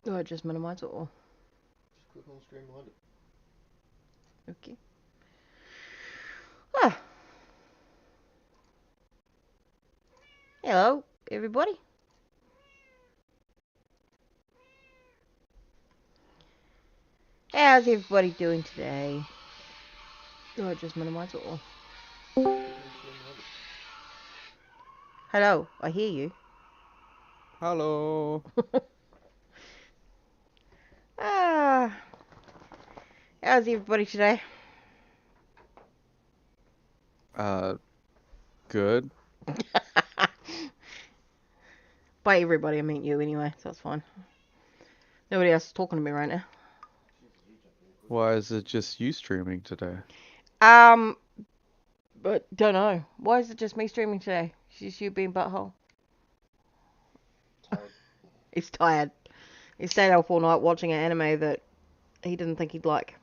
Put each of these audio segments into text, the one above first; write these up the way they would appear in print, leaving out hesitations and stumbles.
Do I just minimize it or? Just click on the screen behind it. Okay. Ah. Hello, everybody. How's everybody doing today? Do I just minimize it or? Click on the screen behind it. Hello, I hear you. Hello. Ah. How's everybody today? Good. By everybody, I mean you anyway, so that's fine. Nobody else is talking to me right now. Why is it just you streaming today? Um, but don't know. Why is it just me streaming today? It's just you being butthole. Tired. He's tired. He stayed up all night watching an anime that he didn't think he'd like.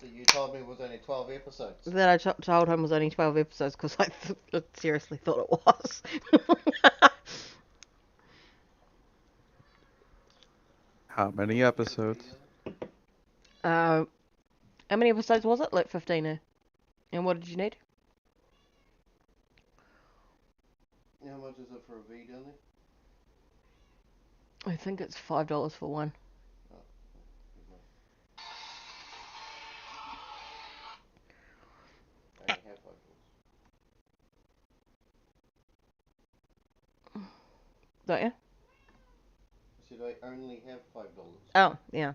That you told me was only 12 episodes. That I told him was only 12 episodes because I seriously thought it was. How many episodes? How many episodes was it? Like 15, eh? And what did you need? How much is it for a V down there? I think it's $5 for one. Oh, good enough. I only have $5. Don't you? I said I only have $5. Oh, yeah.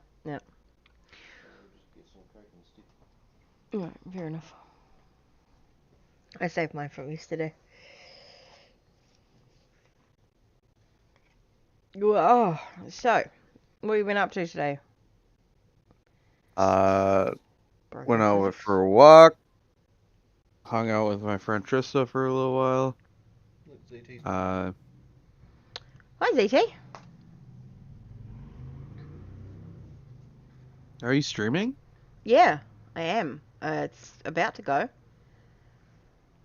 So I'll just get some Coke instead. Yeah, fair enough. I saved mine from yesterday. Oh, so, what have you been up to today? Went Broken out physics? for a walk. Hung out with my friend Trista for a little while. Look, ZT's Uh, Hi, ZT. are you streaming? Yeah, I am. It's about to go.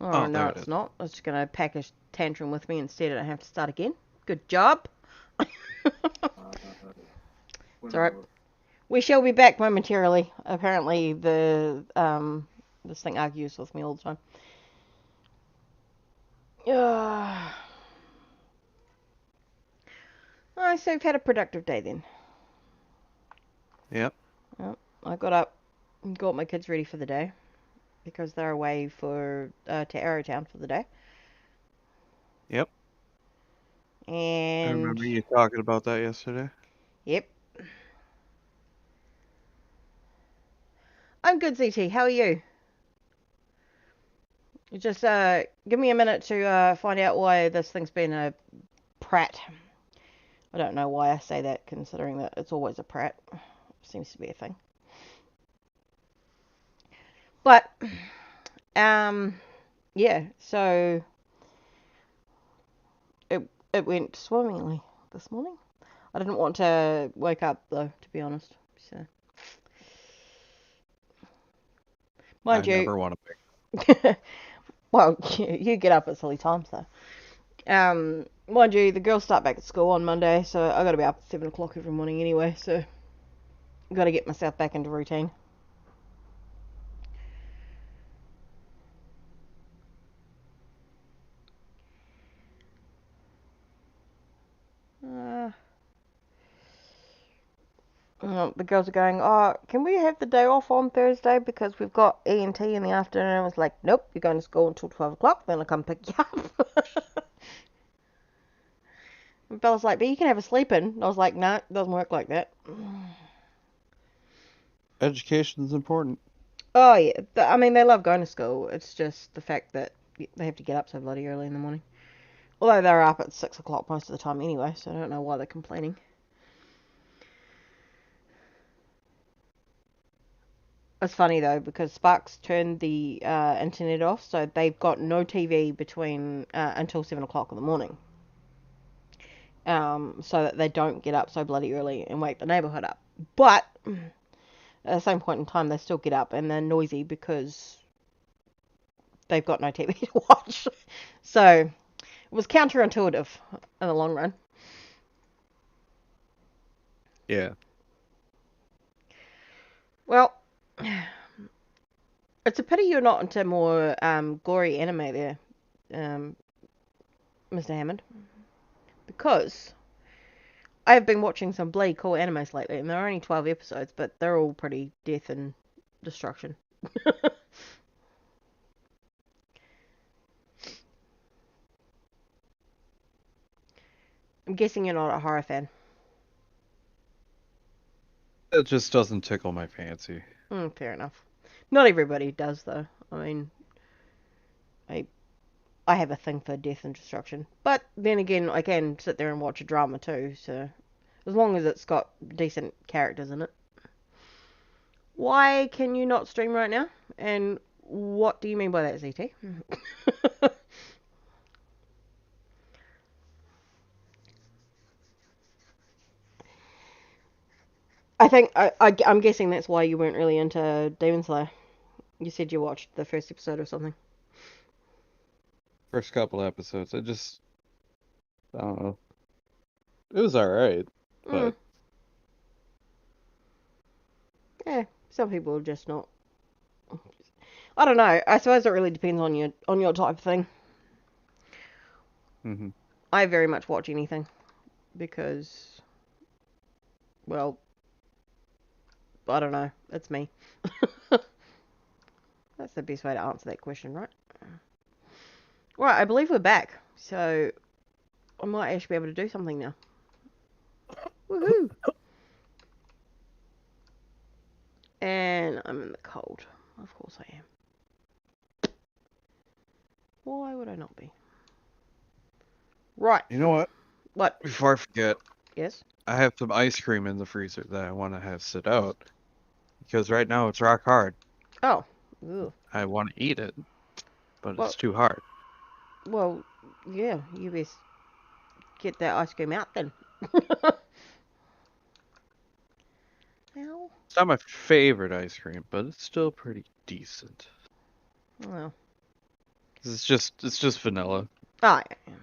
Oh, Oh, no, there it it's is. not. It's going to pack a tantrum with me instead and I have to start again. Good job. It's alright. We shall be back momentarily. Apparently, this thing argues with me all the time. So we've had a productive day then. Yep. Well, I got up and got my kids ready for the day because they're away to Arrowtown for the day. Yep. I And remember you talking about that yesterday. yep, I'm good, ZT. How are you? Just give me a minute to find out why this thing's been a prat. I don't know why I say that, considering that it's always a prat. Seems to be a thing. But yeah. So it went swimmingly this morning. I didn't want to wake up though, to be honest. So I mind you, never want to pick. well, you get up at silly times though. Mind you, the girls start back at school on Monday, so I got to be up at 7 o'clock every morning anyway. So got to get myself back into routine. Uh, the girls are going, oh, can we have the day off on Thursday because we've got E&T in the afternoon? I was like, nope, you're going to school until 12 o'clock, then I'll come pick you up. And Bella's like, but you can have a sleep in. I was like, no, it doesn't work like that. Education's important. Oh, yeah. I mean, they love going to school. It's just the fact that they have to get up so bloody early in the morning. Although they're up at 6 o'clock most of the time anyway, so I don't know why they're complaining. It's funny though because Sparks turned the internet off, so they've got no TV between until 7 o'clock in the morning, so that they don't get up so bloody early and wake the neighbourhood up. But at the same point in time, they still get up and they're noisy because they've got no TV to watch. So it was counterintuitive in the long run. Yeah. Well, it's a pity you're not into more gory anime there, um, Mr. Hammond, because I've been watching some bloody cool animes lately, and there are only 12 episodes, but they're all pretty death and destruction. I'm guessing you're not a horror fan. It just doesn't tickle my fancy. Fair enough. Not everybody does, though. I mean, I I have a thing for death and destruction, but then again, I can sit there and watch a drama too. So as long as it's got decent characters in it. Why can you not stream right now? And what do you mean by that, ZT? I think I'm guessing that's why you weren't really into Demon Slayer. You said you watched the first episode or something. First couple episodes, I don't know. It was alright, Mm, but yeah, some people are just not. I don't know. I suppose it really depends on your type of thing. mhm. I very much watch anything because, well, I don't know. It's me. That's the best way to answer that question, right? Right, I believe we're back. So I might actually be able to do something now. Woohoo! And I'm in the cold. Of course I am. Why would I not be? Right. You know what? What? Before I forget, Yes? I have some ice cream in the freezer that I want to have sit out because right now it's rock hard. Oh. Ugh. I want to eat it, but Well, it's too hard. well, yeah, you best get that ice cream out then. Well, It's not my favorite ice cream, but it's still pretty decent. well. It's just vanilla. Oh, yeah.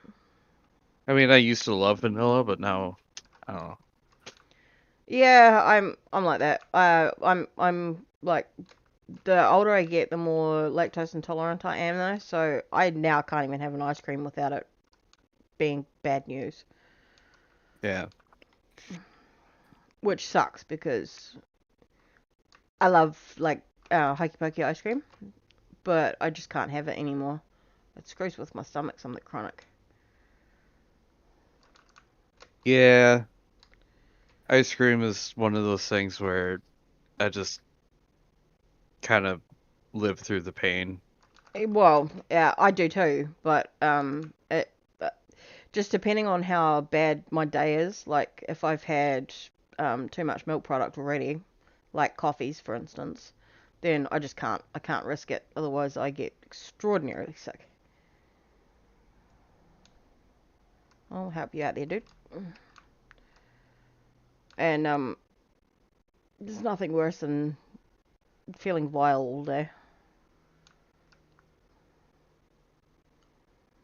I mean, I used to love vanilla, but now I don't know. Yeah, I'm like that. I'm like the older I get, the more lactose intolerant I am though. So I now can't even have an ice cream without it being bad news, Yeah. which sucks because I love like hokey pokey ice cream, but I just can't have it anymore. It screws with my stomach, something chronic. Yeah. Ice cream is one of those things where I just kind of live through the pain. Well, yeah, I do too, but just depending on how bad my day is, like if I've had too much milk product already, like coffees for instance, then I just can't. I can't risk it. Otherwise, I get extraordinarily sick. I'll help you out there, dude. And there's nothing worse than feeling vile all day.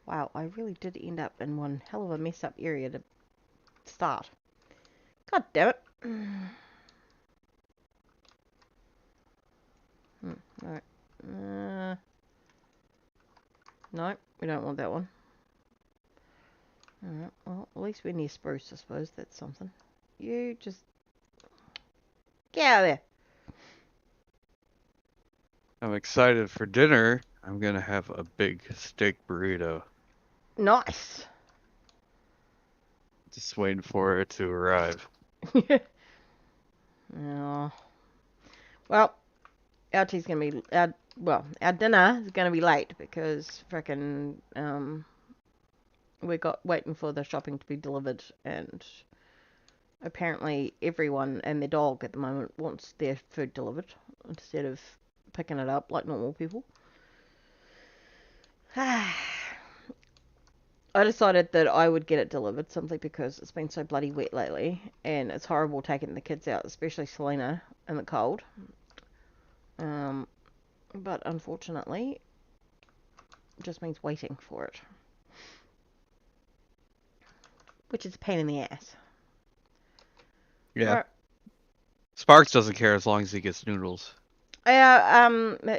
Wow, I really did end up in one hell of a mess up area to start. God damn it. Alright. No, we don't want that one. Alright, well, at least we're near spruce, I suppose. That's something. You just get out of there. I'm excited for dinner. I'm gonna have a big steak burrito. Nice. Just waiting for it to arrive. Oh. Well, our tea's gonna be our dinner is gonna be late because frickin' we got waiting for the shopping to be delivered, and apparently everyone and their dog at the moment wants their food delivered instead of picking it up like normal people. I decided that I would get it delivered simply because it's been so bloody wet lately, and it's horrible taking the kids out, especially Selena, in the cold. Um, but unfortunately, it just means waiting for it, which is a pain in the ass. Yeah. Right, Sparks doesn't care as long as he gets noodles. Yeah,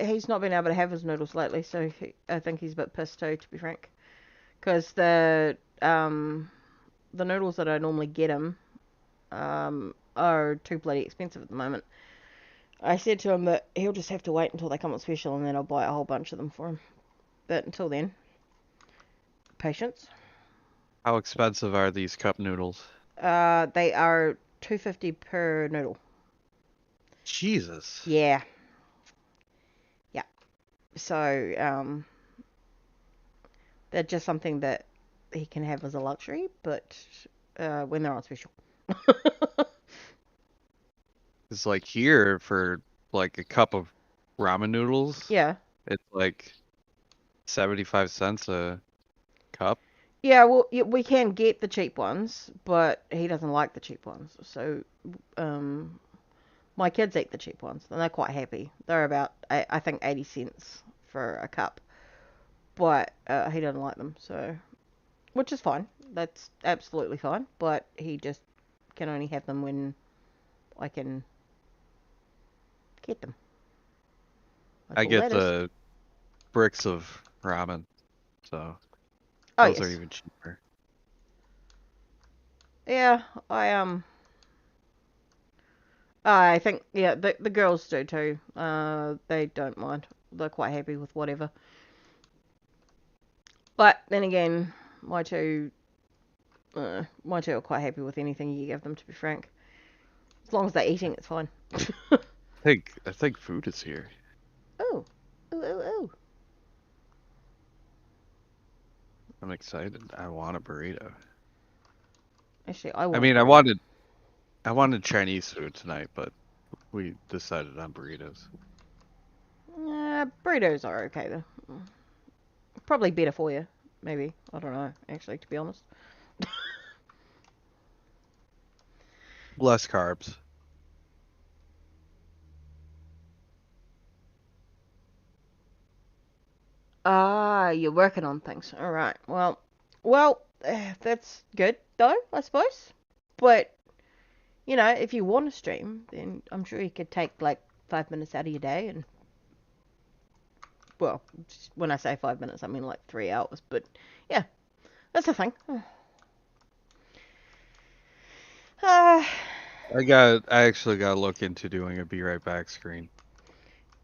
he's not been able to have his noodles lately, so I think he's a bit pissed too, to be frank. Because the noodles that I normally get him are too bloody expensive at the moment. I said to him that he'll just have to wait until they come on special, and then I'll buy a whole bunch of them for him. But until then, patience. How expensive are these cup noodles? They are $2.50 per noodle. Jesus. Yeah, yeah. So they're just something that he can have as a luxury, but when they're on special. It's like here for like a cup of ramen noodles. Yeah. It's like 75 cents a cup. Yeah, well, we can get the cheap ones, but he doesn't like the cheap ones. So, my kids eat the cheap ones, and they're quite happy. They're about, I think, 80 cents for a cup, but he doesn't like them, so, which is fine. That's absolutely fine, but he just can only have them when I can get them. That's I all get that is. the bricks of ramen, so Oh, those are yes. even cheaper. Yeah, I think, yeah, the girls do too. They don't mind. They're quite happy with whatever. But then again, my two, my two are quite happy with anything you give them. To be frank, as long as they're eating, it's fine. I think food is here. Oh, oh. I'm excited. I want a burrito. Actually, I I want a mean, I burrito. wanted I wanted Chinese food tonight, but we decided on burritos. Burritos are okay though. Probably better for you. Maybe, I don't know. Actually, to be honest. Less carbs. Ah, you're working on things. All right. Well, that's good though, I suppose. But if you want to stream, then I'm sure you could take like 5 minutes out of your day and, well, when I say 5 minutes, I mean like 3 hours. But yeah, that's the thing. Uh, I actually got to look into doing a be right back screen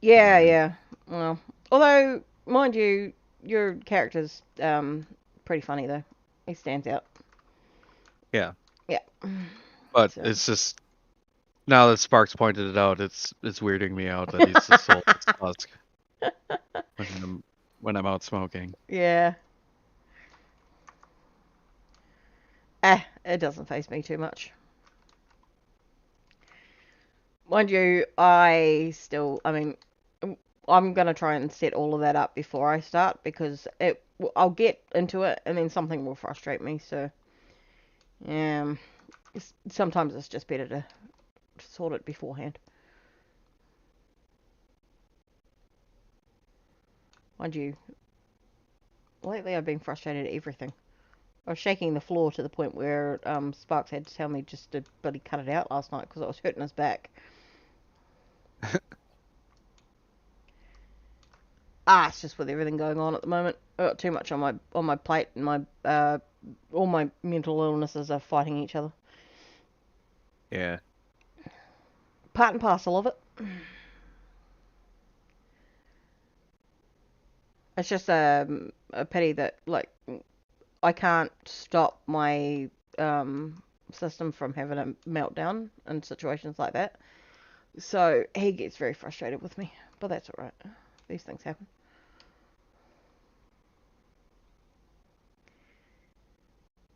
yeah, tonight. yeah. Well, although, mind you, your character's pretty funny though. He stands out. Yeah, Yeah. but So. it's just now that Sparks pointed it out, it's weirding me out that he's the soul husk when I'm out smoking. Yeah. It doesn't faze me too much. Mind you, I mean, I'm gonna try and set all of that up before I start because I'll get into it and then something will frustrate me. So, um, sometimes it's just better to sort it beforehand. Mind you, lately I've been frustrated at everything. I was shaking the floor to the point where Sparks had to tell me just to bloody cut it out last night because I was hurting his back. It's just with everything going on at the moment. I've got too much on my plate, and my all my mental illnesses are fighting each other. Yeah, Part and parcel of it. It's just a pity that like I can't stop my system from having a meltdown in situations like that. So he gets very frustrated with me, but that's alright. These things happen.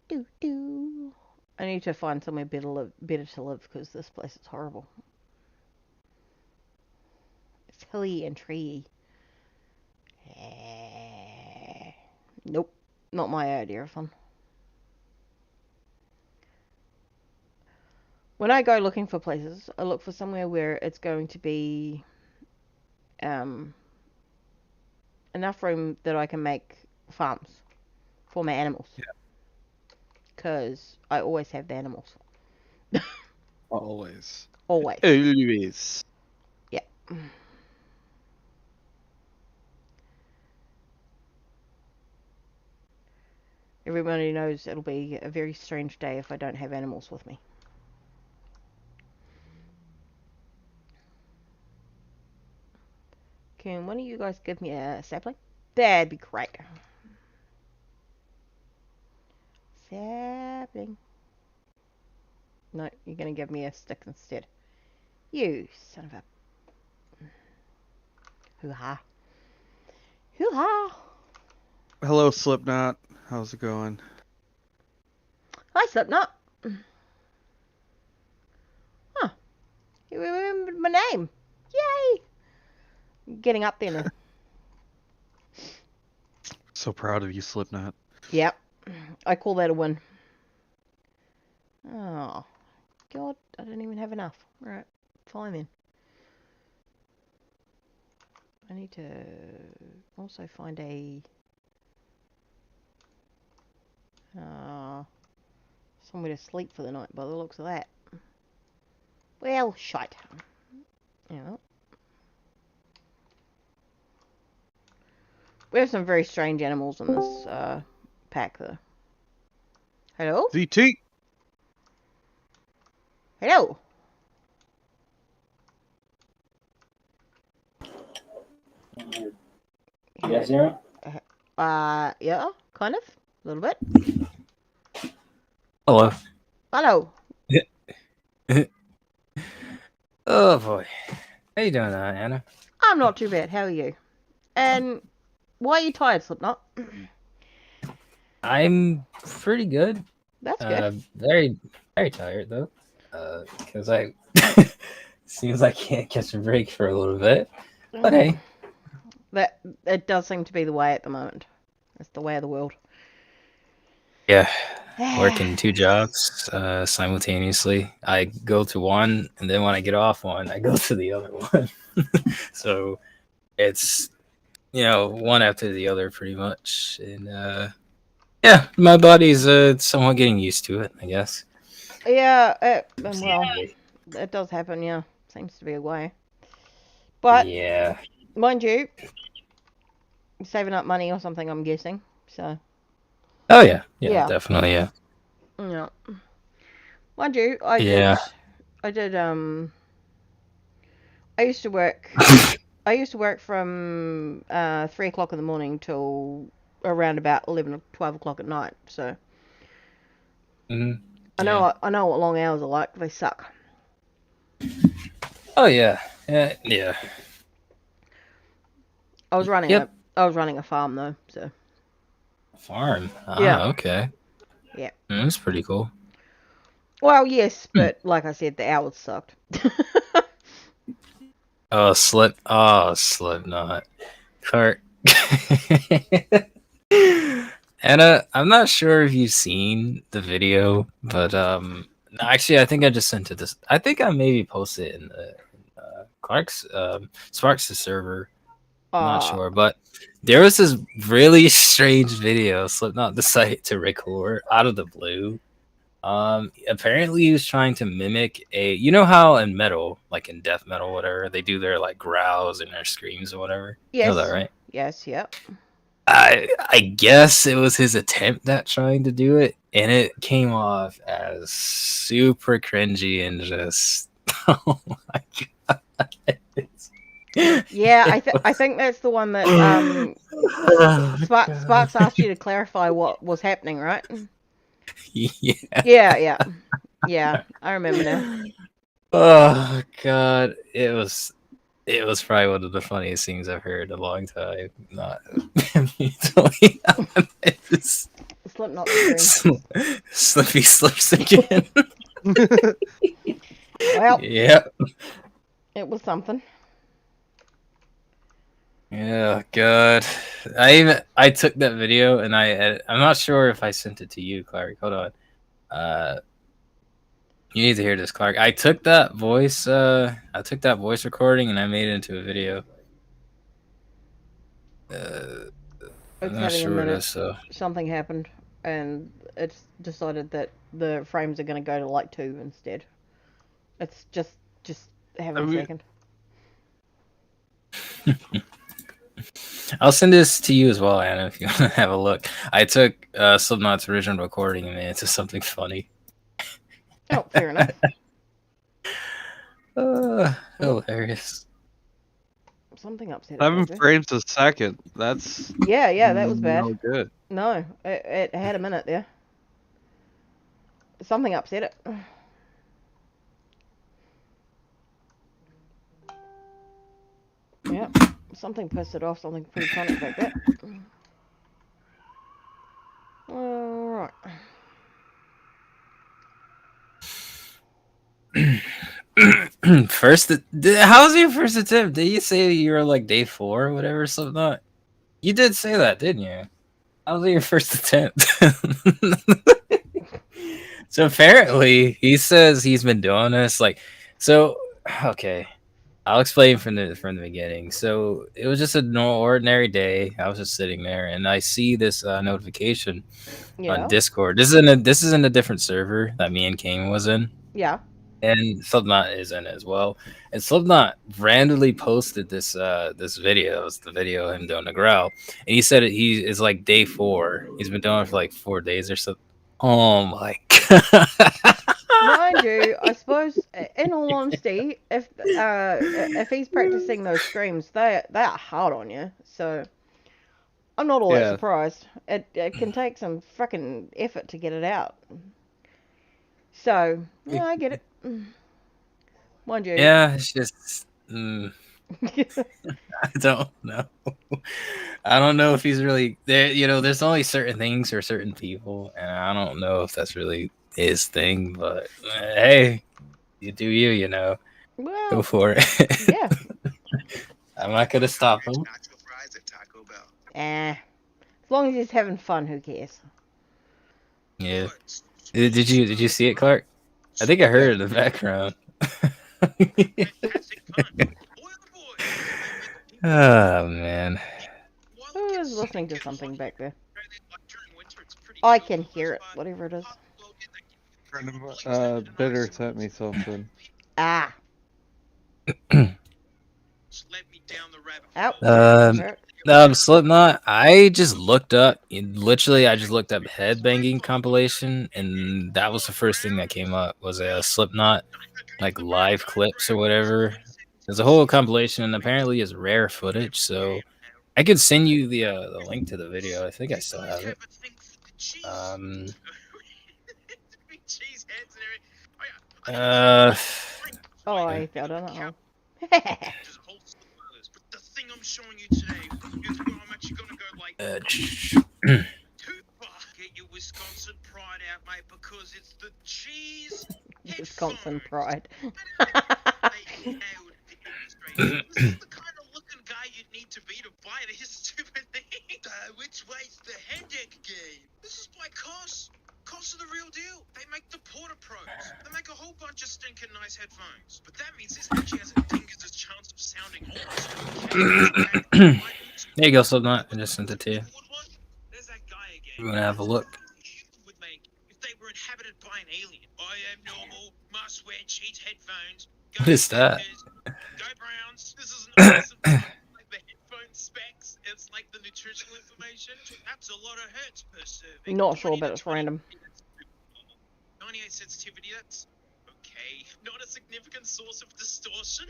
Do do. I need to find somewhere better to live because this place is horrible. It's hilly and treey. Nope, not my idea of fun. When I go looking for places, I look for somewhere where it's going to be um, enough room that I can make farms for my animals. Because I always have the animals. always. Always. Always. Yeah. Everybody knows it'll be a very strange day if I don't have animals with me. Can one of you guys give me a sapling? That'd be great. Sapling. No, you're gonna give me a stick instead. You son of a... Hoo-ha. Hoo-ha. Hello, Slipknot. How's it going? Hi, Slipknot. Huh. You remembered my name. Yay! Getting up there now. So proud of you, Slipknot. Yep. I call that a win. Oh. God, I don't even have enough. Alright, fine then. I need to also find a... somewhere to sleep for the night by the looks of that. Well, shite. Yeah. We have some very strange animals in this pack, though. Hello? ZT! Hello? Yes, Sarah? Yeah, kind of. A little bit. Hello. Hello. Oh boy. How you doing, Anna? I'm not too bad. How are you? And why are you tired, Slipknot? I'm pretty good. That's good. Very, very tired though. Because I seems like I can't catch a break for a little bit. But hey. That it does seem to be the way at the moment. It's the way of the world. Yeah. Working 2 jobs simultaneously. I go to one, and then when I get off one, I go to the other one. So it's one after the other pretty much. And yeah, my body's somewhat getting used to it, I guess. Yeah, well, it does happen, yeah. Seems to be a way. But, yeah, mind you, you're saving up money or something, I'm guessing. So, oh yeah, Yeah. definitely, yeah. yeah. Mind you, I did, I used to work, I used to work from 3 o'clock in the morning till around about 11 or 12 o'clock at night, so. Mm-hmm. I know what long hours are like. They suck. Oh yeah, yeah. I was running Yep. I was running a farm though, so. Farm. Yeah. Okay. Yeah. That's pretty cool. Well, yes, but like I said, the hours sucked. Slipknot. Cart. Anna, I'm not sure if you've seen the video, but actually, I think I just sent it this. I think I maybe posted it in the Clark's Sparks' server. I'm not sure, but there was this really strange video Slipknot decided to record out of the blue. Apparently he was trying to mimic you know how in metal, like in death metal, whatever, they do their like growls and their screams or whatever. Yes. You know that, right? Yes. Yep. I guess it was his attempt at trying to do it, and it came off as super cringy and just oh my god. Yeah, I think that's the one that Sparks asked you to clarify what was happening, right? Yeah. Yeah. I remember now. Oh god, it was probably one of the funniest things I've heard in a long time. Not it's Slipknot scream. Slippy slips again. Well, yeah. it was something. Yeah, God. I took that video and I'm not sure if I sent it to you, Clark. Hold on. You need to hear this, Clark. I took that voice recording and I made it into a video. I'm not Having a sure what it minute. is, so Something happened, and it's decided that the frames are going to go to like 2 instead. It's just Just having a second. I'll send this to you as well, Anna, if you want to have a look. I took Slipknot's original recording and made it into something funny. Oh, fair enough. Hilarious. Something upset. 7 frames a second. That's Yeah, that was bad. no good. No, it had a minute there. Something upset it. Yep, something pissed it off. Something pretty funny like that. All right. How was your first attempt? Did you say you were like day 4 or whatever, something? You did say that, didn't you? How was your first attempt? So apparently, he says he's been doing this okay. I'll explain from the beginning. So it was just an ordinary day. I was just sitting there, and I see this notification on Discord. This is in a different server that me and Kain was in. Yeah. And Slipknot is in it as well. And Slipknot randomly posted this video. It's the video of him doing the growl. And he said he is like day 4. He's been doing it for like 4 days or so. Oh my god. Mind you, I suppose, in all honesty, if he's practicing those screams, they are hard on you. So I'm not all that surprised. It can take some fucking effort to get it out. So yeah, I get it. Mind you. Yeah, it's just. I don't know. I don't know if he's really there. You know, there's only certain things for certain people, and I don't know if that's really his thing. But hey, you do you. You know, well, go for it. Yeah. I'm not gonna stop him. As long as he's having fun, who cares? Yeah. Did you see it, Clark? I think I heard it in the background. Oh man. Who is listening to something back there? I can hear it, whatever it is. Bitter sent me something. Ah. Slipknot. I just looked up. I just looked up headbanging compilation, and that was the first thing that came up. Was a Slipknot like live clips or whatever. There's a whole compilation, and apparently it's rare footage. So I could send you the link to the video. I think I still have it. Oh, I don't know. I'm showing you today is where I'm actually gonna go like too far. Get your Wisconsin pride out, mate, because it's the cheese. Wisconsin pride. This is the kind of looking guy you'd need to be to buy this stupid thing. Which way's the headache game? This is by Kains. Kains are the real deal. They make the Porta Pros. They make a whole bunch of stinking nice headphones. But that means this actually has a dingus chance of sounding almost. There you go, Slipknot. I just sent it to you. There's that guy again. You wanna have a look? Would make if they were inhabited by an alien. I am normal. Must wear cheat headphones. What is that? Go Browns. This is an awesome like the headphone specs. It's like the nutritional information. That's a lot of hertz per serving. Not sure, but it's random. 98 sensitivity. That's okay. Not a significant source of distortion.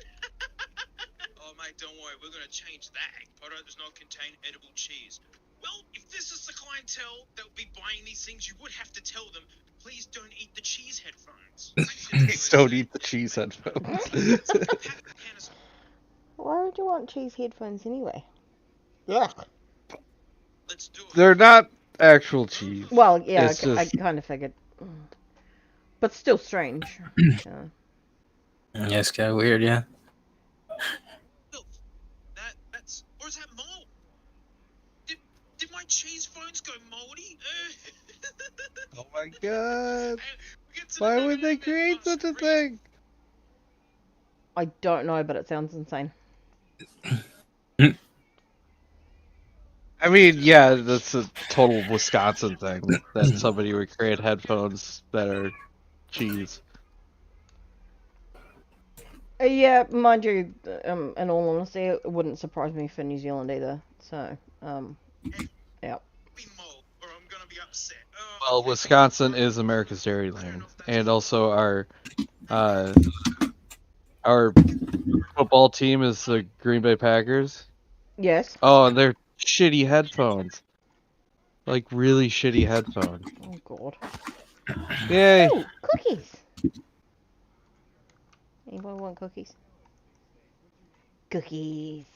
Oh mate, don't worry. We're gonna change that. Product does not contain edible cheese. Well, if this is the clientele that would be buying these things, you would have to tell them, please don't eat the cheese headphones. Please don't eat the cheese headphones. Why would you want cheese headphones anyway? Yuck. Let's do it. They're not actual cheese. Well, yeah, I just... kind of figured. But still strange. Yeah. Yeah, it's kind of weird, yeah. That's or is that mold? Did my cheese phones go moldy? Oh my god! Why would they create such a thing? I don't know, but it sounds insane. I mean, yeah, that's a total Wisconsin thing that somebody would create headphones that are cheese. Yeah, mind you, in all honesty, it wouldn't surprise me for New Zealand either. So, yeah. Be mold, or I'm gonna be upset. Well, Wisconsin is America's Dairyland, and also our football team is the Green Bay Packers. Yes. Oh, and they're shitty headphones, like really shitty headphones. Oh God. Yay! Ooh, cookies. Anybody want cookies? Cookies.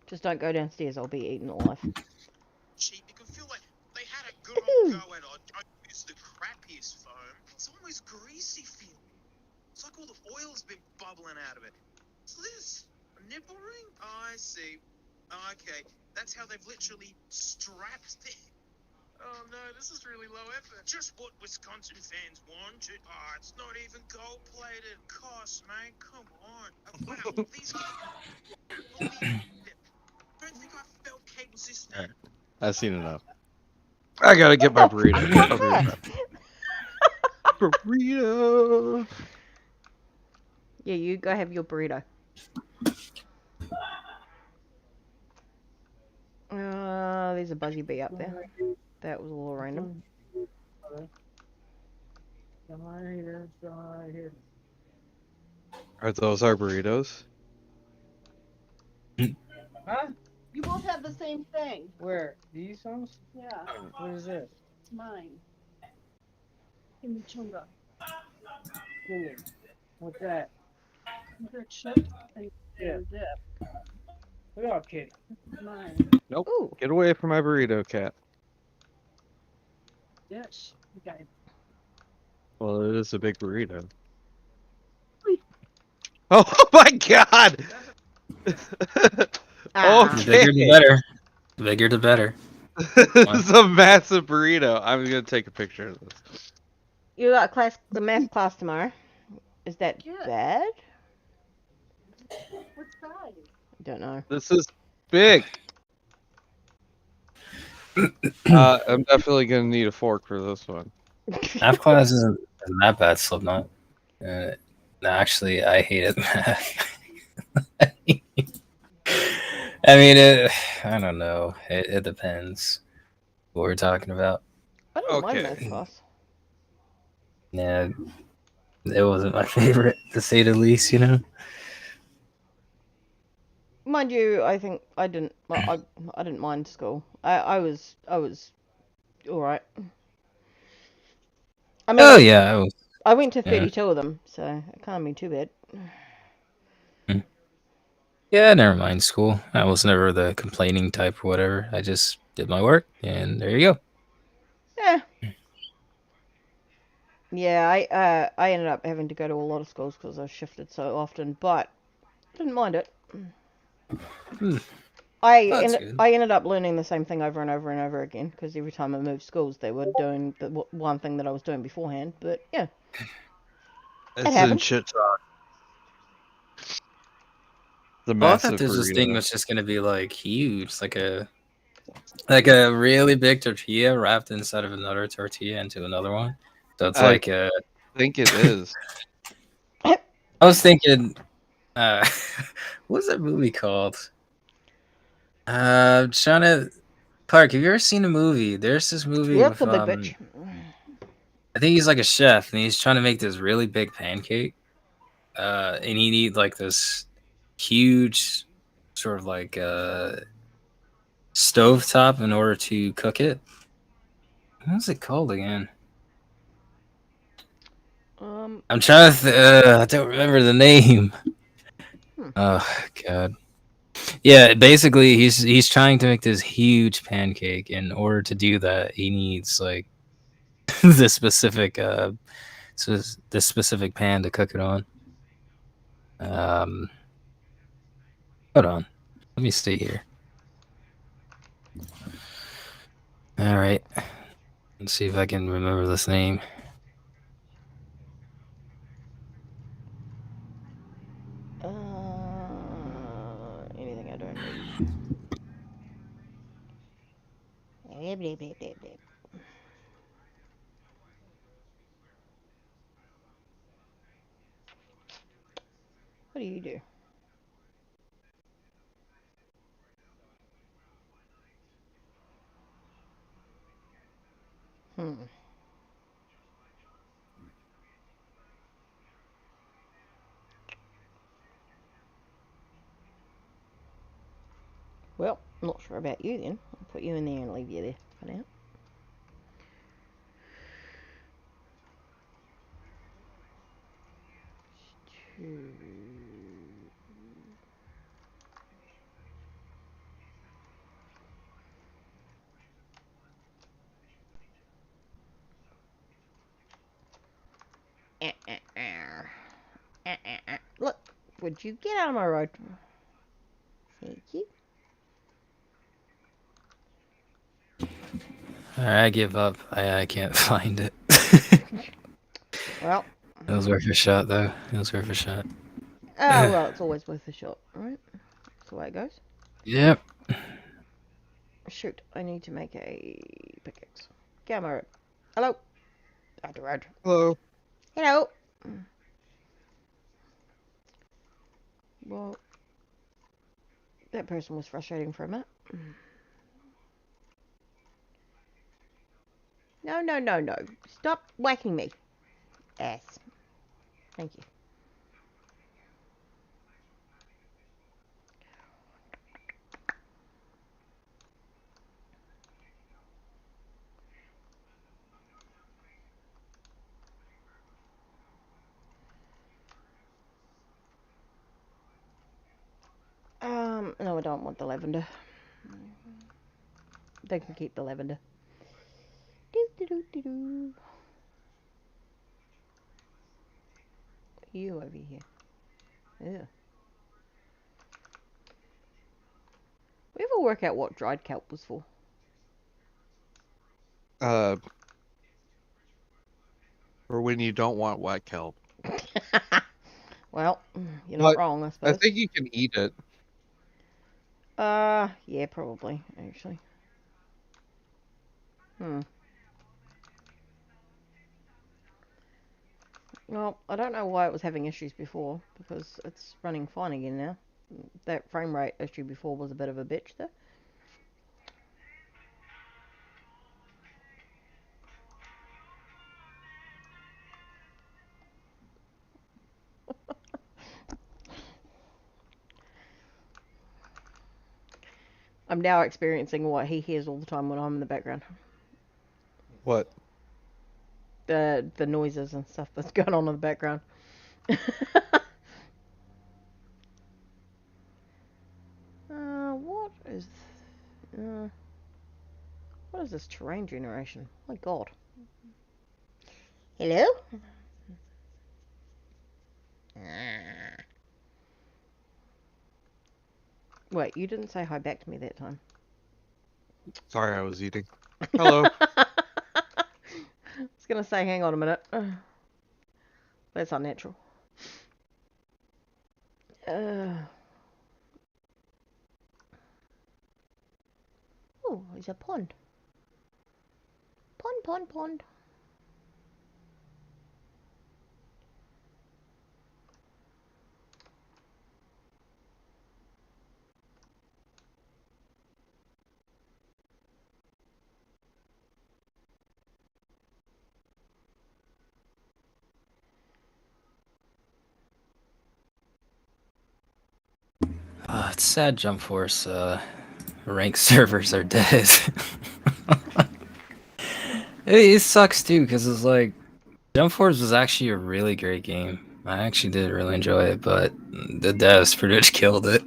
Just don't go downstairs. I'll be eaten alive. Cheap. You can feel like they had a good old Ooh. go at it. I use the crappiest foam. It's almost greasy feeling. It's like all the oil's been bubbling out of it. What's this? A nipple ring? Oh, I see. Oh, okay. That's how they've literally strapped it. Oh no, this is really low effort. Just what Wisconsin fans wanted. Oh, it's not even gold plated. Cost, man. Come on. Wow, these. I don't think I felt cables this thin. Alright. I've seen enough. I gotta get my burrito. I'll be right Fuck. back. Burrito. Yeah, you go have your burrito. There's a buzzy bee up there. That was a little random. Are those our burritos? Huh? You both have the same thing. Where? These ones? Yeah, What is this? it's mine. Chimichurri. Chili. What's that? They're chipped and Yeah. dip. Look out, kitty. Mine. Nope. Ooh. Get away from my burrito, cat. Dish. Okay. Well, it is a big burrito. Wait. Oh my god! Ah. The bigger the better. The bigger the better. This is a massive burrito. I'm gonna take a picture of this. You got the math class tomorrow. Is that Yeah. bad? What size? I don't know. This is big. I'm definitely gonna need a fork for this one. Math class isn't that bad, Slipknot. No, actually, I hated math. I mean, I don't know. It depends what we're talking about. I don't mind Okay. math class. Yeah, it wasn't my favorite, to say the least, you know? Mind you, I think I didn't. Well, I didn't mind school. I was all right. I mean, Oh, yeah. I went to Yeah. 32 of them, so it can't be too bad. Yeah, never mind school. I was never the complaining type or whatever. I just did my work, and there you go. Yeah. Yeah, I ended up having to go to a lot of schools because I shifted so often, but didn't mind it. Hmm. That's good. I ended up learning the same thing over and over and over again because every time I moved schools, they were doing the one thing that I was doing beforehand. But yeah, It's in happens. shit talk. The Well, I thought massive this thing burrito. was just gonna be like huge, like a really big tortilla wrapped inside of another tortilla into another one. So it's like I think it is. I was thinking, what's that movie called? Trying to Clark, have you ever seen the movie? There's this movie Yep, with the big bitch. I think he's like a chef and he's trying to make this really big pancake. And he need like this huge sort of like stovetop in order to cook it. What's it called again? I'm trying to. I don't remember the name. Oh god. Yeah, basically, he's trying to make this huge pancake. In order to do that, he needs like this specific this specific pan to cook it on. Hold on. Let me stay here. All right. Let's see if I can remember this name. Anything I don't need. What do you do? Hmm. Well, I'm not sure about you then. I'll put you in there and leave you there for now. Look, would you get out of my road? Thank you. I give up. I can't find it. Well, It was worth a shot, though. It was worth a shot. well, it's always worth a shot, right? That's the way it goes. Yep. Shoot, I need to make a pickaxe. Get on my road. Hello. Out the road. Hello. Hello. Well, that person was frustrating for a minute. No, no, no, no. Stop whacking me. Ass. Thank you. No, I don't want the lavender. They can keep the lavender. Do, do, do, do, do. You over here. Yeah. We ever work out what dried kelp was for? For when you don't want wet kelp. Well, you're not wrong, I I suppose. think you can eat it. Yeah, probably, actually. Well, I don't know why it was having issues before, because it's running fine again now. That frame rate issue before was a bit of a bitch, though. I'm now experiencing what he hears all the time when I'm in the background. What? The noises and stuff that's going on in the background. What is... what is this terrain generation? My god. Hello? Wait, you didn't say hi back to me that time. Sorry, I was eating. Hello. I was gonna say, hang on a minute. That's unnatural. Oh, there's a pond. Pond, pond, pond. It's sad Jump Force ranked servers are dead. It sucks too, because it's like Jump Force was actually a really great game. I actually did really enjoy it, but the devs pretty much killed it.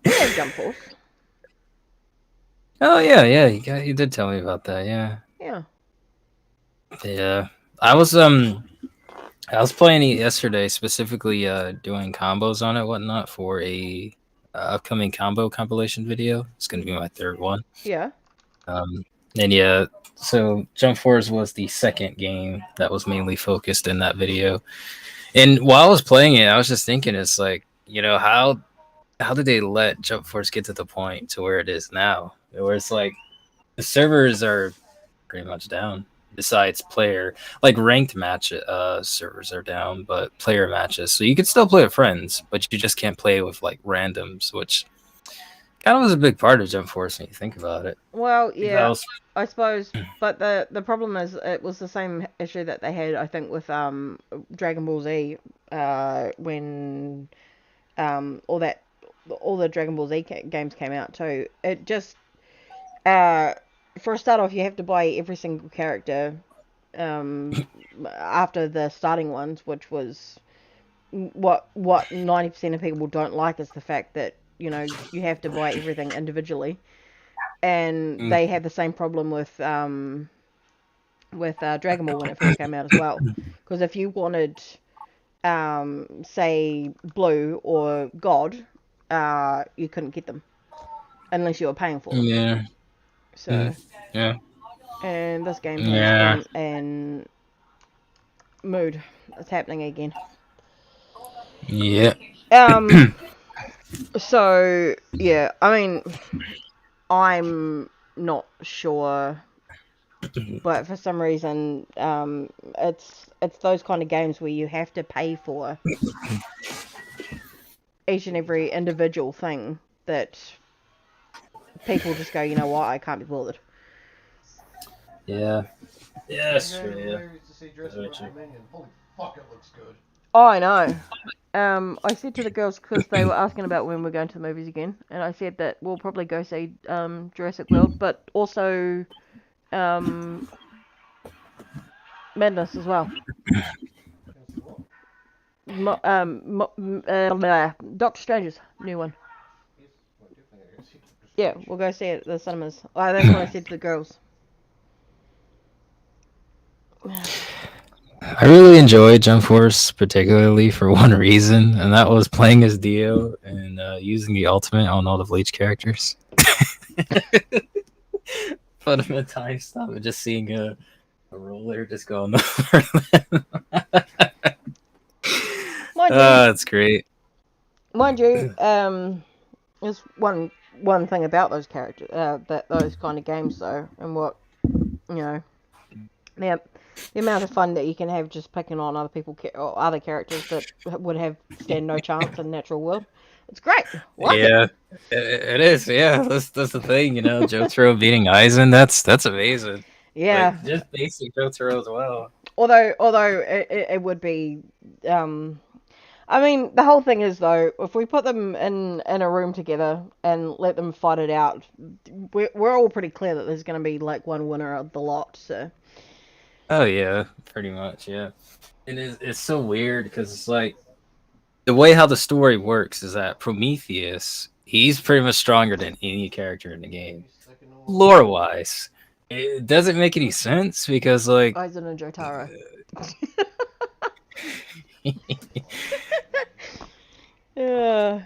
Yeah, Jump Force. Oh yeah, you did tell me about that. Yeah. Yeah. I was playing it yesterday, specifically doing combos on it, whatnot, for a upcoming combo compilation video. It's gonna be my third one. Yeah. And yeah, so Jump Force was the second game that was mainly focused in that video. And while I was playing it, I was just thinking, it's like, how did they let Jump Force get to the point to where it is now, where it's like the servers are pretty much down. besides player. Like ranked match servers are down, but player matches, so you can still play with friends, but you just can't play with like randoms, which kind of was a big part of Jump Force when you think about it. Well, That yeah, was I suppose, but the problem is it was the same issue that they had, I think, with Dragon Ball Z, when all the Dragon Ball Z games came out too. It just for a start off, you have to buy every single character after the starting ones, which was what 90% of people don't like, is the fact that you have to buy everything individually, and they had the same problem with Dragon Ball when it first came out as well, because if you wanted say Blue or God, you couldn't get them unless you were paying for them. yeah, So yeah, and this game has yeah. been in mood. It's happening again. Yeah. So yeah, I mean, I'm not sure, but for some reason, it's those kind of games where you have to pay for each and every individual thing that people just go, you know what, I can't be bothered. Yeah. Yeah, that's I'm true. going to the Yeah. movies to see Jurassic Very World true. Dominion. Holy fuck, it looks good. Oh, I know. I said to the girls, because they were asking about when we're going to the movies again, and I said that we'll probably go see Jurassic World, but also Madness as well. Can I see what? Doctor Strange's new one. Yes, well, I do think I can see Doctor Yeah, Strange. we'll go see it at the cinemas. Oh, that's what I said to the girls. I really enjoyed Jump Force, particularly for one reason, and that was playing as Dio and using the ultimate on all the Bleach characters. Fundamental time stop and just seeing a roller just go on the Mind you, that's great. mind you, there's one thing about those characters, that those kind of games though, and what the amount of fun that you can have just picking on other people or other characters that would have stand no chance in the natural world. It's great. Like it. Yeah, it is. Yeah, that's the thing. Jotaro beating Aizen. That's amazing. Yeah. Like just basic Jotaro as well. Although it would be, I mean, the whole thing is though, if we put them in a room together and let them fight it out, we're all pretty clear that there's going to be like one winner of the lot. So. Oh yeah, pretty much. Yeah, and it's so weird because it's like the way how the story works is that Prometheus, he's pretty much stronger than any character in the game, lore wise. It doesn't make any sense because like Aizen and Jotaro. Yeah.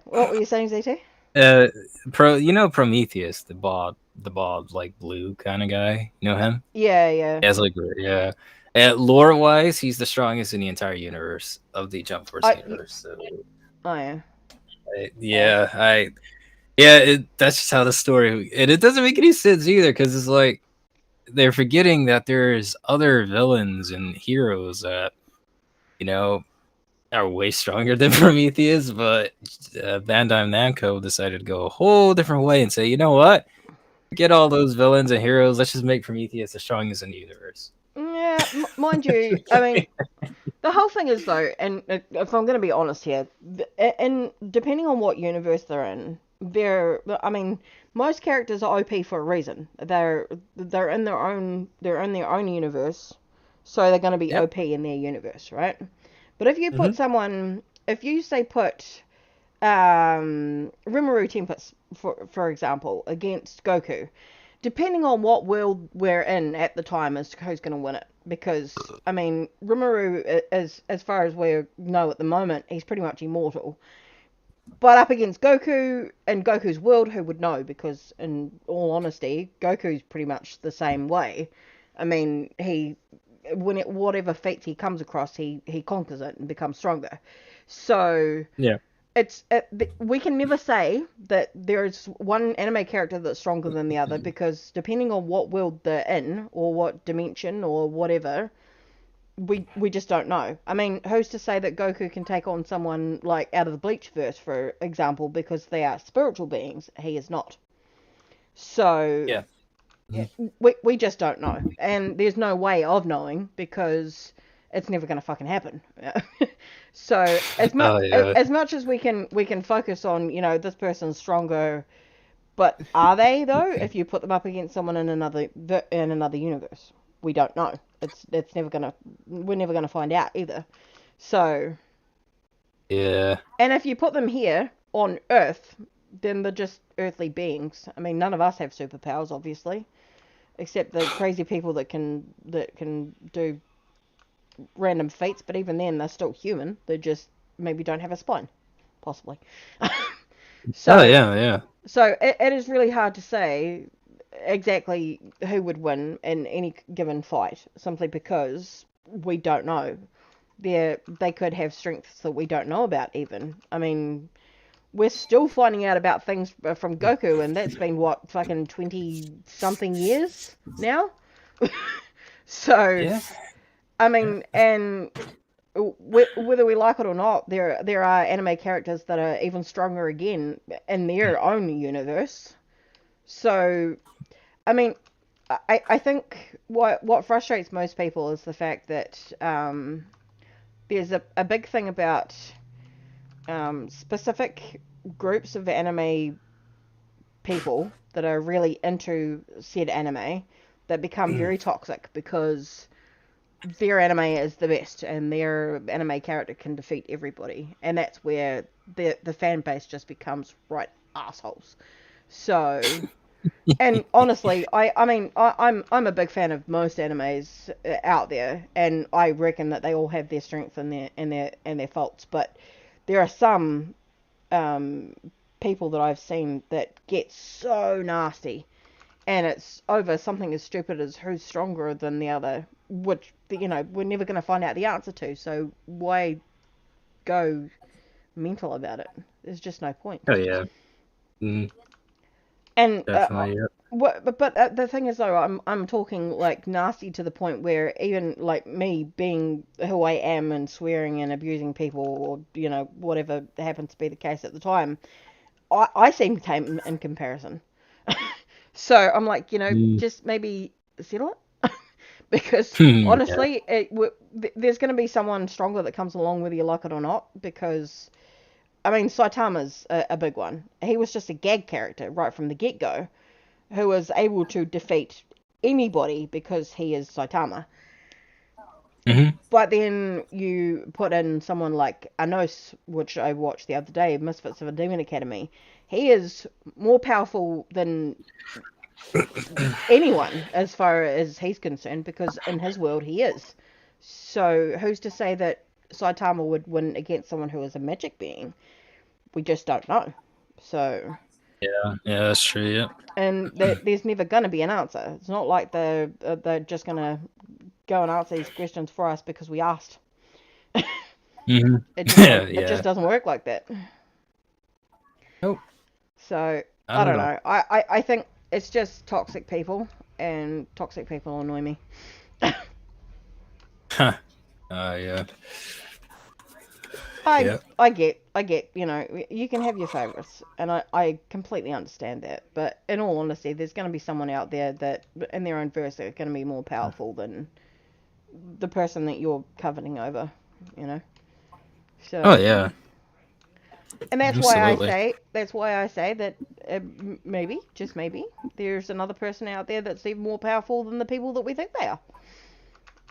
What were you saying, ZT? Prometheus, the bald like blue kind of guy. You know him? Yeah. He has like yeah. Lore wise, he's the strongest in the entire universe of the Jump Force universe. So, Oh yeah. that's just how the story. And it doesn't make any sense either because it's like they're forgetting that there's other villains and heroes that are way stronger than Prometheus, but Bandai Namco decided to go a whole different way and say, you know what? Forget all those villains and heroes. Let's just make Prometheus the strongest in the universe. Yeah, mind you, I mean, the whole thing is though, and if I'm going to be honest here, and depending on what universe they're in, I mean, most characters are OP for a reason. They're in their own universe, so they're going to be OP in their universe, right? But if you put someone, if you say put Rimuru Tempest, for example, against Goku, depending on what world we're in at the time is who's going to win it. Because, I mean, Rimuru, as far as we know at the moment, he's pretty much immortal. But up against Goku and Goku's world, who would know? Because, in all honesty, Goku's pretty much the same way. I mean, whatever feats he comes across, he conquers it and becomes stronger. So, yeah. we can never say that there's one anime character that's stronger than the other, because depending on what world they're in or what dimension or whatever, we just don't know. I mean, who's to say that Goku can take on someone like out of the Bleach verse, for example, because they are spiritual beings. He is not. So Yeah. we just don't know, and there's no way of knowing because it's never going to fucking happen. So Oh yeah. as much as we can focus on, this person's stronger, but are they though? If you put them up against someone in another universe, we don't know. We're never gonna find out either. So, Yeah. and if you put them here on Earth, then they're just earthly beings. I mean, none of us have superpowers, obviously, except the crazy people that can do random feats. But even then, they're still human. They just maybe don't have a spine, possibly. So, Oh yeah, yeah. so it is really hard to say exactly who would win in any given fight, simply because we don't know. They could have strengths that we don't know about even. I mean, we're still finding out about things from Goku, and that's been, what, fucking 20-something years now? So, Yeah. I mean, and whether we like it or not, there are anime characters that are even stronger again in their own universe. So, I mean, I think what frustrates most people is the fact that there's a big thing about specific groups of anime people that are really into said anime that become very toxic because their anime is the best and their anime character can defeat everybody, and that's where the fan base just becomes right assholes. So, and honestly, I'm a big fan of most animes out there, and I reckon that they all have their strengths and their faults. But there are some people that I've seen that get so nasty, and it's over something as stupid as who's stronger than the other, which we're never going to find out the answer to. So why go mental about it? There's just no point. Oh yeah. Mm, And definitely. Yeah. but the thing is though, I'm talking like nasty to the point where even like me being who I am and swearing and abusing people, or whatever happens to be the case at the time, I seem tame in comparison. So I'm like, Mm. just maybe settle it. Because Yeah. honestly, there's going to be someone stronger that comes along whether you like it or not. Because I mean, Saitama's a big one. He was just a gag character right from the get-go, who was able to defeat anybody because he is Saitama. Hmm. But then you put in someone like Anos, which I watched the other day, Misfits of a Demon Academy. He is more powerful than anyone as far as he's concerned, because in his world he is. So who's to say that Saitama would win against someone who is a magic being? We just don't know. So, Yeah. Yeah. That's true. Yeah. and there's never going to be an answer. It's not like they're just going to go and answer these questions for us because we asked. Hmm. It Yeah. just doesn't work like that. Nope. So I Not don't at all. know. I think it's just toxic people, and toxic people annoy me. Huh. Yeah. I Yeah. I get, you can have your favorites, and I completely understand that. But in all honesty, there's going to be someone out there that, in their own verse, are going to be more powerful than the person that you're coveting over, you know. Oh So, yeah. and Absolutely. that's why I say that maybe, just maybe, there's another person out there that's even more powerful than the people that we think they are.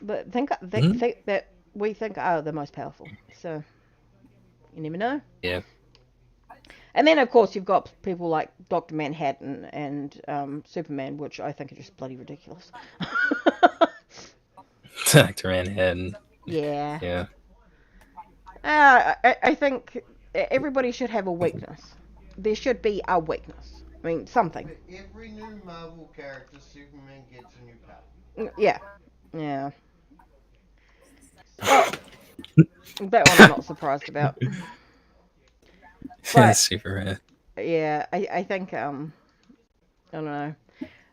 But Mhm. think that we think are the most powerful. So you never know. Yeah. And then, of course, you've got people like Dr. Manhattan and Superman, which I think are just bloody ridiculous. Dr. Manhattan. Yeah. Yeah. I think everybody should have a weakness. There should be a weakness. I mean, something. With every new Marvel character, Superman gets a new power. Yeah. Yeah. Well, that one I'm not surprised about. But Superman. yeah, I think I don't know.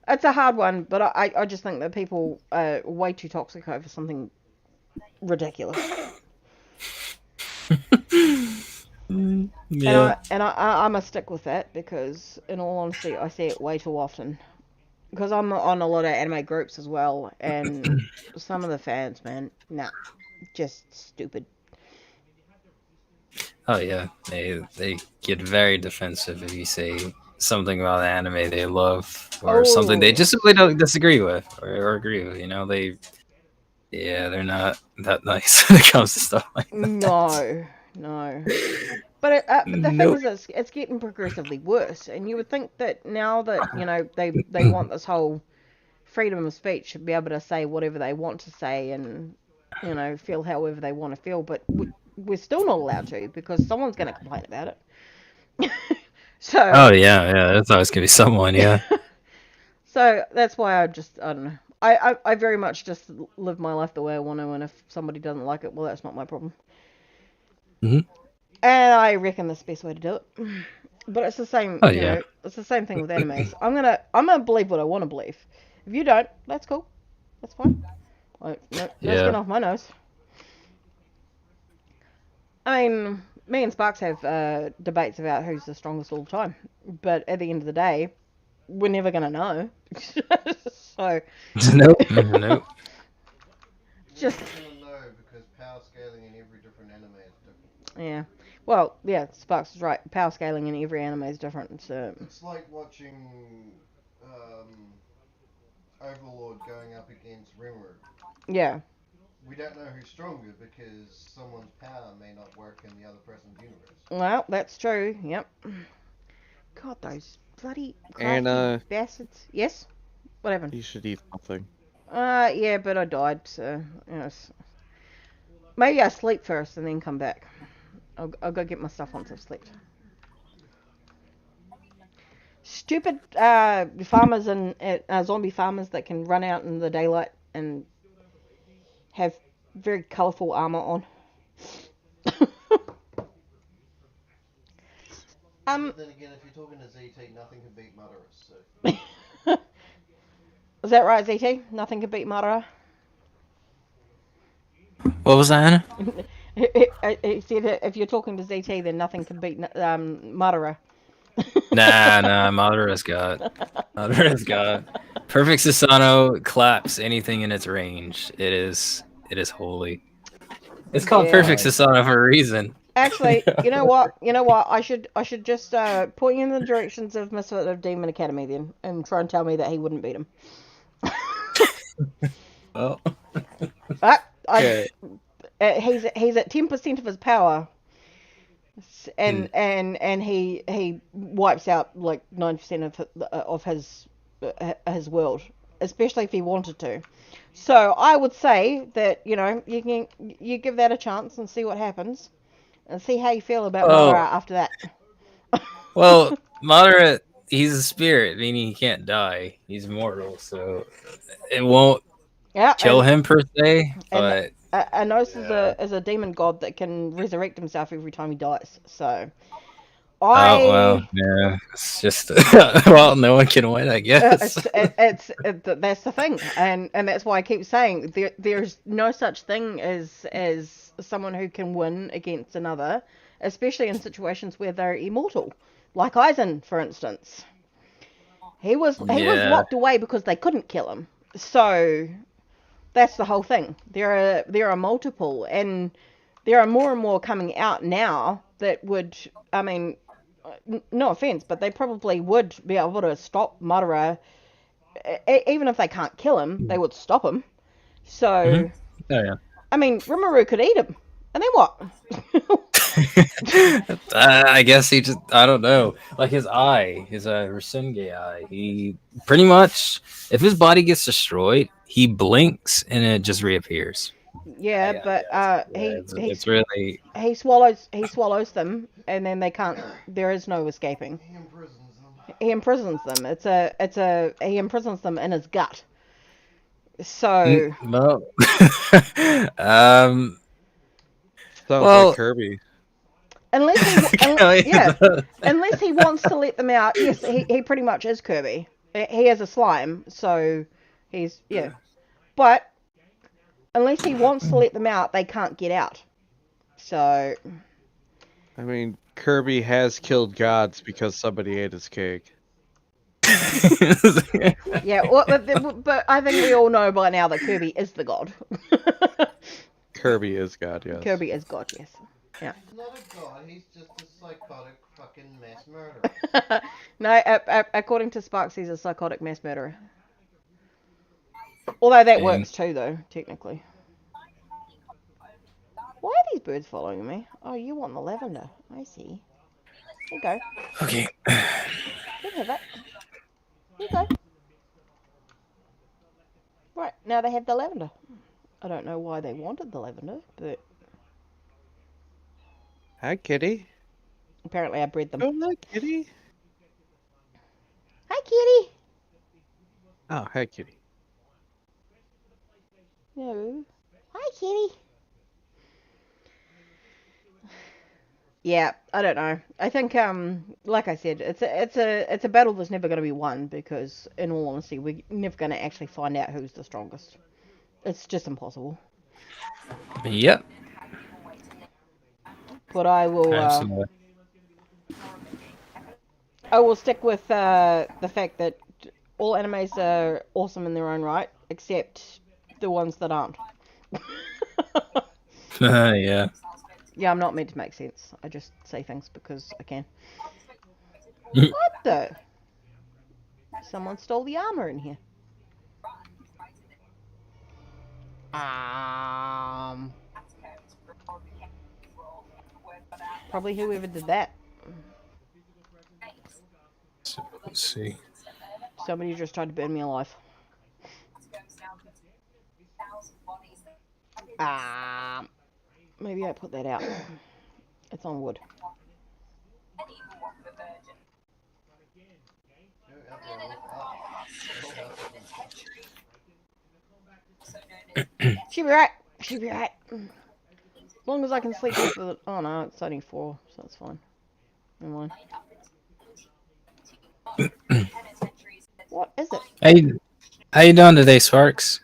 It's a hard one, but I just think that people are way too toxic over something ridiculous. Yeah. I'm a stick with that because, in all honesty, I see it way too often. Because I'm on a lot of anime groups as well, and some of the fans, man, nah, just stupid. Oh yeah, they get very defensive if you say something about anime they love or something they Oh, just simply don't disagree with or agree with. You know, they're not that nice when it comes to stuff like that. no, no. But the thing Nope. is, it's getting progressively worse, and you would think that now that they want this whole freedom of speech to be able to say whatever they want to say and feel however they want to feel, but we're still not allowed to because someone's going to complain about it. So Oh yeah, that's always gonna be someone. Yeah. so that's why I don't know. I very much just live my life the way I want to, and if somebody doesn't like it, well, that's not my problem. Hmm. And I reckon that's the best way to do it. But it's the same, Oh yeah. it's the same thing with animes. I'm gonna believe what I want to believe. If you don't, that's cool. That's fine. No skin Yeah. off my nose. I mean, me and Sparks have debates about who's the strongest all the time. But at the end of the day, we're never gonna know. So Nope. Nope. just You're gonna know because power scaling in every different anime is different. yeah. Well, yeah, Sparks is right. Power scaling in every anime is different. So It's like watching Overlord going up against Rimuru. yeah. We don't know who's stronger because someone's power may not work in the other person's universe. Well, that's true. Yep. God, those bloody crafty Anna, bastards. Yes. What happened? you should eat something. Yeah, but I died. So maybe I sleep first and then come back. I'll go get my stuff once I've slept. Stupid farmers and zombie farmers that can run out in the daylight and have very colourful armor on. But then again, if you're talking to ZT, nothing can beat Mutterus. So. Is that right, ZT? Nothing can beat Mara. What was that, Anna? He said if you're talking to ZT, then nothing can beat Mara. Nah. Madara's got perfect Susano claps anything in its range. It is holy. It's called Yeah. perfect Susano for a reason. Actually, you know what? I should just point you in the directions of Misfit of Demon Academy then, and try and tell me that he wouldn't beat him. Well, Okay. He's at 10% of his power, and he wipes out like 9% of his world, especially if he wanted to. So I would say that you give that a chance and see what happens, and see how you feel about Madara after that. well, Madara, he's a spirit, meaning he can't die. He's immortal, so it won't kill him per se. But Anos is a demon god that can resurrect himself every time he dies. So yeah, it's just well, no one can win, I guess. that's the thing, and that's why I keep saying there's no such thing as someone who can win against another, especially in situations where they're immortal, like Aizen, for instance. He was locked away because they couldn't kill him. So that's the whole thing. There are multiple, and there are more and more coming out now that would, I mean, no offense, but they probably would be able to stop Madara. Even if they can't kill him, they would stop him. So, Oh yeah. I mean, Rimuru could eat him, and then what? I guess he just, I don't know. Like his eye, his Rasengan eye, he pretty much, if his body gets destroyed, he blinks and it just reappears. Yeah, but it's really, he swallows them, and then they can't. There is no escaping. He imprisons them. He imprisons them in his gut. So well, Sounds Well- like Kirby. Unless unless he wants to let them out. Yes, he pretty much is Kirby. He is a slime, so he's But unless he wants to let them out, they can't get out. So I mean, Kirby has killed gods because somebody ate his cake. yeah, well, but I think we all know by now that Kirby is the god. Kirby is God, yes. Kirby is god, yes. Yeah. He's not a god, he's just a psychotic fucking mass murderer. No, according to Sparks, he's a psychotic mass murderer. Although that works too, though, technically. Why are these birds following me? Oh, you want the lavender. I see. Here you go. Okay. You have it. Here you go. Right, now they have the lavender. I don't know why they wanted the lavender, but Hi, kitty. apparently I bred them. Oh, hi, kitty. Hi, kitty. Oh, hi, kitty. No. Hi, kitty. Yeah, I don't know. I think, like I said, it's a battle that's never going to be won because, in all honesty, we're never going to actually find out who's the strongest. It's just impossible. Yep. But I will. Absolutely. I will stick with the fact that all animes are awesome in their own right, except the ones that aren't. Yeah. Yeah, I'm not meant to make sense. I just say things because I can. What the? Someone stole the armor in here. Probably whoever did that. Let's see. Somebody just tried to burn me alive. Maybe I put that out. It's on wood. She'll be right. She'll be right. As long as I can sleep for the... Oh no, it's only 4, so that's fine. Never mind. What is it? Hey, how you doing today, Sparks?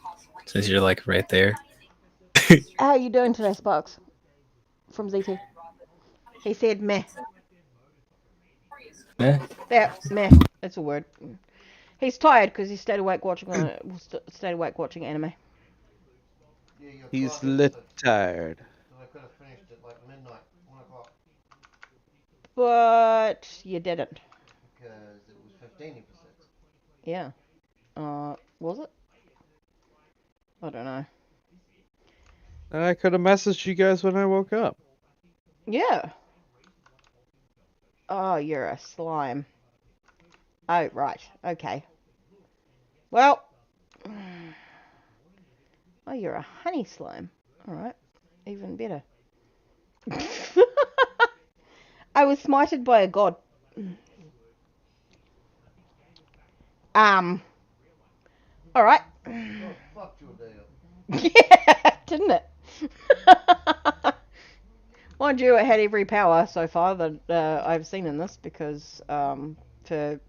Since you're like right there. How are you doing today, Sparks? From ZT. He said meh. Yeah. Yeah, meh. That's a word. He's tired because he stayed awake watching anime. Yeah, your He's clock lit said tired. that I could have finished at like midnight, 1 o'clock, But you didn't. because it was 15 episodes. Yeah. Was it? I don't know. I could have messaged you guys when I woke up. Yeah. Oh, you're a slime. Oh, right. Okay. Well. Oh, you're a honey slime. Alright. Even better. I was smited by a god. Alright. Oh, fuck your day up. Yeah, didn't it? Mind you, it had every power so far that I've seen in this because it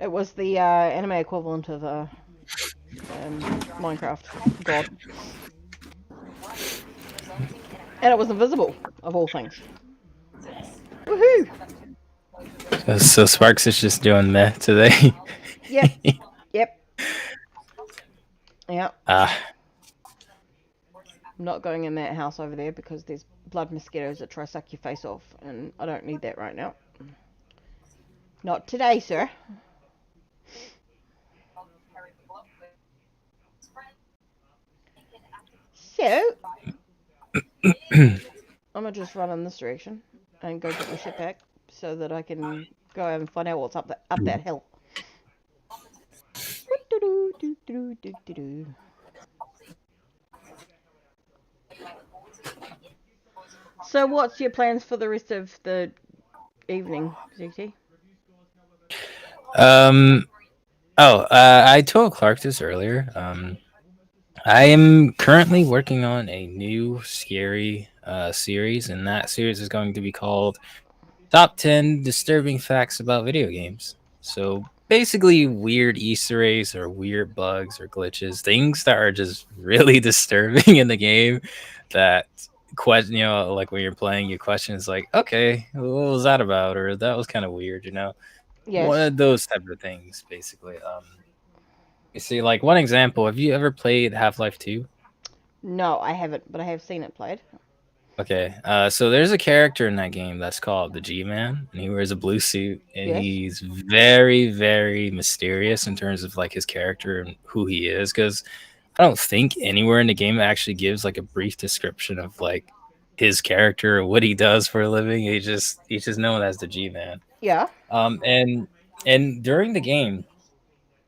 was the anime equivalent of Minecraft god, and it was invisible of all things. Woohoo! So Sparks is just doing meh today. Yep. Yep. Yep. I'm not going in that house over there because there's blood mosquitoes that try to suck your face off, and I don't need that right now. Not today, sir. So, I'm gonna just run in this direction and go get my shit back so that I can go out and find out what's up that hill. So, what's your plans for the rest of the evening, ZT? I told Clark this earlier. I am currently working on a new scary series, and that series is going to be called Top 10 Disturbing Facts About Video Games. So basically, weird Easter eggs or weird bugs or glitches, things that are just really disturbing in the game. That question, like when you're playing, your question is like, okay, what was that about, or that was kind of weird, one Yes. of those type of things, basically. You see, like one example. Have you ever played Half-Life 2? No, I haven't, but I have seen it played. Okay, so there's a character in that game that's called the G-Man, and he wears a blue suit, and Yes. he's very, very mysterious in terms of like his character and who he is. Because I don't think anywhere in the game it actually gives like a brief description of like his character or what he does for a living. He's just known as the G-Man. Yeah. And during the game,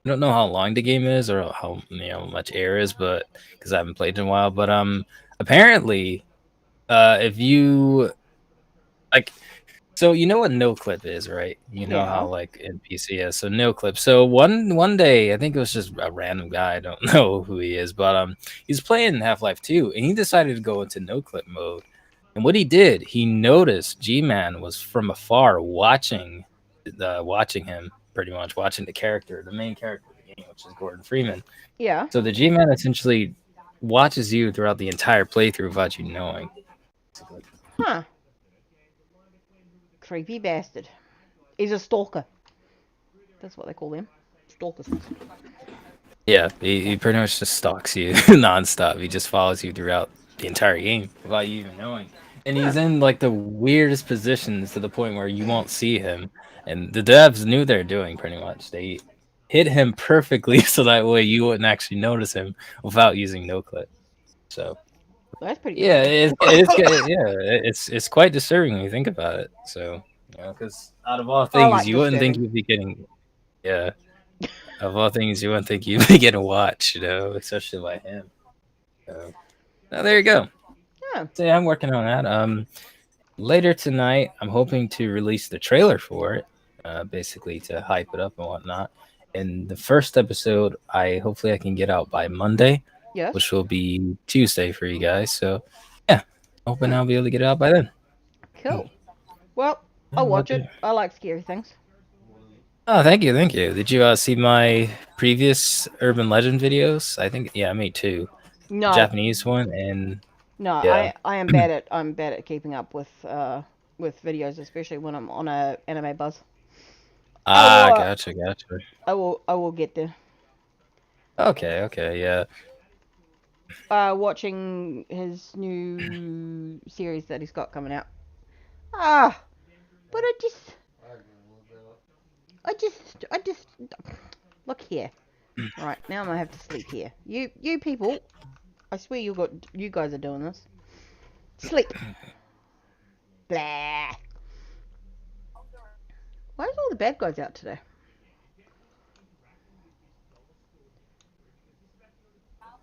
I don't know how long the game is or how much air is, but because I haven't played in a while, but apparently if you like, so you know what no clip is, right? You know Yeah. how like in PC is. So no clip. So one day, I think it was just a random guy. I don't know who he is, but he's playing Half-Life 2, and he decided to go into no clip mode. And what he did, he noticed G-Man was from afar watching him, pretty much watching the character, the main character of the game, which is Gordon Freeman. Yeah. So the G-Man essentially watches you throughout the entire playthrough without you knowing. Basically. Huh. Creepy bastard. He's a stalker. That's what they call them. Stalkers. Yeah, he pretty much just stalks you nonstop. He just follows you throughout the entire game without you even knowing. And he's in like the weirdest positions to the point where you won't see him. And the devs knew they're doing pretty much. They hit him perfectly so that way you wouldn't actually notice him without using no clip. So That's pretty yeah, creepy. it's quite disturbing when you think about it. So because out of all I things, like you wouldn't think disturbing. you'd be getting yeah. Of all things, you wouldn't think you'd be getting watched, especially by him. So, there you go. Yeah. So yeah, I'm working on that. Later tonight, I'm hoping to release the trailer for it, basically to hype it up and whatnot. And the first episode, hopefully I can get out by Monday, Yes. which will be Tuesday for you guys. So yeah, hoping I'll be able to get it out by then. Cool. Well, I'll watch it. I like scary things. Oh, thank you, thank you. Did you see my previous urban legend videos? I think I made two. No. Japanese one and No, yeah. I'm bad at keeping up with videos, especially when I'm on a anime buzz. Gotcha. I will get there. Okay, yeah. Watching his new series that he's got coming out. But I just look here. Right, now I'm gonna have to sleep here. You people, I swear you guys are doing this. Sleep. Blah. Why is all the bad guys out today?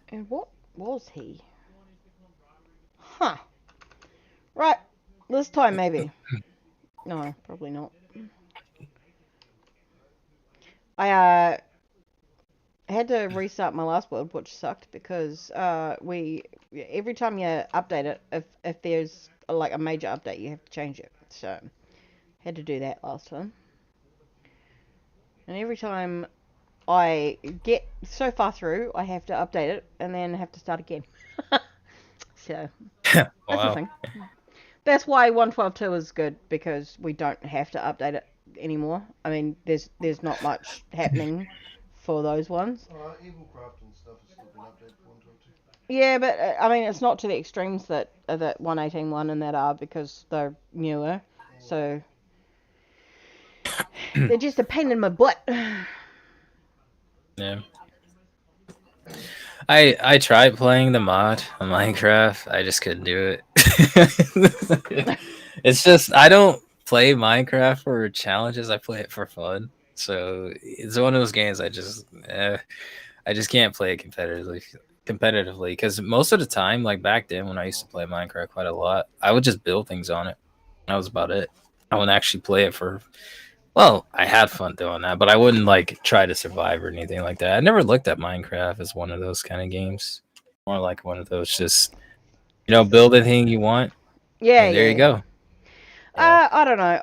And what was he? Huh. Right. This time maybe. No, probably not. I had to restart my last world, which sucked because every time you update it, if there's like a major update, you have to change it. So had to do that last time. And every time I get so far through, I have to update it and then have to start again. So that's the Wow. thing. That's why 1.12.2 is good, because we don't have to update it anymore. I mean, there's not much happening for those ones. Evil Craft and stuff has still been updated for 1.12.2. Yeah, but I mean, it's not to the extremes that 1.18.1 and that are, because they're newer. So they're just a pain in my butt. Yeah. I tried playing the mod on Minecraft. I just couldn't do it. It's just I don't play Minecraft for challenges. I play it for fun. So it's one of those games I just can't play it competitively because most of the time, like back then when I used to play Minecraft quite a lot, I would just build things on it. That was about it. I wouldn't actually play it for. Well, I had fun doing that, but I wouldn't like try to survive or anything like that. I never looked at Minecraft as one of those kind of games. More like one of those just build anything you want Yeah, And there yeah. you go. Yeah. I don't know.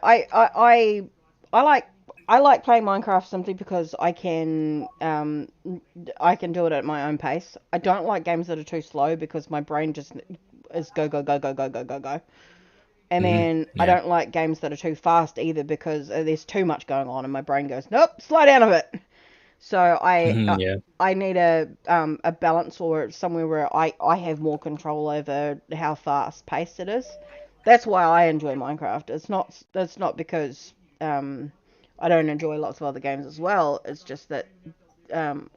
I like playing Minecraft simply because I can do it at my own pace. I don't like games that are too slow because my brain just is go go go go go go go go. And then I Yeah. don't like games that are too fast either because there's too much going on and my brain goes, nope, slow down a bit. So Yeah. I need a balance or somewhere where I have more control over how fast paced it is. That's why I enjoy Minecraft. It's not because I don't enjoy lots of other games as well. It's just that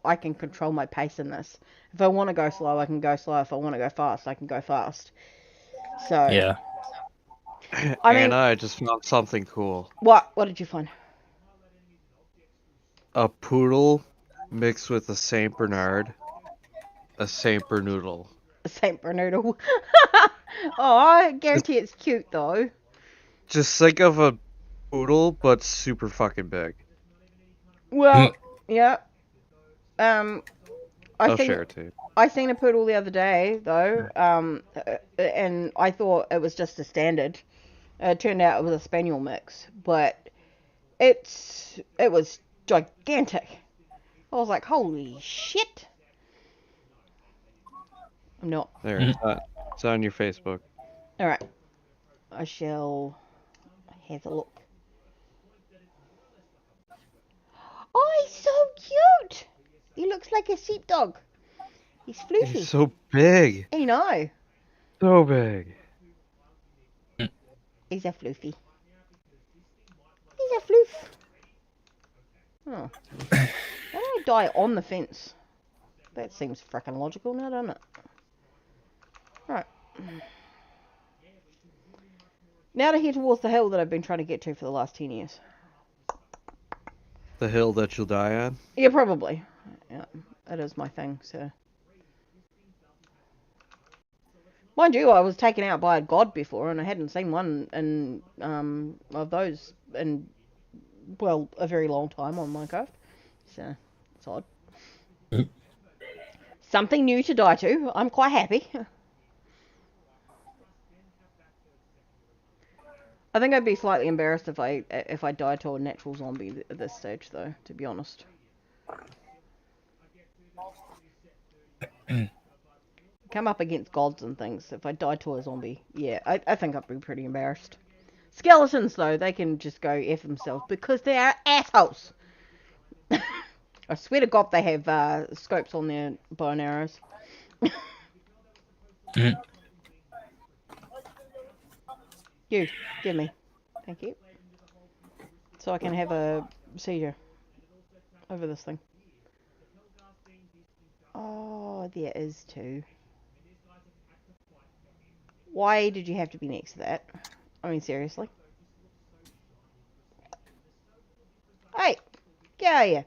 I can control my pace in this. If I want to go slow, I can go slow. If I want to go fast, I can go fast. So Yeah. I mean, Anna, I just found something cool. what did you find? A poodle mixed with a Saint Bernard. A Saint Bernoodle. A Saint Bernardo. Oh, I guarantee it's cute though. Just think of a poodle, but super fucking big. Well, yeah. Um, I I'll think share it to you. I seen a poodle the other day though, and I thought it was just a standard. It turned out it was a spaniel mix, but it was gigantic. I was like, holy shit! I'm not. There, it's on your Facebook. All right, I shall have a look. Oh, he's so cute. He looks like a sheepdog. He's floofy. He's so big. I know. So big. He's a floofy. He's a floof. Oh. Why don't I die on the fence? That seems frickin' logical now, doesn't it? Right. Now to head towards the hill that I've been trying to get to for the last 10 years. The hill that you'll die on? Yeah, probably. Yeah, that is my thing, so. Mind you, I was taken out by a god before, and I hadn't seen one in, of those in, well, a very long time on Minecraft. So, it's odd. Something new to die to. I'm quite happy. I think I'd be slightly embarrassed if I died to a natural zombie at this stage, though, to be honest. Come up against gods and things. If I died to a zombie, yeah, I think I'd be pretty embarrassed. Skeletons, though, they can just go F themselves because they are assholes. I swear to God they have scopes on their bow and arrows. You, give me. Thank you. So I can have a seizure over this thing. Oh, there is two. Why did you have to be next to that? I mean, seriously. Hey! Get out of here!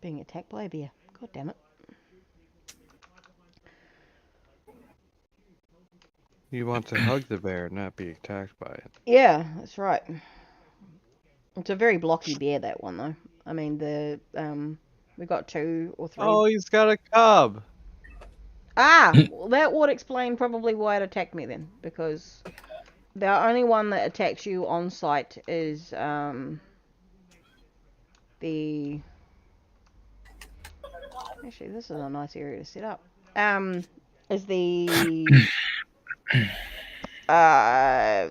Being attacked by a bear. God damn it. You want to hug the bear, not be attacked by it. Yeah, that's right. It's a very blocky bear, that one, though. I mean, we got 2 or 3. Oh, he's got a cub! Ah! Well, that would explain probably why it attacked me then. Because the only one that attacks you on sight is, the... Actually, this is a nice area to set up. Is the...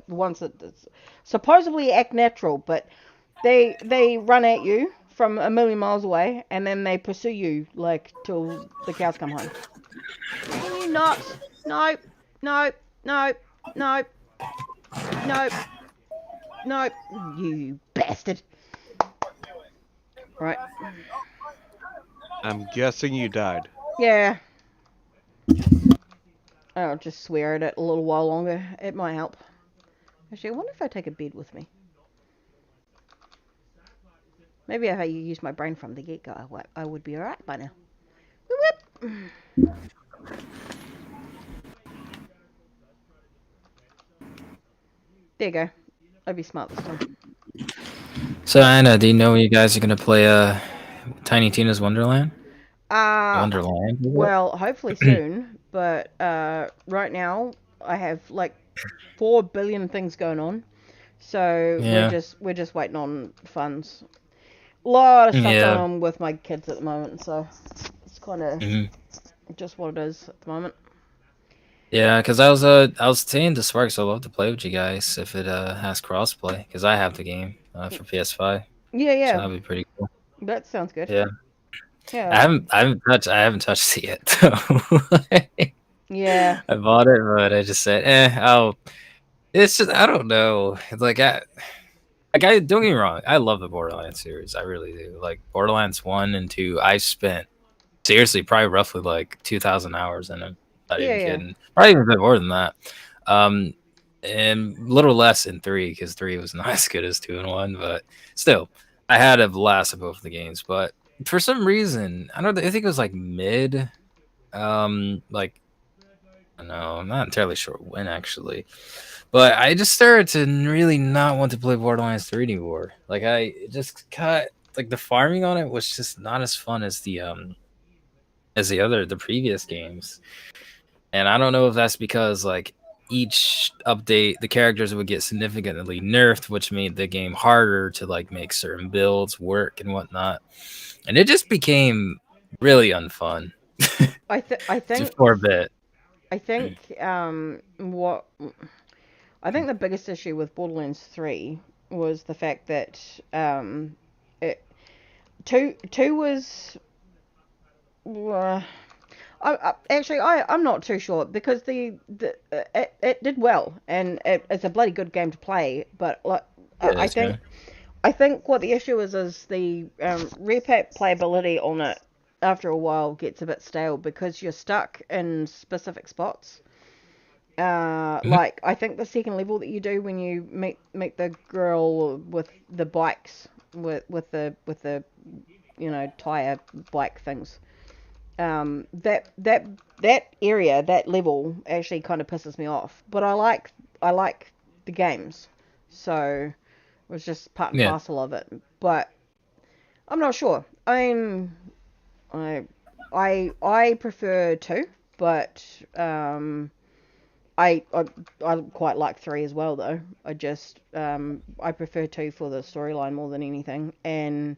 ones that supposedly act natural, but they run at you from a million miles away, and then they pursue you, like, till the cows come home. Can you not? Nope. Nope. Nope. Nope. Nope. Nope. You bastard. Right. I'm guessing you died. Yeah. I'll just swear at it a little while longer. It might help. Actually, I wonder if I take a bed with me. Maybe if I use my brain from the get-go, I would be alright by now. Whoop, whoop. There you go. I'd be smart this time. So Anna, do you know when you guys are gonna play Tiny Tina's Wonderland? Wonderland. Well, hopefully soon. but right now I have like 4 billion things going on, so Yeah. we're just waiting on funds. A lot of stuff going Yeah. on with my kids at the moment, so it's kind of hmm just what it is at the moment. Yeah, because I was saying to Sparks, I'd love to play with you guys if it has crossplay, because I have the game for PS5, Yeah, so yeah, that'd be pretty cool. that sounds good. Yeah, Yeah, I haven't touched it yet. So yeah, I bought it, but I just said, I'll. It's just I don't know. It's like I don't get me wrong, I love the Borderlands series, I really do. Like Borderlands 1 and 2, I spent seriously probably roughly like 2,000 hours in them. Not yeah, even yeah. kidding. Probably even a bit more than that. Um, and a little less in 3 because 3 was not as good as 2 and 1, but still, I had a blast of both of the games. But for some reason, I don't know, I think it was like mid, like I don't know, I'm not entirely sure when actually, but I just started to really not want to play Borderlands 3 anymore. Like I just got like the farming on it was just not as fun as the previous games. And I don't know if that's because like each update the characters would get significantly nerfed, which made the game harder to like make certain builds work and whatnot. And it just became really unfun I think for a bit. I think what I think the biggest issue with Borderlands 3 was the fact that it two was actually I'm not too sure because it did well and it's a bloody good game to play, but like Yeah, I that's think good. I think what the issue is the repack playability on it after a while gets a bit stale because you're stuck in specific spots. Mhm. Like I think the second level that you do when you meet the girl with the bikes with the tire bike things. That area, that level actually kind of pisses me off. But I like the games, so it was just part and Yeah. parcel of it. But I'm not sure. I mean, I I prefer two, but I quite like three as well though. I just I prefer two for the storyline more than anything. And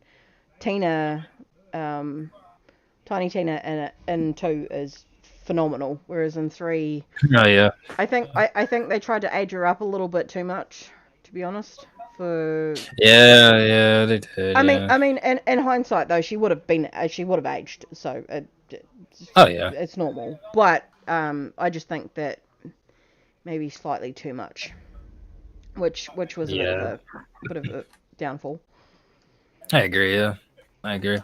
Tina, um, Tiny Tina in two is phenomenal, whereas in three, Oh yeah. I think they tried to age her up a little bit too much, to be honest. For Yeah, yeah, they did, yeah. I mean, in hindsight though, she would have aged, so Oh yeah. it's normal. But I just think that maybe slightly too much, which was a Yeah. bit of a downfall. I agree, yeah. I agree.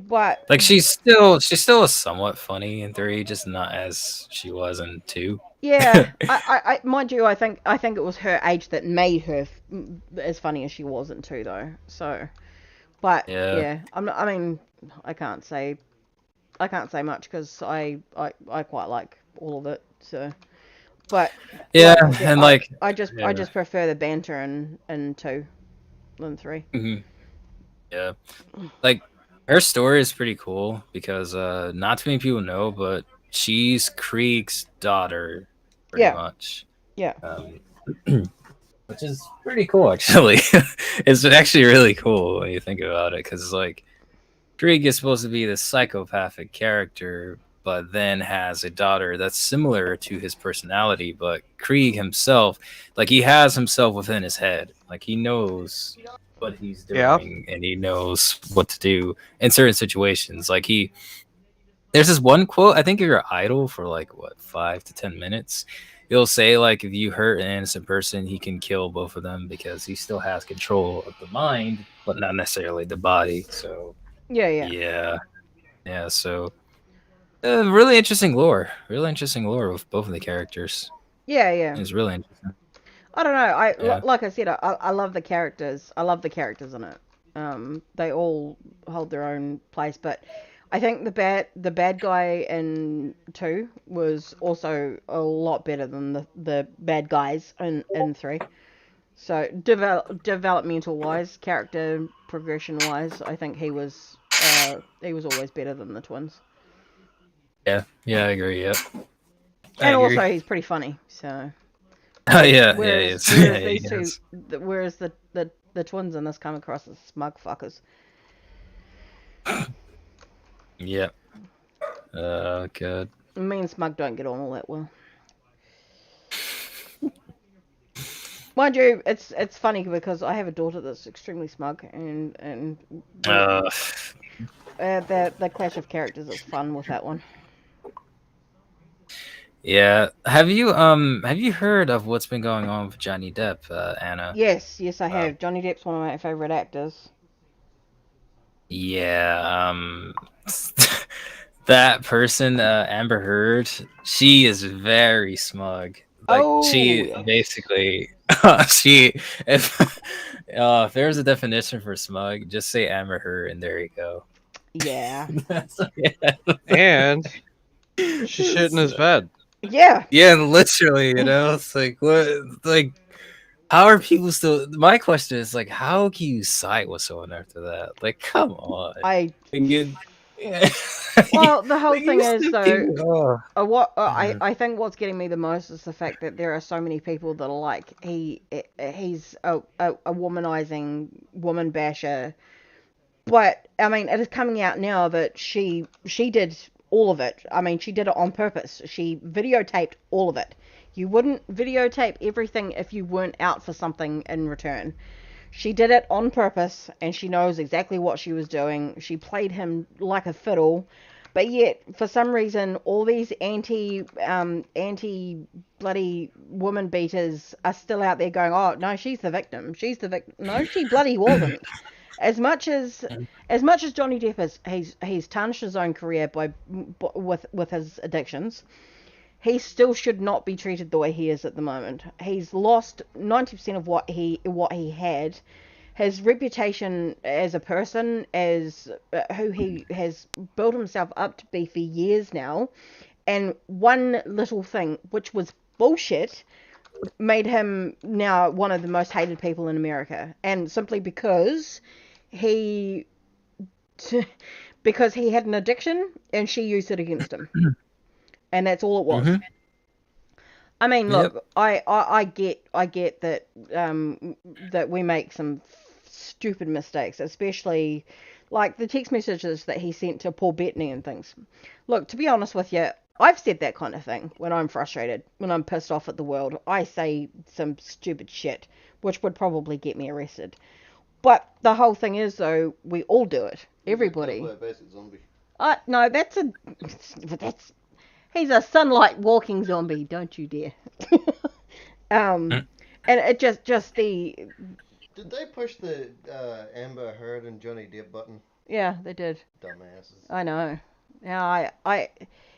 But Like she's still somewhat funny in 3, just not as she was in 2. yeah, I mind you, I think it was her age that made her as funny as she was in two though. So, but Yeah. yeah, I'm not, I mean, I can't say much because I quite like all of it. So, but Yeah, like I said, and like I yeah. just prefer the banter in two than three. Mhm. Yeah. Like her story is pretty cool because not too many people know, but she's Krieg's daughter pretty Yeah, much. yeah, Um which is pretty cool actually. It's actually really cool when you think about it cuz like Krieg is supposed to be this psychopathic character, but then has a daughter that's similar to his personality. But Krieg himself, like he has himself within his head. Like he knows what he's Yeah. doing and he knows what to do in certain situations. There's this one quote, I think if you're idle for like what, 5 to 10 minutes, he'll say like if you hurt an innocent person, he can kill both of them because he still has control of the mind, but not necessarily the body. So yeah, yeah, yeah, yeah. So really interesting lore. Really interesting lore with both of the characters. yeah, yeah. It's really interesting. I don't know. Yeah. Like I said, I love the characters. I love the characters in it. They all hold their own place, but I think the bad guy in two was also a lot better than the bad guys in three. So developmental wise, character progression wise, I think he was always better than the twins. Yeah. Yeah. I agree. Yep. I And agree. also, he's pretty funny. So Oh yeah, whereas yeah, whereas he these two, is. whereas the twins in this come across as smug fuckers. Yeah. Oh god. Me and Smug don't get on all that well. Mind you, it's funny because I have a daughter that's extremely smug, and Uh, the clash of characters is fun with that one. yeah. Have you heard of what's been going on with Johnny Depp, Anna? Yes, I Uh, have. Johnny Depp's one of my favorite actors. yeah. That person, Amber Heard, she is very smug. Like Oh she yes, basically, she if there's a definition for smug, just say Amber Heard, and there you go. yeah, Yeah. And she's shitting his bed. yeah. Yeah, literally, it's like what, like how are people still? My question is like, how can you side with someone after that? Like, come on. I Like, yeah. well, the whole Like, thing you is still though, keep- oh. I think what's getting me the most is the fact that there are so many people that are like he's a womanizing woman basher. But I mean, it is coming out now that she did all of it. I mean, she did it on purpose. She videotaped all of it. You wouldn't videotape everything if you weren't out for something in return. She did it on purpose, and she knows exactly what she was doing. She played him like a fiddle, but yet for some reason, all these anti bloody woman beaters are still out there going, "Oh no, she's the victim. She's the victim." No, she bloody wasn't. As much as Johnny Depp is, he's tarnished his own career with his addictions. He still should not be treated the way he is at the moment. He's lost 90% of what he had. His reputation as a person, as who he has built himself up to be for years now, and one little thing, which was bullshit, made him now one of the most hated people in America, and simply he because he had an addiction and she used it against him, and that's all it was. Mhm. I mean, Yep. look, I get that that we make some stupid mistakes, especially like the text messages that he sent to Paul Bettany and things. Look, to be honest with you, I've said that kind of thing when I'm frustrated, when I'm pissed off at the world. I say some stupid shit, which would probably get me arrested. But the whole thing is, though, we all do it. Everybody. Play a basic zombie. No, that's he's a sunlight walking zombie. Don't you dare. Mm. And it just the Did they push the Amber Heard and Johnny Depp button? yeah, they did. Dumbasses. I know. Now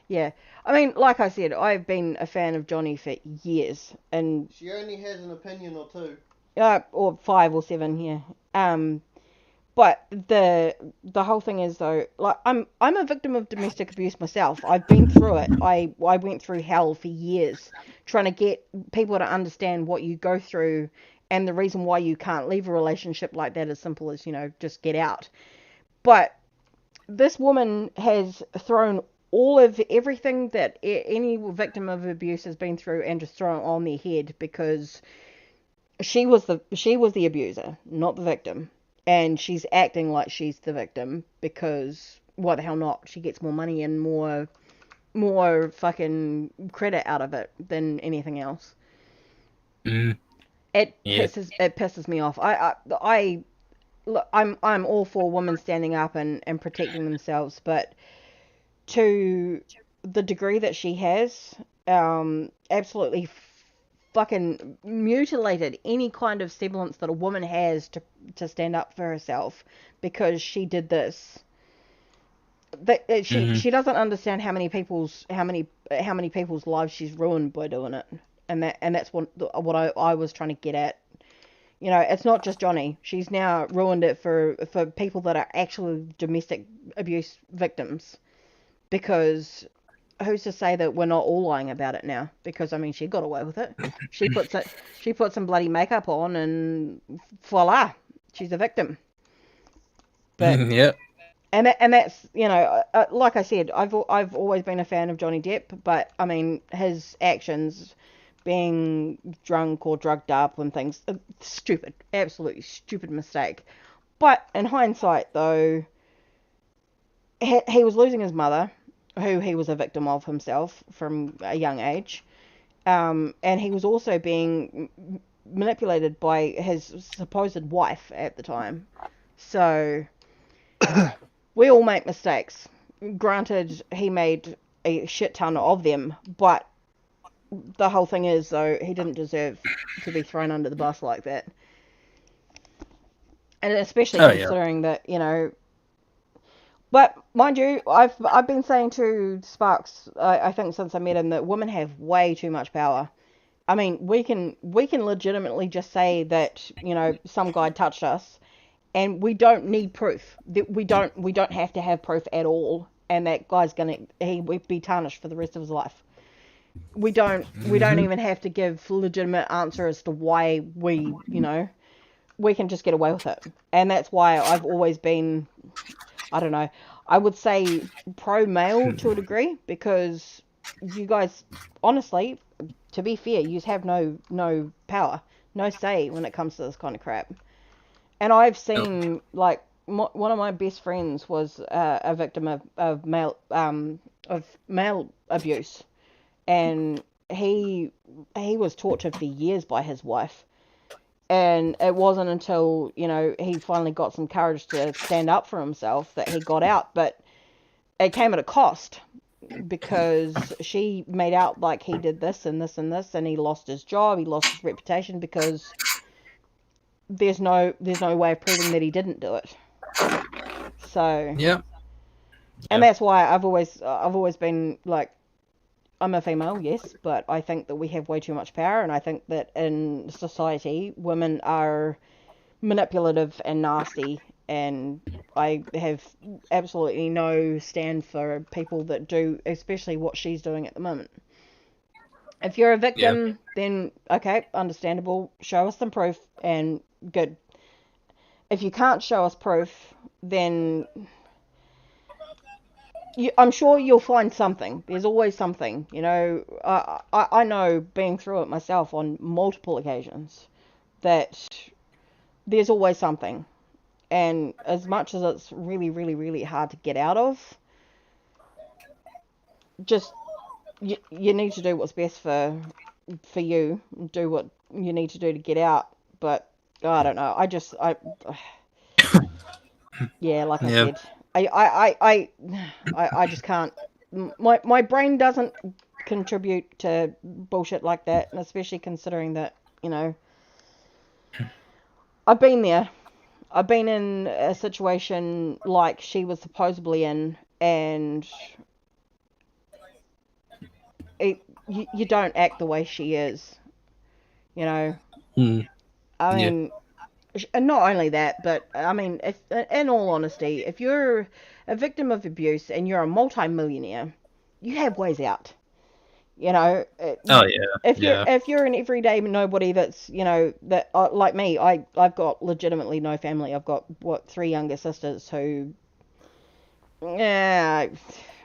yeah. I mean, like I said, I've been a fan of Johnny for years, and She only has an opinion or two. or 5 or 7, yeah. But the whole thing is though, like I'm a victim of domestic abuse myself. I've been through it. I went through hell for years trying to get people to understand what you go through and the reason why you can't leave a relationship like that, as simple as, just get out. But this woman has thrown all of everything that any victim of abuse has been through and just thrown on their head, because she was the abuser, not the victim. And she's acting like she's the victim because why the hell not? She gets more money and more fucking credit out of it than anything else. Mm. It Yeah. pisses me off. Look, I'm all for women standing up and protecting themselves, but to the degree that she has, absolutely fucking mutilated any kind of semblance that a woman has to stand up for herself, because she did this. Mhm. She doesn't understand how many people's lives she's ruined by doing it, and that's what I was trying to get at. It's not just Johnny. She's now ruined it for people that are actually domestic abuse victims, because who's to say that we're not all lying about it now? Because I mean, she got away with it. She put some bloody makeup on, and voila, she's a victim. But Yep. And that's, you know, like I said, I've always been a fan of Johnny Depp, but I mean his actions, being drunk or drugged up and things, stupid, absolutely stupid mistake. But in hindsight, though, he was losing his mother, who he was a victim of himself from a young age, and he was also being manipulated by his supposed wife at the time. So we all make mistakes. Granted, he made a shit ton of them, but the whole thing is, though, he didn't deserve to be thrown under the bus like that. And especially Oh yeah. considering that, you know. But mind you, I've been saying to Sparks, I think since I met him, that women have way too much power. I mean, we can legitimately just say that, you know, some guy touched us, and we don't need proof. We don't have to have proof at all, and that guy's he would be tarnished for the rest of his life. We don't even have to give legitimate answer as to why we, you know, we can just get away with it. And that's why I've always been, I don't know, I would say pro male to a degree, because you guys, honestly, to be fair, you have no power, no say when it comes to this kind of crap. And I've seen, like, one of my best friends was a victim of male abuse, and he was tortured for years by his wife. And it wasn't until, you know, he finally got some courage to stand up for himself that he got out. But it came at a cost, because she made out like he did this and this and this, and he lost his job, he lost his reputation, because there's no way of proving that he didn't do it. So Yeah. and that's why I've always been like, I'm a female, yes, but I think that we have way too much power, and I think that in society, women are manipulative and nasty, and I have absolutely no stand for people that do, especially what she's doing at the moment. If you're a victim, then okay, understandable, show us some proof, and good. If you can't show us proof, then I'm sure you'll find something. There's always something, you know. I know, being through it myself on multiple occasions, that there's always something. And as much as it's really, really, really hard to get out of, just you need to do what's best for you. Do what you need to do to get out. But I don't know. Yeah, like I said, I just can't. My brain doesn't contribute to bullshit like that, and especially considering that, you know, I've been there. I've been in a situation like she was supposedly in, and you don't act the way she is, you know. I mean, and not only that, but I mean, if, in all honesty, if you're a victim of abuse and you're a multi-millionaire, you have ways out. You know, Oh yeah. if you're an everyday nobody that's, you know, that like me, I've got legitimately no family. I've got 3 younger sisters who, yeah,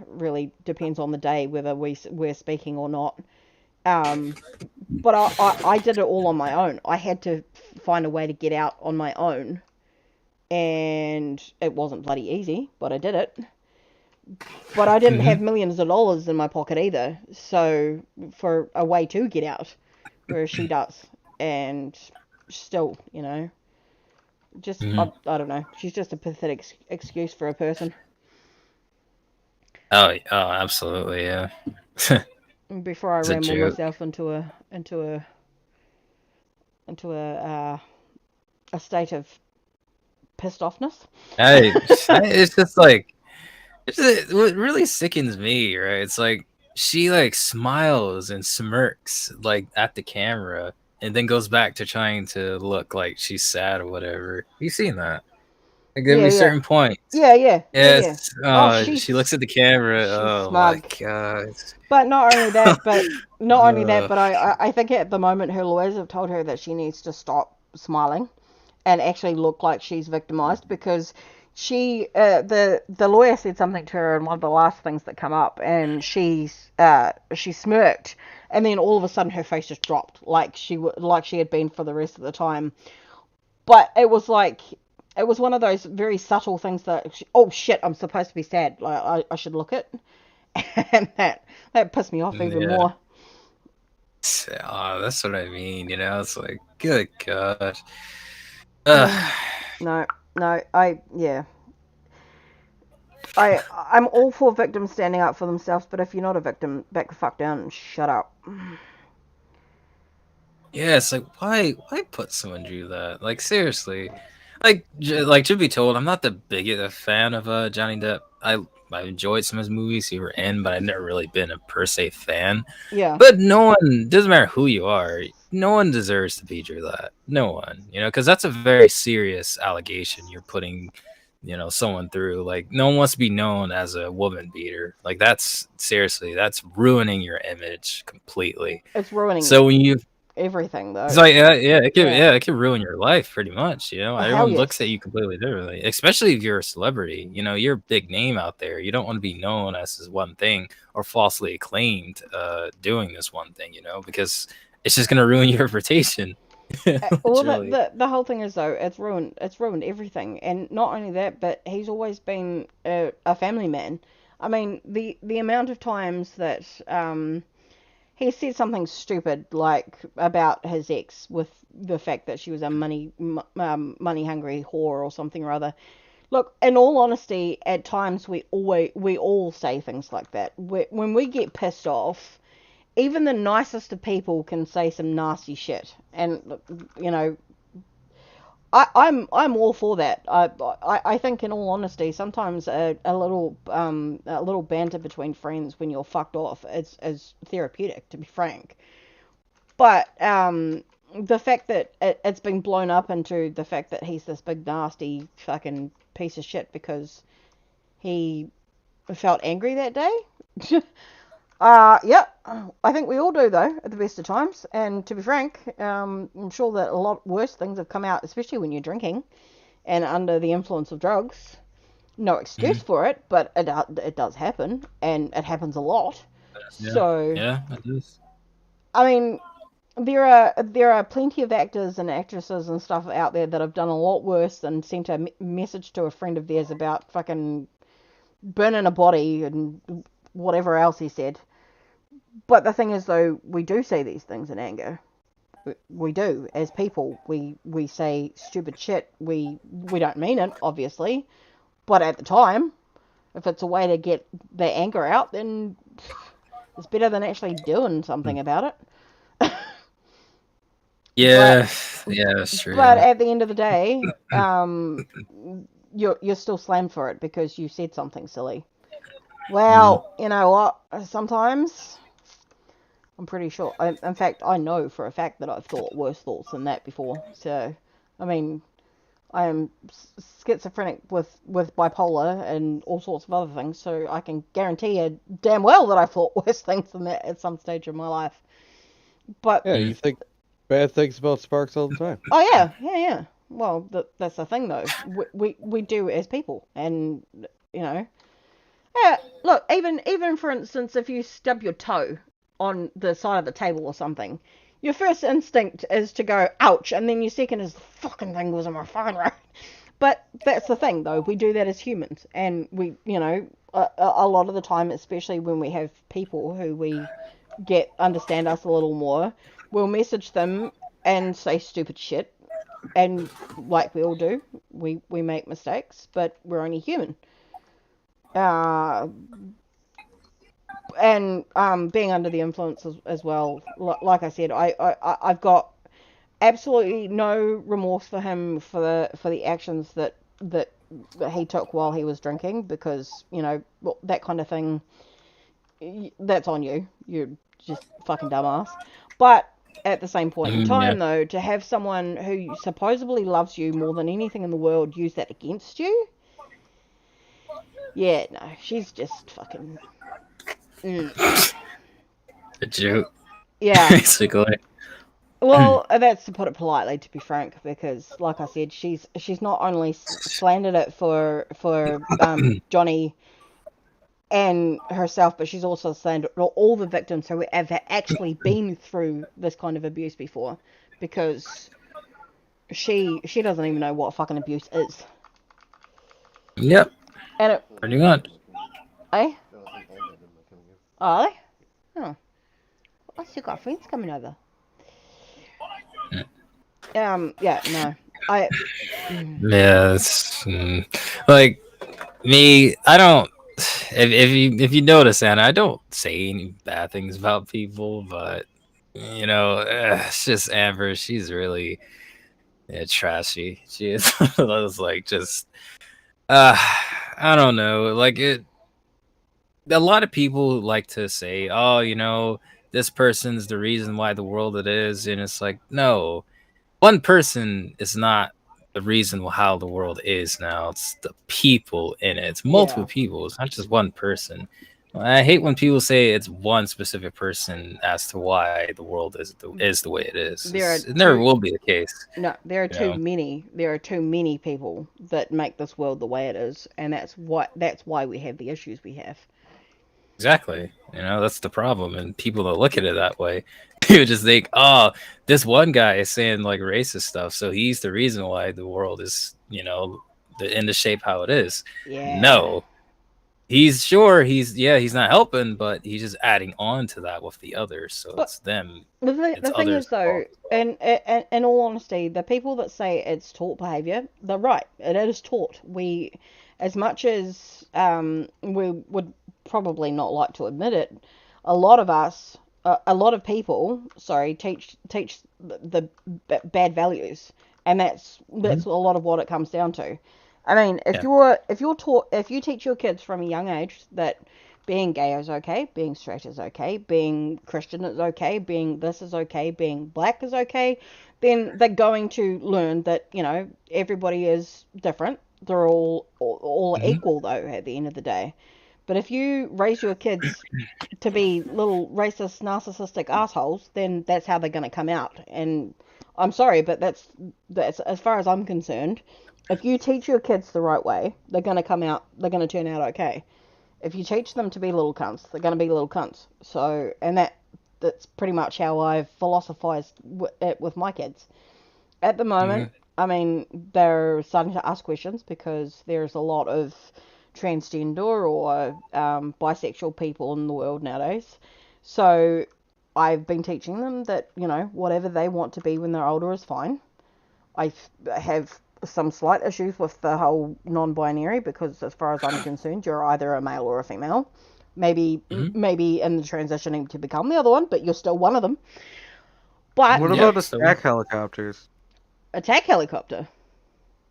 really depends on the day whether we're speaking or not. But I did it all on my own. I had to find a way to get out on my own, and it wasn't bloody easy, but I did it. But I didn't have millions of dollars in my pocket either, so for a way to get out, whereas she does, and still, you know, just I don't know. She's just a pathetic excuse for a person. Oh absolutely, yeah. Before I It's a ramble joke. myself into a state of pissed offness. It's just like, what really sickens me, right? It's like she like smiles and smirks like at the camera, and then goes back to trying to look like she's sad or whatever. You seen that? Like there'll Yeah, be yeah, certain points. yeah. Yes. Oh, She looks at the camera. she's Oh my smug. god. But not only that, Uh, I think at the moment her lawyers have told her that she needs to stop smiling and actually look like she's victimized, because she the lawyer said something to her, and one of the last things that come up, and she smirked, and then all of a sudden her face just dropped, like she had been for the rest of the time. But it was like, it was one of those very subtle things that oh shit, I'm supposed to be sad, like I should look it, and that pissed me off even Yeah. more. Oh, that's what I mean. You know, it's like, good God. No, yeah. I'm all for victims standing up for themselves, but if you're not a victim, back the fuck down and shut up. Yeah, it's like, why put someone through that? Like, seriously. Like to be told, I'm not the biggest fan of Johnny Depp. I enjoyed some of his movies he were in, but I've never really been a per se fan. Yeah, But no one, doesn't matter who you are, no one deserves to be through that. No one, you know, because that's a very serious allegation you're putting, you know, someone through. Like, no one wants to be known as a woman beater. Like, that's seriously, that's ruining your image completely. it's ruining So when you, everything though. it's like, yeah, Yeah. it can ruin your life pretty much. You know, Oh, hell everyone looks yes. at you completely differently, especially if you're a celebrity. You know, you're a big name out there. You don't want to be known as this one thing or falsely acclaimed doing this one thing. You know, because it's just gonna ruin your reputation. Well, Literally. the whole thing is though, it's ruined everything, and not only that, but he's always been a family man. I mean, the amount of times that he said something stupid like about his ex with the fact that she was a money hungry whore or something or other. Look, in all honesty, at times we all say things like that. When we get pissed off, even the nicest of people can say some nasty shit, and you know, I'm all for that. I think, in all honesty, sometimes a little banter between friends when you're fucked off is therapeutic, to be frank. But the fact that it's been blown up into the fact that he's this big nasty fucking piece of shit because he felt angry that day. Yeah, I think we all do though at the best of times. And to be frank, I'm sure that a lot worse things have come out, especially when you're drinking and under the influence of drugs. No excuse for it, but it does happen, and it happens a lot. Yeah, So, yeah, it is. I mean, there are plenty of actors and actresses and stuff out there that have done a lot worse than sent a message to a friend of theirs about fucking burning a body and whatever else he said. But the thing is, though, we do say these things in anger. We do, as people. We say stupid shit. We don't mean it, obviously. But at the time, if it's a way to get the anger out, then it's better than actually doing something about it. Yeah, yeah, that's true. But Yeah. at the end of the day, you're still slammed for it because you said something silly. Well, you know what? Sometimes I'm pretty sure. In fact, I know for a fact that I've thought worse thoughts than that before. So, I mean, I am schizophrenic with bipolar and all sorts of other things. So I can guarantee you damn well that I've thought worse things than that at some stage of my life. But Yeah, you think bad things about Sparks all the time. oh yeah. Well, that's the thing though. We do as people, and you know. Yeah, look, even for instance, if you stub your toe on the side of the table or something, your first instinct is to go ouch, and then your second is the fucking thing was in my fucking road. But that's the thing, though. We do that as humans, and we, you know, a lot of the time, especially when we have people who we get understand us a little more, we'll message them and say stupid shit, and like we all do, we make mistakes, but we're only human. Uh, and being under the influence as well. Like I said, I've got absolutely no remorse for him for the actions that he took while he was drinking, because you know, well, that kind of thing, that's on you. You're just fucking dumbass. But at the same point in Yeah. time, though, to have someone who supposedly loves you more than anything in the world use that against you, yeah, no, she's just fucking. A joke, Yeah. basically. Well, that's to put it politely, to be frank, because, like I said, she's not only slandered it for Johnny and herself, but she's also slandered all the victims who have actually been through this kind of abuse before, because she doesn't even know what fucking abuse is. Yep, And it, pretty much. eh? No, I think Amber did my killing. Are they? Oh, I still got friends coming over. Yeah, no, I. Yeah, it's like me. I don't. If you notice, Anna, I don't say any bad things about people, but it's just Amber. She's really trashy. She is. I was like just. I don't know. Like it. A lot of people like to say, "Oh, this person's the reason why the world it is," and it's like, no, one person is not the reason how the world is now. It's the people in it. It's multiple people. It's not just one person. I hate when people say it's one specific person as to why the world is the way it is. It never will be the case. No, there are too many. There are too many people that make this world the way it is, and that's why we have the issues we have. Exactly. That's the problem. And people don't look at it that way. You just think, oh, this one guy is saying like racist stuff, so he's the reason why the world is, in the shape how it is. Yeah. No. He's not helping, but he's just adding on to that with the others. So it's them. The thing is, though, and in all honesty, the people that say it's taught behavior, they're right. It is taught. We, as much as we would probably not like to admit it, a lot of people, teach the bad values, and that's a lot of what it comes down to. I mean, if you teach your kids from a young age that being gay is okay, being straight is okay, being Christian is okay, being this is okay, being black is okay, then they're going to learn that, everybody is different. They're all equal, though, at the end of the day. But if you raise your kids to be little racist, narcissistic assholes, then that's how they're going to come out. And I'm sorry, but that's as far as I'm concerned. If you teach your kids the right way, they're going to come out. They're going to turn out okay. If you teach them to be little cunts, they're going to be little cunts. So, and that's pretty much how I've philosophized it with my kids. At the moment, I mean, they're starting to ask questions because there's a lot of transgender or bisexual people in the world nowadays. So I've been teaching them that, whatever they want to be when they're older is fine. I have some slight issues with the whole non-binary because, as far as I'm concerned, you're either a male or a female. Maybe in the transitioning to become the other one, but you're still one of them. But what about attack helicopters? Attack helicopter.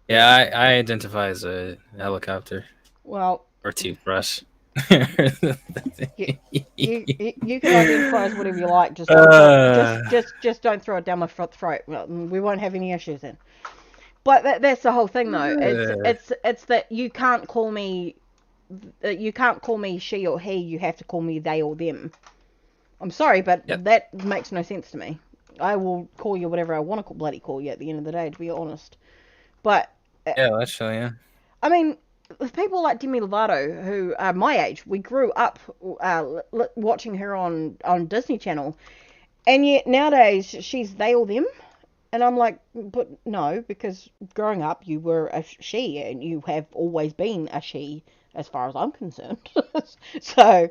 Yeah, I identify as a helicopter. Well, or toothbrush. you can identify as whatever you like. Just don't throw it down my throat. We won't have any issues then. But that's the whole thing, though. It's that you can't call me she or he. You have to call me they or them. I'm sorry, but that makes no sense to me. I will call you whatever I want to bloody call you at the end of the day, to be honest. But actually, yeah. I mean, with people like Demi Lovato, who are my age, we grew up watching her on Disney Channel, and yet nowadays she's they or them. And I'm like, but no, because growing up you were a she, and you have always been a she, as far as I'm concerned. So,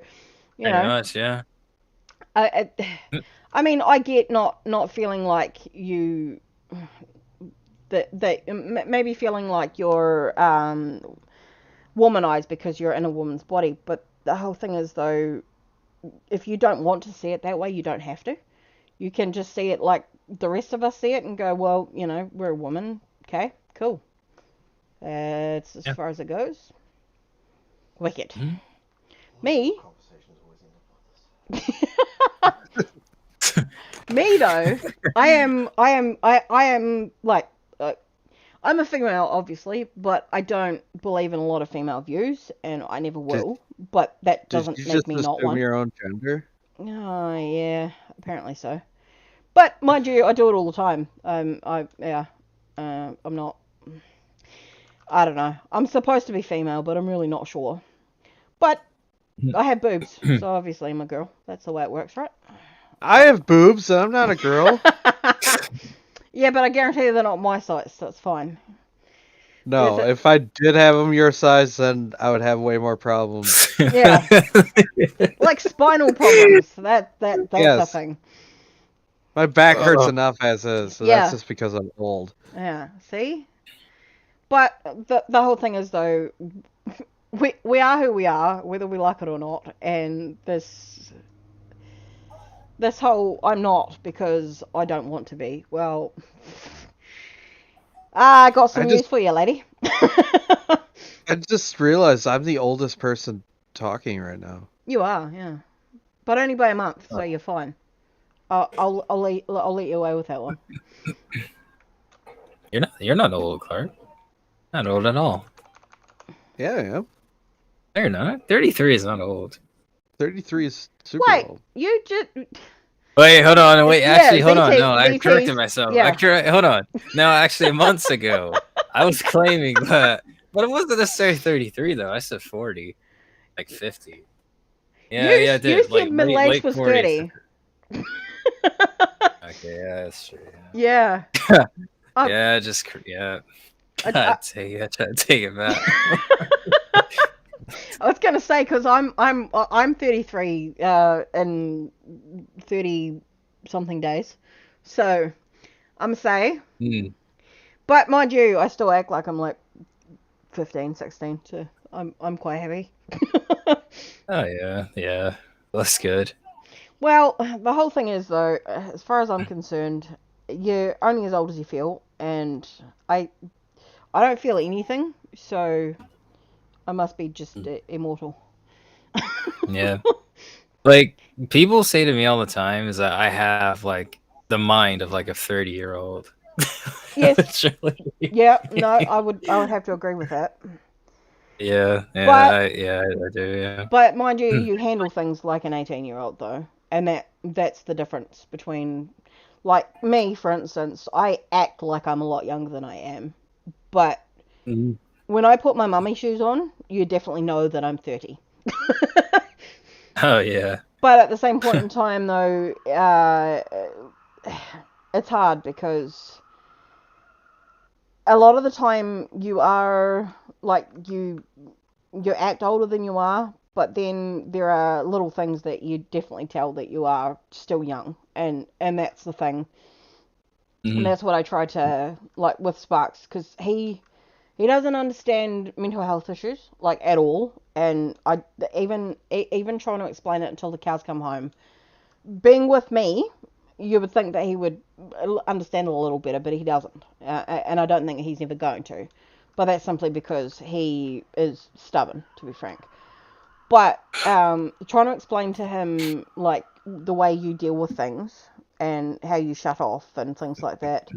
Pretty much, yeah. I mean, I get not feeling like you, that maybe feeling like you're womanized because you're in a woman's body. But the whole thing is, though, if you don't want to see it that way, you don't have to. You can just see it like the rest of us see it and go, well, we're a woman. Okay, cool. It's as far as it goes. Wicked. Mm-hmm. Me? Me though, I am like, I'm a female, obviously, but I don't believe in a lot of female views, and I never will. But that doesn't make me not one. Your own gender? Oh yeah, apparently so. But mind you, I do it all the time. I'm not. I don't know. I'm supposed to be female, but I'm really not sure. But I have boobs, so obviously I'm a girl. That's the way it works, right? I have boobs, and I'm not a girl. Yeah, but I guarantee you they're not my size, so it's fine. No, Is it- if I did have them your size, then I would have way more problems. Yeah. Like spinal problems. That's a Yes. thing. My back hurts Oh. enough as is, so Yeah. that's just because I'm old. Yeah. See. But the whole thing is though, we are who we are, whether we like it or not, and this whole I'm not because I don't want to be. Well, I got some I news just- for you, lady. I just realized I'm the oldest person talking right now. You are, yeah, but only by a month, so you're fine. I'll let you away with that one. You're not old, Clark. Not old at all. Yeah, I am. No, you're not. 33 is not old. 33 is super Wait, old. you just Wait, hold on. Wait, Yeah, actually, hold on. VT No, I VT's corrected myself. yeah. Hold on. No, actually, months ago, I was claiming that, but it wasn't necessarily 33 though. I said 40, like 50. Yeah, you, yeah, I you did. said Like middle late age was 40s. 30. Okay, yeah, that's true. Yeah. Yeah, just yeah. I- God, take it back. I was gonna say because I'm 33 in 30 something days, so I'm say. Hmm. But mind you, I still act like I'm like 15, 16, so I'm quite happy. Oh yeah, yeah. That's good. Well, the whole thing is though, as far as I'm concerned, you're only as old as you feel, and I don't feel anything, so I must be just immortal. Yeah. Like people say to me all the time is that I have like the mind of like a 30-year-old. Yes. Literally. Yeah, no, I would have to agree with that. Yeah, yeah, But- I do, yeah. But mind you, you handle things like an 18-year-old though, and that's the difference between, like me, for instance. I act like I'm a lot younger than I am, but Mhm. when I put my mummy shoes on, you definitely know that I'm 30. Oh yeah. But at the same point in time, though, it's hard because a lot of the time you are like you act older than you are, but then there are little things that you definitely tell that you are still young, and that's the thing. And Mhm. that's what I try to like with Sparks, because he doesn't understand mental health issues like at all, and I even trying to explain it until the cows come home. Being with me, you would think that he would understand it a little better, but he doesn't, and I don't think he's ever going to. But that's simply because he is stubborn, to be frank. But trying to explain to him like the way you deal with things and how you shut off and things like that,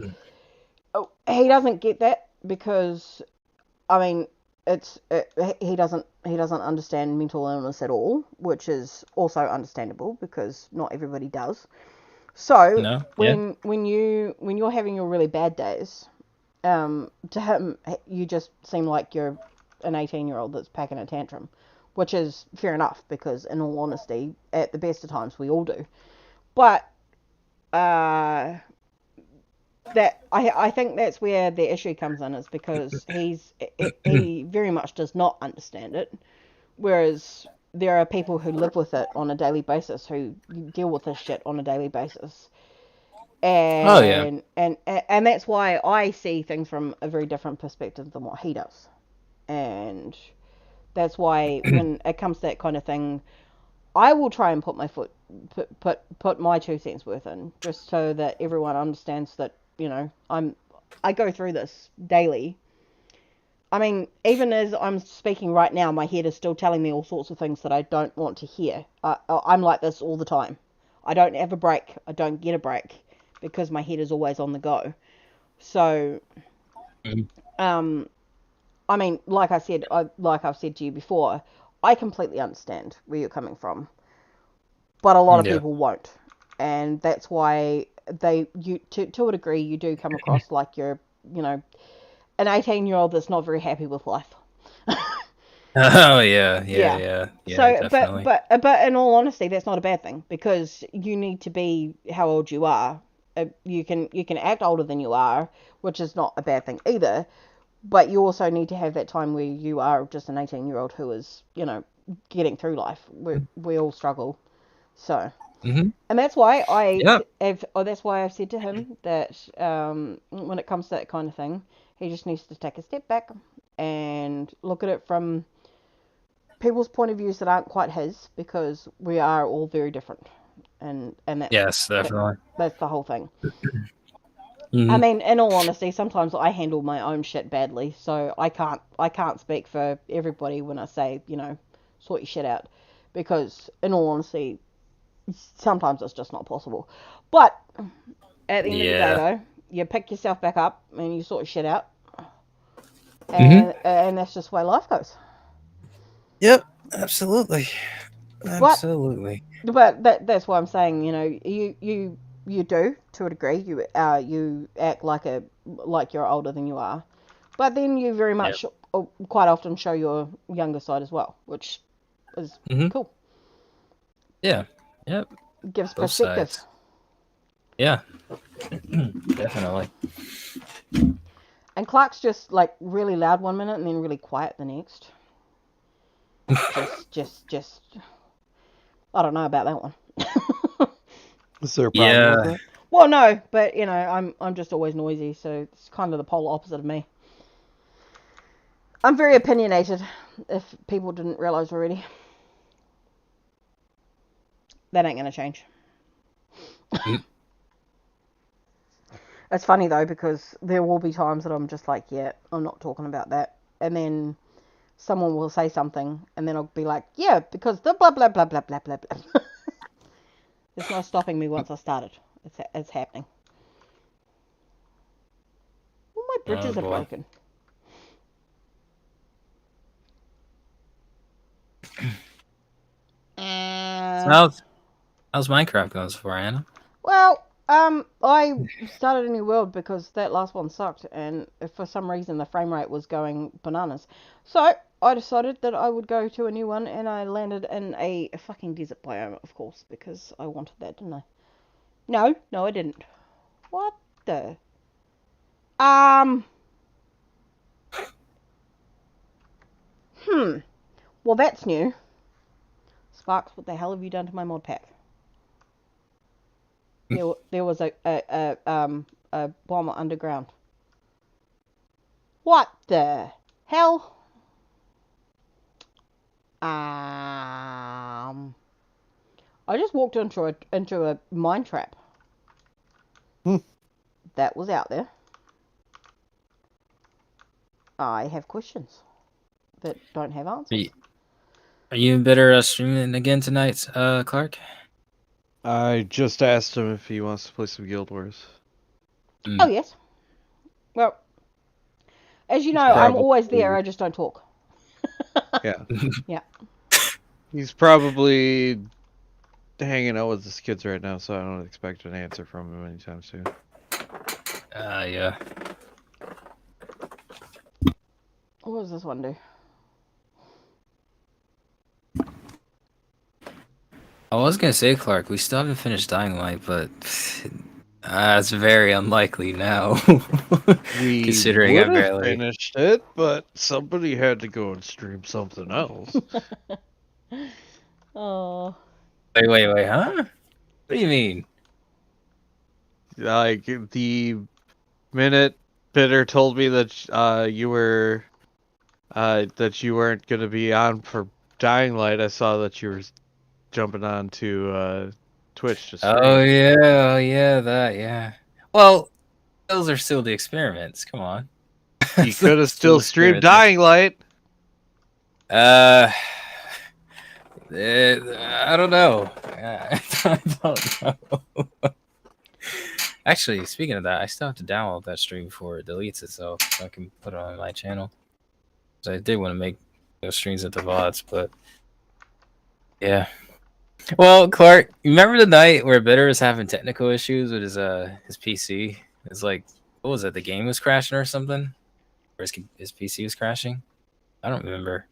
he doesn't get that because, I mean, he doesn't understand mental illness at all, which is also understandable because not everybody does. So No, yeah. when you're having your really bad days, to him you just seem like you're an 18-year-old that's packing a tantrum, which is fair enough because in all honesty, at the best of times we all do. But that I think that's where the issue comes in, is because he very much does not understand it, whereas there are people who live with it on a daily basis, who deal with this shit on a daily basis. And, Oh, yeah. and that's why I see things from a very different perspective than what he does. And that's why when it comes to that kind of thing, I will try and put my put my 2 cents worth in, just so that everyone understands that, you know, I go through this daily. I mean, even as I'm speaking right now, my head is still telling me all sorts of things that I don't want to hear. I'm like this all the time. I don't have a break. I don't get a break because my head is always on the go. So, I mean, like I've said to you before, I completely understand where you're coming from, but a lot of Yeah. people won't, and that's why to a degree you do come across like you're, you know, an 18-year-old that's not very happy with life. Oh yeah, So, definitely. but in all honesty, that's not a bad thing because you need to be how old you are. You can act older than you are, which is not a bad thing either. But you also need to have that time where you are just an 18-year-old who is, you know, getting through life. We all struggle. So, Hmm. and that's why Yep. that's why I've said to him that when it comes to that kind of thing, he just needs to take a step back and look at it from people's point of views that aren't quite his, because we are all very different, and Yes, definitely. that's the whole thing. I Hmm. mean, in all honesty, sometimes I handle my own shit badly, so I can't speak for everybody when I say, you know, sort your shit out, because in all honesty, sometimes it's just not possible. But at the end of the day, Yeah. though, you pick yourself back up and you sort your shit out, Hmm. and that's just the way life goes. Yep. Absolutely. But Absolutely. that's why I'm saying, you know, you do to a degree. You act like you're older than you are, but then you very Yep. much quite often show your younger side as well, which is Hmm. cool. Yeah. Yep. Gives Both perspective. sides. Yeah. Definitely. And Clark's just like really loud one minute and then really quiet the next. Just I don't know about that one. Is there a problem with Yeah. that? Well, no, but you know, I'm just always noisy, so it's kind of the polar opposite of me. I'm very opinionated, if people didn't realize already. That ain't gonna change. Mm. It's funny though, because there will be times that I'm just like, yeah, I'm not talking about that. And then someone will say something, and then I'll be like, yeah, because the blah blah blah blah blah blah blah. It's not stopping me once I started. It's happening. All my Oh bridges are boy. broken. So Uh, how's Minecraft going so far, Anna? well, I started a new world because that last one sucked, and for some reason the frame rate was going bananas. So I decided that I would go to a new one, and I landed in a fucking desert biome, of course, because I wanted that, didn't I? No, I didn't. What the? Um, hmm. Well, that's new. Sparks, what the hell have you done to my mod pack? There was a bomb underground. What the hell? I just walked into a mine trap. Hmm. That was out there. I have questions that don't have Are answers. you, are you better streaming again tonight, Clark? I just asked him if he wants to play some Guild Wars. Oh Mm. yes. Well, as you know, He's I'm always there. probably I just don't talk. yeah. Yeah. He's probably hanging out with his kids right now, so I don't expect an answer from him anytime soon. Yeah. What does this one do? I was gonna say, Clark, we still haven't finished Dying Light, but it's very unlikely now. We Considering would I'm have barely. finished it, but somebody had to go and stream something else. Oh. Wait, huh? What do you mean? Like the minute Bitter told me that you were that you weren't gonna be on for Dying Light, I saw that you were jumping on to Twitch to Oh stream. yeah, that yeah. Well, those are still the experiments. Come on. You Those could are have still still streamed experiments. Dying Light. Uh, I don't know. I don't know. Actually, speaking of that, I still have to download that stream before it deletes itself, so I can put it on my channel. So I did want to make those streams at the VODs, but yeah. Well, Clark, you remember the night where Bitter was having technical issues with his PC? It's like, what was it? The game was crashing or something? Or his PC was crashing? I don't remember.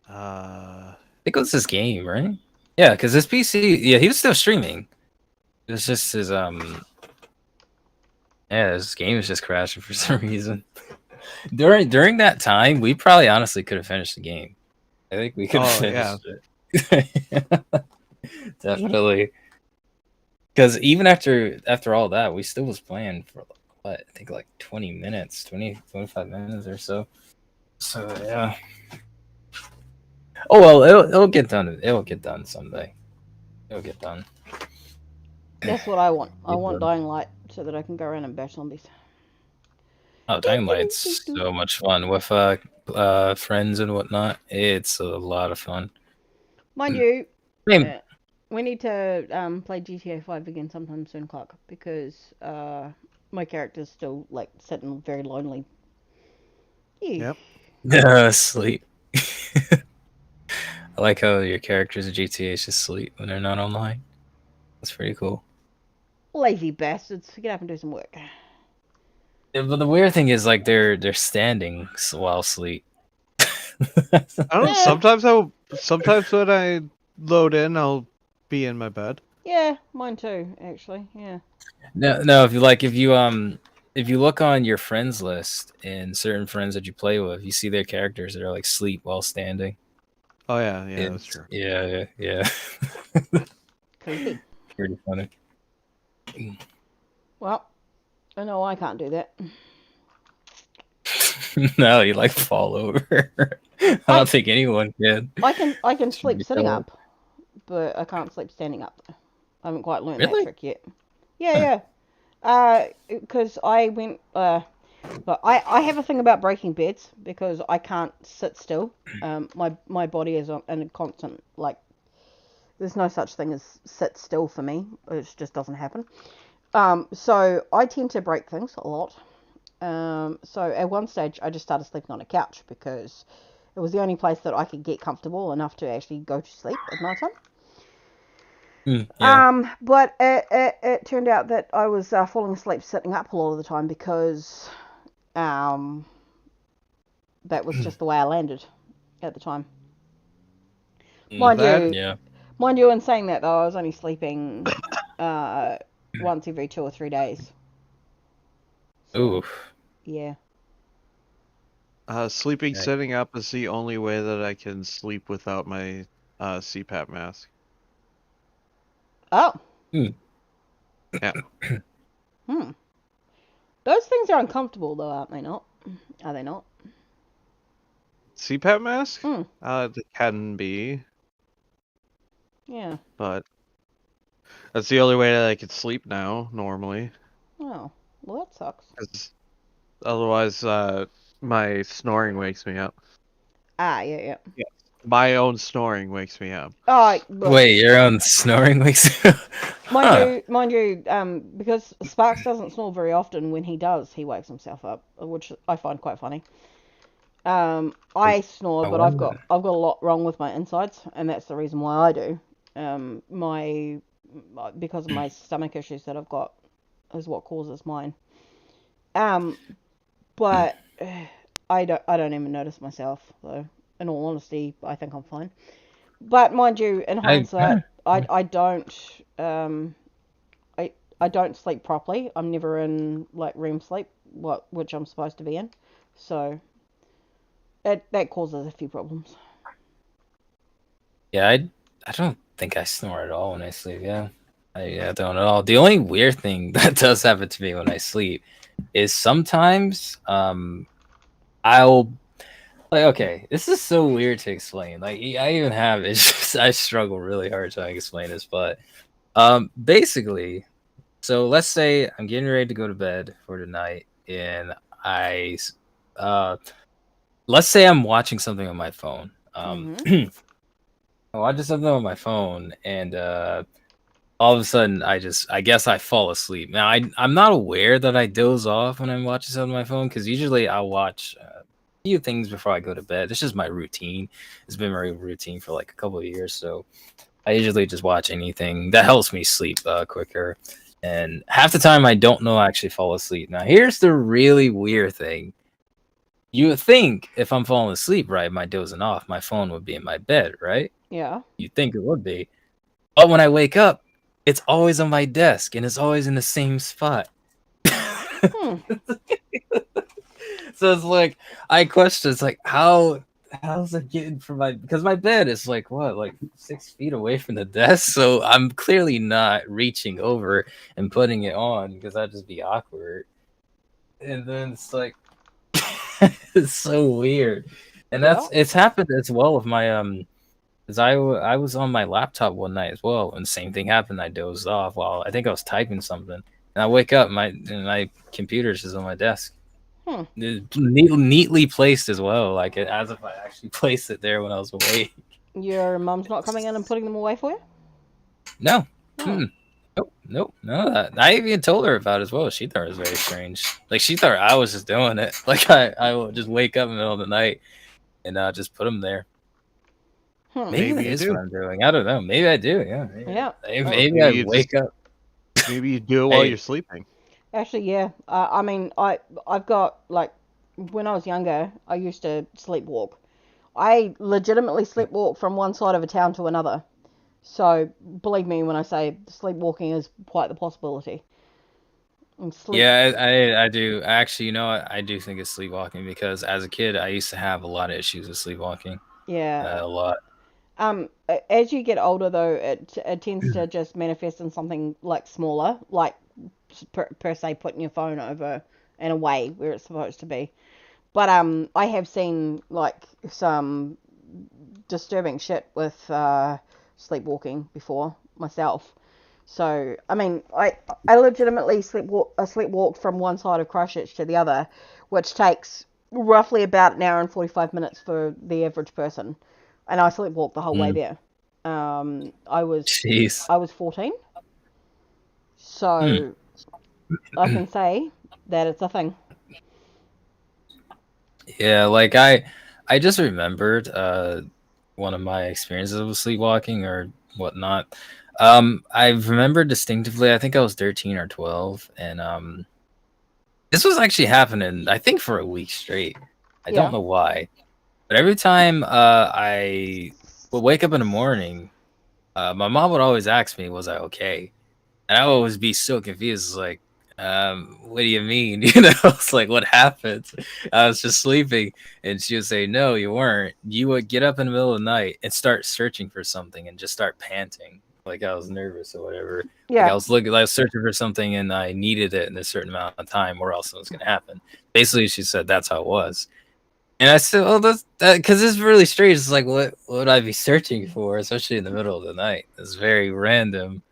I think it was his game, right? Yeah, because his PC, yeah, he was still streaming. It was just his yeah, his game was just crashing for some reason. During that time, we probably honestly could have finished the game. I think we could have finished it. Definitely. Because even after all that, we still was playing for what I think like 20 minutes, 25 minutes or so. So yeah. Oh well, it'll get done. It'll get done someday. It'll get done. That's what I want. I want Dying Light so that I can go around and bash zombies. Oh, Dying Light's so much fun with friends and whatnot. It's a lot of fun. Mind you, Same. we need to play GTA 5 again sometime soon, Clark, because my character's still like sitting very lonely. Yep. Sleep. I like how your characters in GTA just sleep when they're not online. That's pretty cool. Lazy bastards. Get up and do some work. Yeah, but the weird thing is like they're standing while asleep. I don't know. Sometimes when I load in, I'll be in my bed. Yeah, mine too, actually. Yeah. No. If you look on your friends list and certain friends that you play with, you see their characters that are like sleep while standing. Oh yeah, that's true. Yeah. Creepy. Pretty funny. Well, I know I can't do that. No, you like fall over. I don't think anyone can. I can sleep be sitting told. up, but I can't sleep standing up. I haven't quite learned Really? that trick yet. Yeah. Because I went. But I have a thing about breaking beds because I can't sit still. My body is in a constant like. There's no such thing as sit still for me. It just doesn't happen. So I tend to break things a lot. So at one stage I just started sleeping on a couch because it was the only place that I could get comfortable enough to actually go to sleep at night time. Yeah. But it turned out that I was falling asleep sitting up a lot of the time because that was just the way I landed at the time. Mind you, in saying that though, I was only sleeping once every 2 or 3 days. So, Oof. yeah. Sleeping Right. sitting up is the only way that I can sleep without my CPAP mask. Oh. Hmm. Yeah. Those things are uncomfortable though, aren't they not? Are they not? CPAP mask? Hmm. They can be, Yeah. but that's the only way that I can sleep now, normally. Oh. Well, that sucks. 'Cause otherwise, my snoring wakes me up. Yeah. My own snoring wakes me up. Oh, look, Wait, your own snoring wakes you. mind you, because Sparks doesn't snore very often. When he does, he wakes himself up, which I find quite funny. I snore, but I've got a lot wrong with my insides, and that's the reason why I do. Because of my stomach issues that I've got is what causes mine. But I don't even notice myself though. In all honesty, I think I'm fine. But mind you, in hindsight, I don't I don't sleep properly. I'm never in like REM sleep, which I'm supposed to be in. So that causes a few problems. Yeah, I don't think I snore at all when I sleep. Yeah, I don't at all. The only weird thing that does happen to me when I sleep is sometimes I'll like, okay, this is so weird to explain. Like I even have it's just, I struggle really hard trying to explain this, but basically, so let's say I'm getting ready to go to bed for tonight, and let's say I'm watching something on my phone. I'm watching something on my phone, and all of a sudden I guess I fall asleep. Now I'm not aware that I doze off when I'm watching something on my phone because usually I'll watch a few things before I go to bed. This is my routine. It's been my routine for like a couple of years. So I usually just watch anything that helps me sleep quicker. And half the time I don't know I actually fall asleep. Now here's the really weird thing. You would think if I'm falling asleep, right, my dozing off, my phone would be in my bed, right? Yeah. You'd think it would be. But when I wake up, it's always on my desk and it's always in the same spot. Hmm. So it's like I question, it's like how's it getting from my, because my bed is like what, like 6 feet away from the desk, so I'm clearly not reaching over and putting it on because that'd just be awkward. And then it's like it's so weird. And Yeah. it's happened as well with my because I was on my laptop one night as well, and the same thing happened. I dozed off while I think I was typing something, and I wake up, my computer's just on my desk. Hmm. Neatly placed as well, like as if I actually placed it there when I was awake. Your mum's not coming in and putting them away for you? No, Hmm. nope, none of that. I even told her about it as well. She thought it was very strange. Like she thought I was just doing it. Like I would just wake up in the middle of the night and just put them there. Hmm. Maybe that Maybe you is do. what I'm doing. I don't know. Maybe I do. Yeah. Yeah. Maybe I you wake up. Maybe you do it while Hey. you're sleeping. Actually, yeah. I mean, I've got like when I was younger, I used to sleepwalk. I legitimately sleepwalk from one side of a town to another. So believe me when I say sleepwalking is quite the possibility. And sleep. Yeah, I do. Actually, you know what? I do think it's sleepwalking because as a kid, I used to have a lot of issues with sleepwalking. Yeah. A lot. As you get older though, it tends to just manifest in something like smaller, like per se putting your phone over and away where it's supposed to be. But I have seen like some disturbing shit with sleepwalking before myself. So I mean, I legitimately sleepwalk from one side of Christchurch to the other, which takes roughly about an hour and 45 minutes for the average person, and I sleepwalked the whole way Mm. there. I was Jeez. 14, Hmm. so I can say that it's a thing. Yeah, like I just remembered one of my experiences with sleepwalking or whatnot. I remember distinctively, I think I was 13 or 12, and this was actually happening, I think, for a week straight. I don't Yeah. know why. But every time I would wake up in the morning, my mom would always ask me, "Was I okay?" And I would always be so confused, like, "What do you mean?" You know, it's like, "What happened?" I was just sleeping, and she would say, "No, you weren't." You would get up in the middle of the night and start searching for something, and just start panting, like I was nervous or whatever. Like Yeah. I was searching for something, and I needed it in a certain amount of time, or else it was going to happen. Basically, she said that's how it was. And I said, "Oh, that's that," because it's really strange. It's like, what would I be searching for, especially in the middle of the night? It's very random.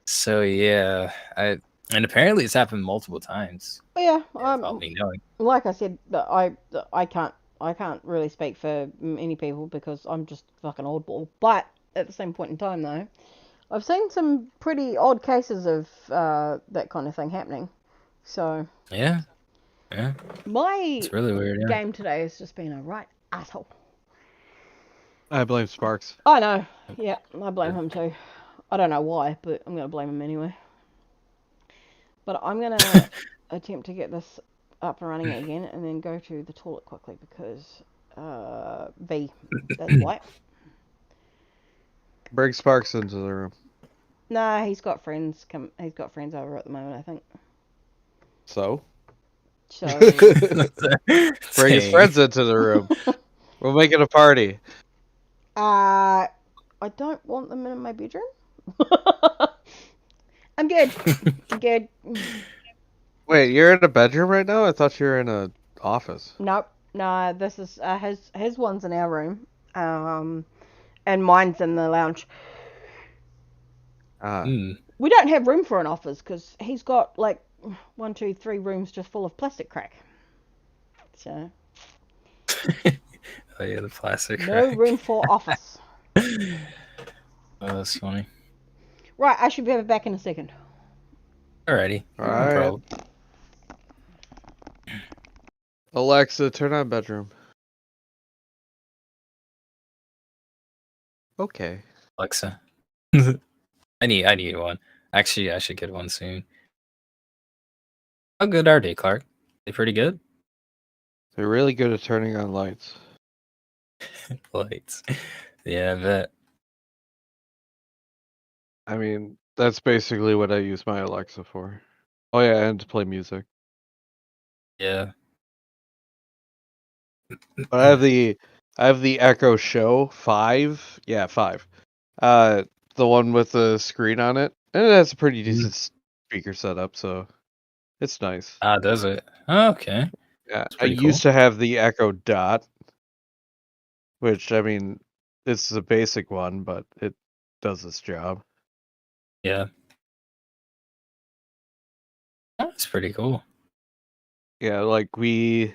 So yeah, and apparently it's happened multiple times. Yeah. Yeah, without me knowing. Like I said, I can't really speak for many people because I'm just fucking oddball. But at the same point in time, though, I've seen some pretty odd cases of that kind of thing happening. So Yeah, my it's really weird. Yeah. game today has just been a right asshole. I blame Sparks. I know. Yeah, I blame him too. I don't know why, but I'm gonna blame him anyway. But I'm gonna attempt to get this up and running again, and then go to the toilet quickly because that's white. Bring Sparks into the room. Nah, he's got friends. He's got friends over at the moment, I think. So? So, Bring his friends into the room. We'll make it a party. I don't want them in my bedroom. I'm good. I'm good. Wait, you're in a bedroom right now? I thought you were in a office. Nope. Nah, this is his one's in our room. And mine's in the lounge. We don't have room for an office because he's got like 1, 2, 3 rooms just full of plastic crack. So Oh yeah, the plastic. no Crack. room for office. Oh, that's funny. Right, I should be back in a second. Alrighty. No Alright. problem. Alexa, turn on bedroom. Okay. Alexa, I need one. Actually, I should get one soon. How good are they, Clark? They pretty good? They're really good at turning on lights. Lights. Yeah, I bet. I mean, that's basically what I use my Alexa for. Oh yeah, and to play music. Yeah. But I have the Echo Show 5. Yeah, 5. The one with the screen on it. And it has a pretty decent speaker setup, so it's nice. Ah, does it? Oh, okay. Yeah, That's I pretty cool. used to have the Echo Dot, which I mean, it's a basic one, but it does its job. Yeah. That's pretty cool. Yeah, like we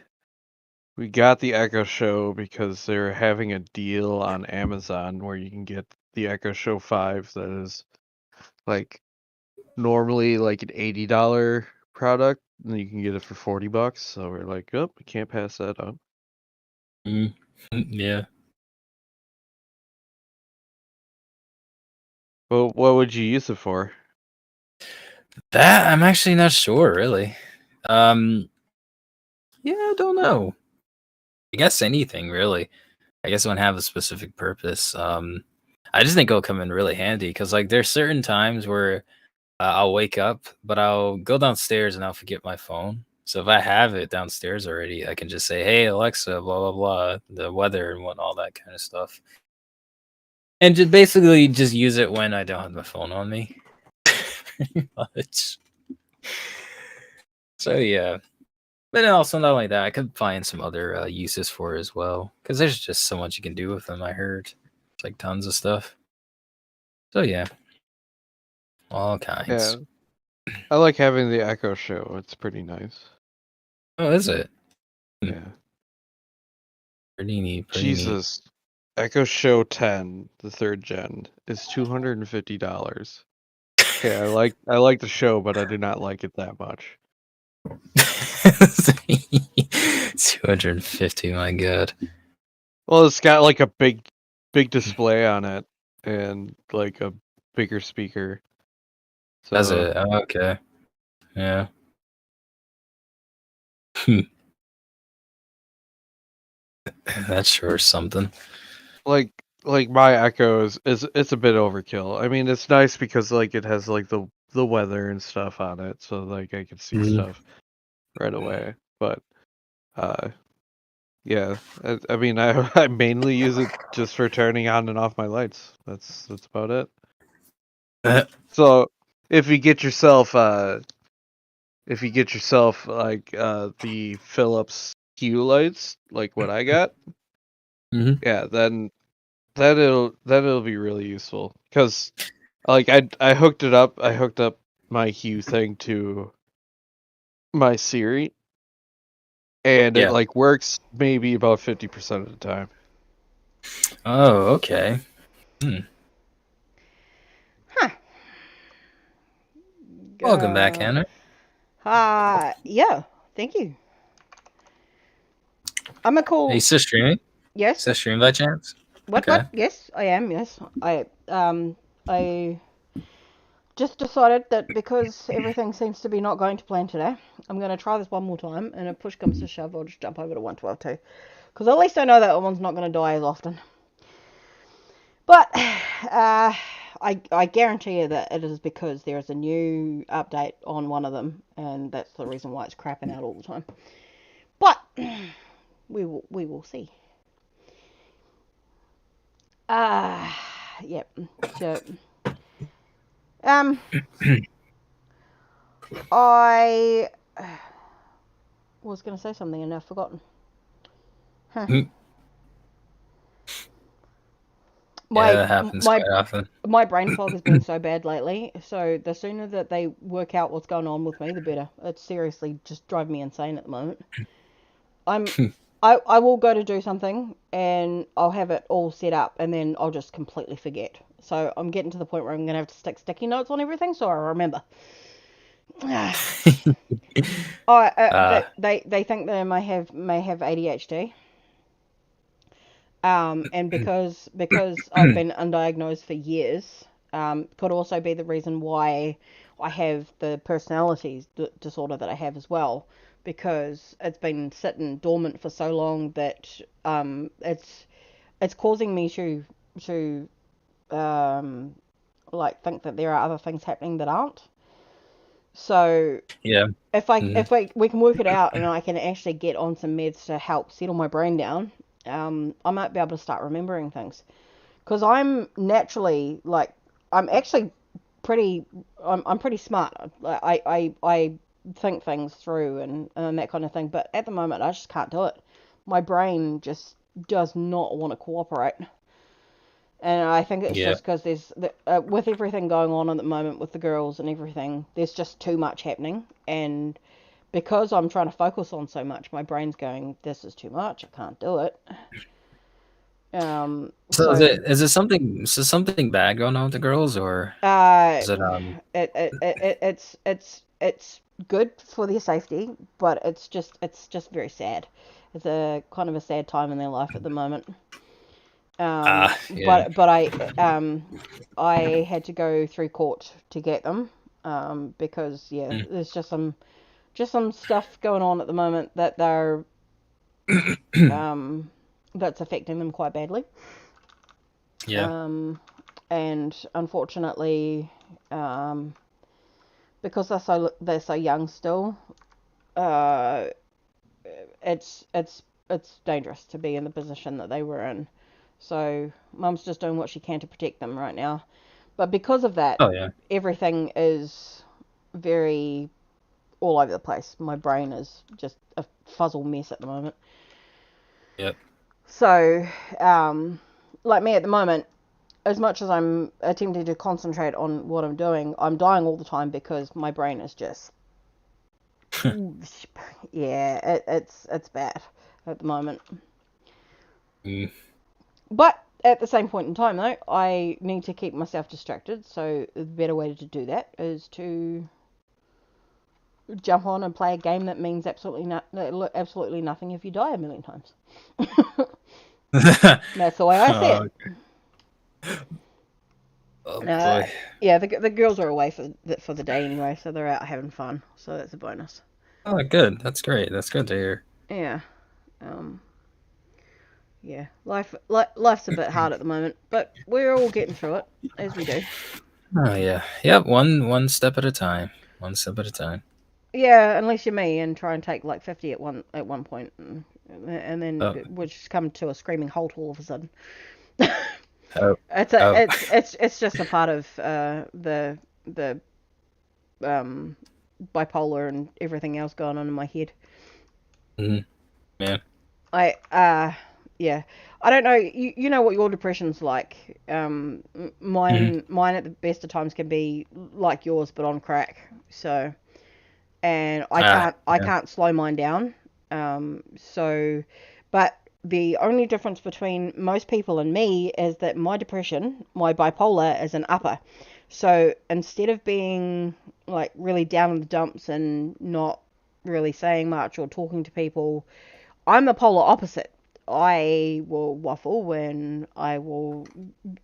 got the Echo Show because they're having a deal on Amazon where you can get the Echo Show 5 that is like normally like an $80 product, and you can get it for $40. So we're like, oh, we can't pass that up. Mm. Yeah. Well, what would you use it for? That I'm actually not sure, really. Yeah, I don't know. I guess anything, really. I guess it wouldn't have a specific purpose. I just think it'll come in really handy because, like, there's certain times where I'll wake up, but I'll go downstairs and I'll forget my phone. So if I have it downstairs already, I can just say, "Hey Alexa, blah blah blah," the weather and what all that kind of stuff, and just basically just use it when I don't have my phone on me. Pretty much. So yeah, but also not only that, I could find some other uses for it as well because there's just so much you can do with them. I heard it's like tons of stuff. So yeah, all kinds. Yeah, I like having the Echo Show. It's pretty nice. Oh, is it? Yeah. Pretty neat. Pretty neat. Jesus. Echo Show 10, the 3rd gen, is $250. Okay, I like the show, but I do not like it that much. 250, my god. Well, it's got like a big display on it and like a bigger speaker. So That's it. Oh, okay. Yeah. That's sure something. like my Echo is it's a bit overkill. I mean, it's nice because like it has like the weather and stuff on it, so like I can see stuff right away. But yeah, I mean, I mainly use it just for turning on and off my lights. That's about it. So if you get yourself like the Philips Hue lights, like what I got, Mhm. yeah, then it'll be really useful because like I hooked it up. I hooked up my Hue thing to my Siri, and it Yeah. like works maybe about 50% of the time. Oh, okay. Huh. Welcome back, Hannah. Yeah. Thank you. I'm a Are cool. you still streaming? Yes. Still streaming by chance? What? Okay. What? Yes, I am. Yes, I just decided that because everything seems to be not going to plan today, I'm going to try this one more time, and if push comes to shove, I'll just jump over to 112 too. Because at least I know that one's not going to die as often. But I guarantee you that it is because there is a new update on one of them, and that's the reason why it's crapping out all the time. But we will see. Yep. So I was going to say something and I've forgotten. Huh. Yeah, that happens quite often. My brain fog has been so bad lately, so the sooner that they work out what's going on with me, the better. It's seriously just driving me insane at the moment. I will go to do something and I'll have it all set up and then I'll just completely forget. So I'm getting to the point where I'm going to have to stick sticky notes on everything so I remember. They think that I may have ADHD. And because I've been undiagnosed for years, could also be the reason why I have the personality disorder that I have as well, because it's been sitting dormant for so long that it's causing me to like think that there are other things happening that aren't. So Yeah. if we can work it out and I can actually get on some meds to help settle my brain down, I might be able to start remembering things. Because I'm naturally I'm actually I'm pretty smart. I think things through and that kind of thing. But at the moment, I just can't do it. My brain just does not want to cooperate. And I think it's Yeah. just because with everything going on at the moment with the girls and everything, there's just too much happening. And because I'm trying to focus on so much, my brain's going, this is too much. I can't do it. So is it something bad going on with the girls, or Uh, is it? it's good for their safety, but it's just very sad. It's a kind of a sad time in their life at the moment. Yeah. But I had to go through court to get them, because there's just some stuff going on at the moment that they're that's affecting them quite badly. Yeah. And unfortunately, because they're so young still, uh, it's dangerous to be in the position that they were in. So Mum's just doing what she can to protect them right now. But because of that, Oh yeah. everything is very all over the place. My brain is just a fuzzle mess at the moment. Yep. So, like me at the moment, as much as I'm attempting to concentrate on what I'm doing, I'm dying all the time because my brain is just, yeah, it's bad at the moment. Mm. But at the same point in time, though, I need to keep myself distracted. So the better way to do that is to jump on and play a game that means absolutely nothing if you die a million times. That's the way I see it. Oh boy. Yeah, the girls are away for the day anyway, so they're out having fun. So that's a bonus. Oh, good. That's great. That's good to hear. Yeah, um, yeah. Life's a bit hard at the moment, but we're all getting through it as we do. Oh yeah. Yep. One step at a time. One step at a time. Yeah, unless you're me and try and take like 50 at one point, and then Oh. which come to a screaming halt all of a sudden. Oh. It's Oh. it's just a part of the bipolar and everything else going on in my head. Mhm. Yeah. Yeah, I don't know. You know what your depression's like. Mine at the best of times can be like yours, but on crack. So, and I Yeah. can't slow mine down. So, but the only difference between most people and me is that my depression, my bipolar, is an upper. So instead of being like really down in the dumps and not really saying much or talking to people, I'm the polar opposite. I will waffle and I will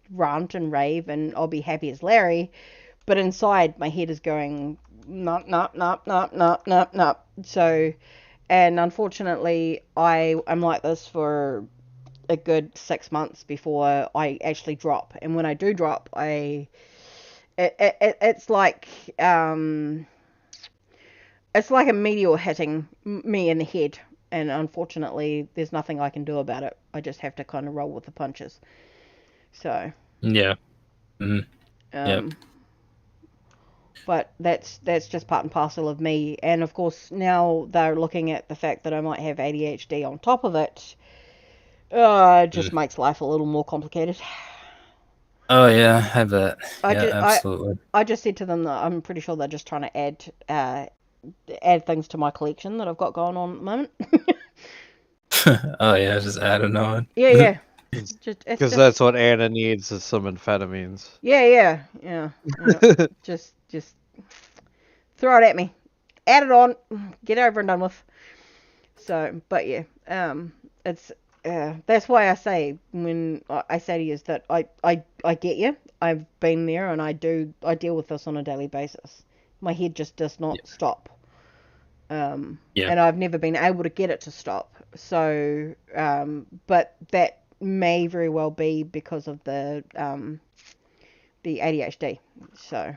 rant and rave and I'll be happy as Larry, but inside my head is going no no no no no no no. So, and unfortunately, I am like this for a good 6 months before I actually drop. And when I do drop, it's like it's like a meteor hitting me in the head. And unfortunately, there's nothing I can do about it. I just have to kind of roll with the punches. So, Yeah. Mhm. Yep. but that's just part and parcel of me. And of course, now they're looking at the fact that I might have ADHD on top of it. It just Mm. makes life a little more complicated. Oh yeah. I bet. I Yeah. just Absolutely. I just said to them that I'm pretty sure they're just trying to add things to my collection that I've got going on at the moment. Oh yeah. Just adding on. Yeah, yeah. Because It's just that's what Anna needs is some amphetamines. yeah. Just throw it at me, add it on, get it over and done with. So, but yeah, it's That's why I say when I say to you is that I get you. I've been there and I deal with this on a daily basis. My head just does not stop. Yeah. And I've never been able to get it to stop. So, but that may very well be because of the ADHD. So,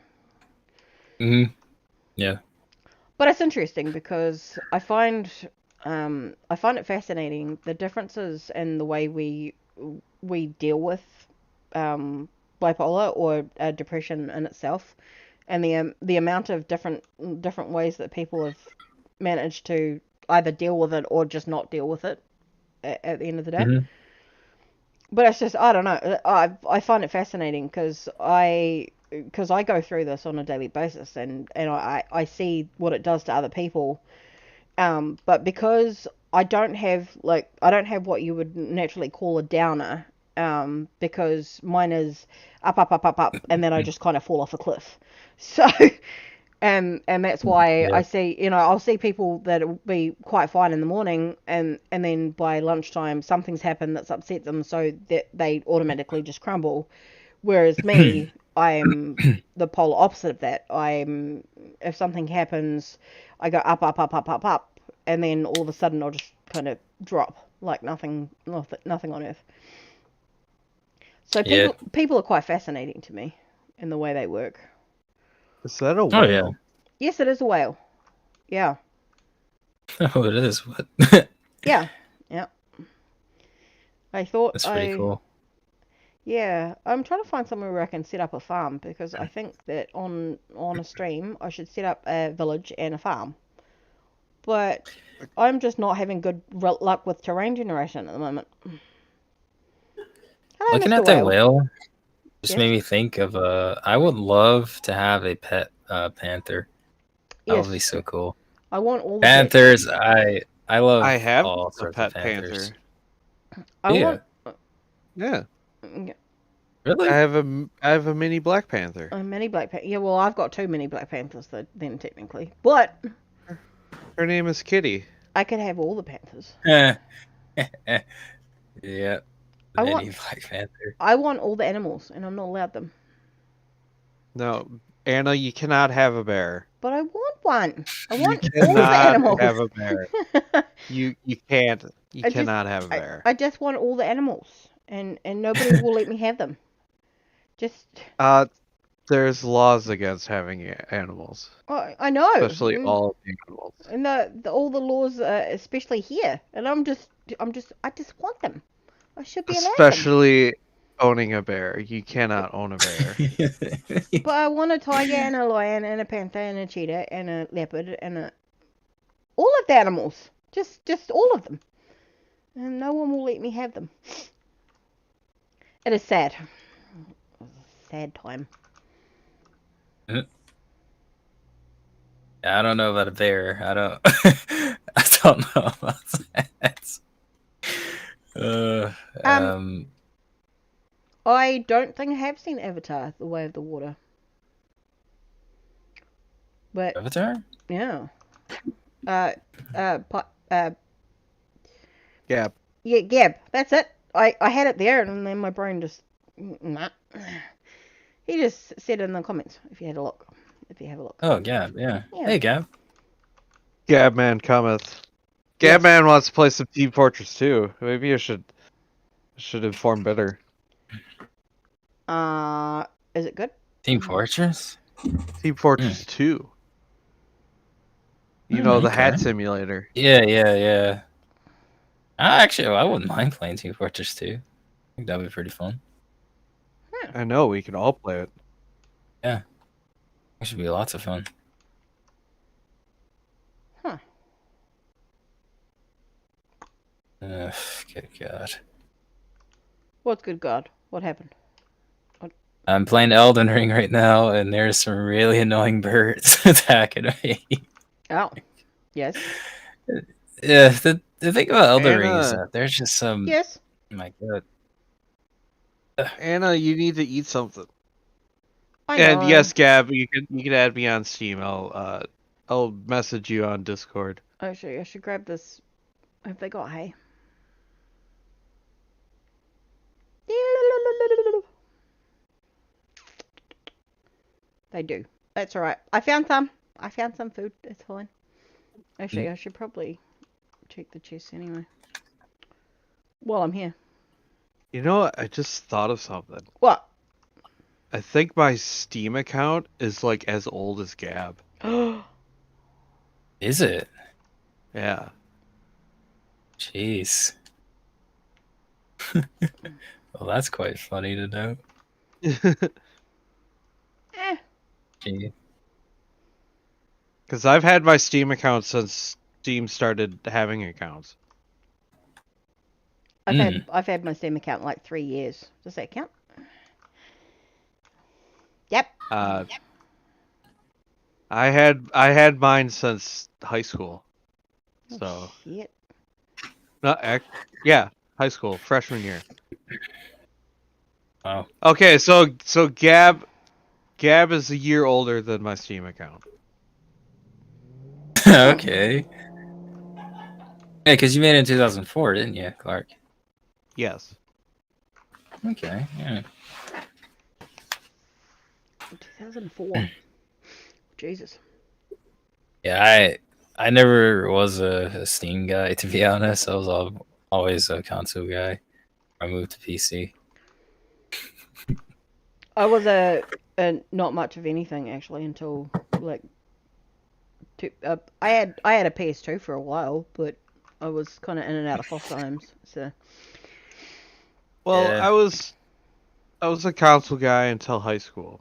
Yeah. but it's interesting because I find it fascinating the differences in the way we deal with bipolar or depression in itself, and the amount of different ways that people have managed to either deal with it or just not deal with it at the end of the day. Mhm. But it's just I don't know. I find it fascinating because I go through this on a daily basis and I see what it does to other people. But because I don't have what you would naturally call a downer. Because mine is up, up, up, up, up, and then I just kind of fall off a cliff. So, and that's why Yeah. I see, I'll see people that will be quite fine in the morning, and then by lunchtime something's happened that's upset them, so that they automatically just crumble. Whereas me, I'm the polar opposite of that. If something happens, I go up, up, up, up, up, up, and then all of a sudden I'll just kind of drop like nothing on earth. So Yeah. people are quite fascinating to me in the way they work. Is that a Oh yeah. whale? Yes, it is a whale. Yeah. Oh, it is. What? Yeah. Yeah. I thought That's pretty cool. Yeah, I'm trying to find somewhere where I can set up a farm because I think that on a stream I should set up a village and a farm. But I'm just not having good luck with terrain generation at the moment. Hello, Looking Mr. at that Whale. whale just Yes. made me think of I would love to have a pet panther. That would be Yes. so cool. I want all the Panthers, I love I have all a sorts of pet panthers. panther. I Yeah. want. Yeah, Really? I have a mini Black Panther. A mini black panther. Yeah, well, I've got two mini black panthers then technically, but Her name is Kitty. I could have all the panthers. Yeah. I Mini want Black Panther. I want all the animals, and I'm not allowed them. No, Anna, you cannot have a bear. But I want one. I You want all the cannot animals. have a bear. You can't. You I just- cannot have a bear. I just want all the animals, and nobody will let me have them. Just, There's laws against having animals, I know. especially all animals. And all the laws, especially here, and I just want them. I should be allowed them. Especially owning a bear. You cannot own a bear. But I want a tiger and a lion and a panther and a cheetah and a leopard and all of the animals. Just all of them. And no one will let me have them. It is sad. Sad time. I don't know about a bear. I don't. I don't know about that. I don't think I have seen Avatar: The Way of the Water. But Avatar? yeah. Gab. Yeah, Gab. That's it. I had it there, and then my brain just nah. He just said in the comments if you had a look. If you have a look. Oh, Gab. Yeah. Yeah. Hey, Gab. Gabman cometh. Yes. Gabman wants to play some Team Fortress 2. Maybe I should inform better. Is it good? Team Fortress? Team Fortress 2. You know, the hat Okay. simulator. Yeah. Actually, I wouldn't mind playing Team Fortress 2. I think that'd be pretty fun. I know, we can all play it. It should be lots of fun. Huh. Good God. What's good, God? What happened? I'm playing Elden Ring right now, and there's some really annoying birds attacking me. Oh. Yes. Yeah, the thing about Elden Ring is Anna. that there's just some... Yes. My God. Anna, you need to eat something. I know. And yes, Gab, you can add me on Steam. I'll message you on Discord. I should grab this. Have they got hay? They do. That's alright. I found some. I found some food. It's fine. Actually, I should probably check the chest anyway. While I'm here. You know what? I just thought of something. What? I think my Steam account is like as old as Gab. Is it? Yeah. Jeez. Well, that's quite funny to know. Eh. Gee. Because I've had my Steam account since Steam started having accounts. I've had my Steam account like 3 years. Does that count? Yep. I had mine since high school. So Oh, shit. yeah, high school, freshman year. Wow. Okay, so Gab is a year older than my Steam account. Okay. Yeah, because you made it in 2004, didn't you, Clark? Yes. Okay, yeah. 2004. Jesus. Yeah, I never was a Steam guy, to be honest. I was always a console guy. I moved to PC. I was a not much of anything actually until like I had a PS2 for a while, but I was kind of in and out of foster homes. So Well, Yeah. I was a console guy until high school.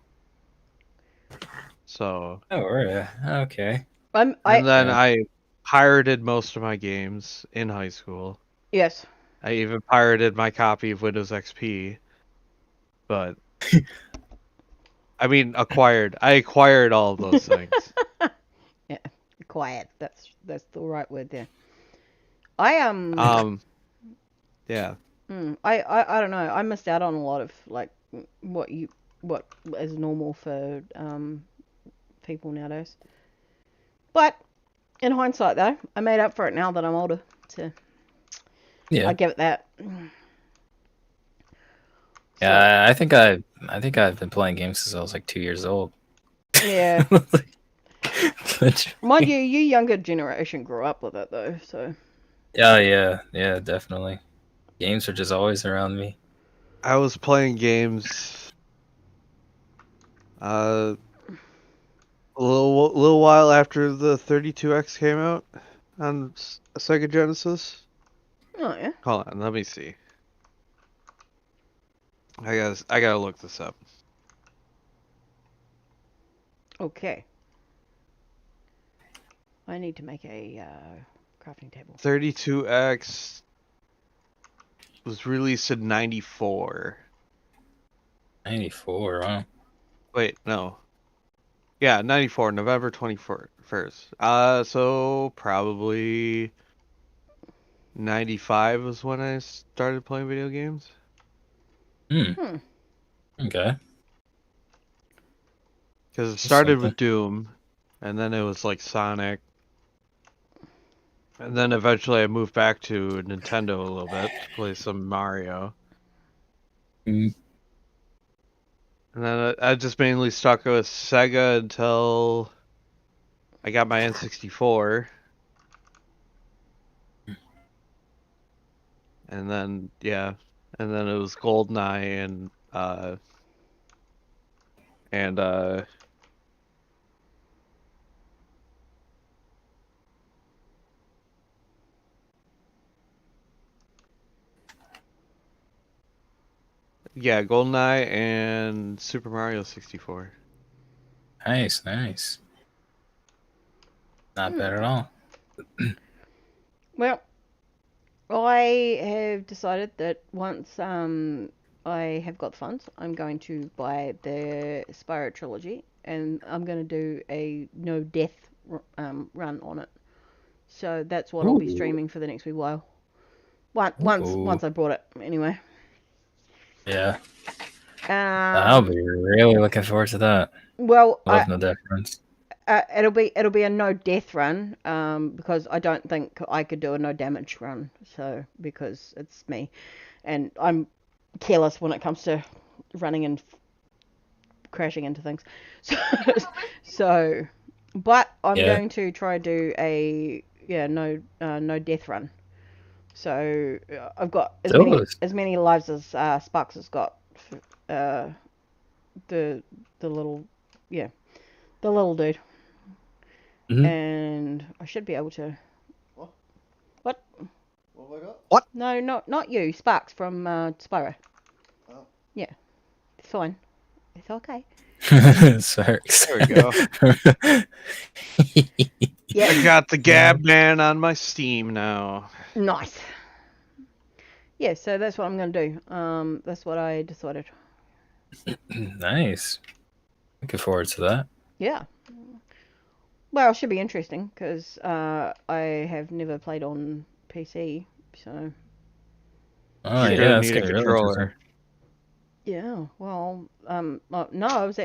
So Oh, right. Okay. and then Yeah. I pirated most of my games in high school. yes. I even pirated my copy of Windows XP. But I mean, I acquired all of those things. Yeah. Quiet. That's the right word there. I Yeah. I don't know. I missed out on a lot of like what is normal for people nowadays. But in hindsight, though, I made up for it now that I'm older. So Yeah. I give it that. Yeah, I think I've been playing games since I was like 2 years old. Yeah. But- Mind you, younger generation grew up with it though. So yeah, definitely. Games are just always around me. I was playing games a little while after the 32X came out on Sega Genesis. oh yeah. Hold on, let me see. I gotta look this up. Okay. I need to make a crafting table. 32X was released in 94. 94, huh? Wait, no. Yeah, 94, November 21st. So probably 95 was when I started playing video games. Hmm. Okay. Because it started something. with Doom, and then it was like Sonic. And then eventually I moved back to Nintendo a little bit to play some Mario. Mm. And then I just mainly stuck with Sega until I got my N64. And then, yeah. And then it was GoldenEye and yeah, GoldenEye and Super Mario 64. Nice. Not bad at all. Well, I have decided that once I have got the funds, I'm going to buy the Spyro trilogy, and I'm going to do a no death run on it. So that's what I'll be Ooh. streaming for the next wee while. Ooh. Once I bought it, anyway. Yeah. I'll be really looking forward to that. Well, Love no difference. it'll be a no death run, because I don't think I could do a no damage run. So because it's me, and I'm careless when it comes to running in crashing into things. So, but I'm Yeah. going to try to do a no death run. So I've got Those. as many lives as Sparks has got. The little the little dude, Mhm. and I should be able to. What? What? What have I got? No, not you, Sparks from Spyro. Oh. Yeah, it's fine. It's okay. Sorry. There we go. Yeah, I got the Gab Man on my Steam now. nice. Yeah, so that's what I'm gonna do. That's what I decided. Nice. Looking forward to that. Yeah. Well, it should be interesting because I have never played on PC, so Oh You're should gonna yeah, it's need a gonna be really interesting. controller. yeah. Well, no, I was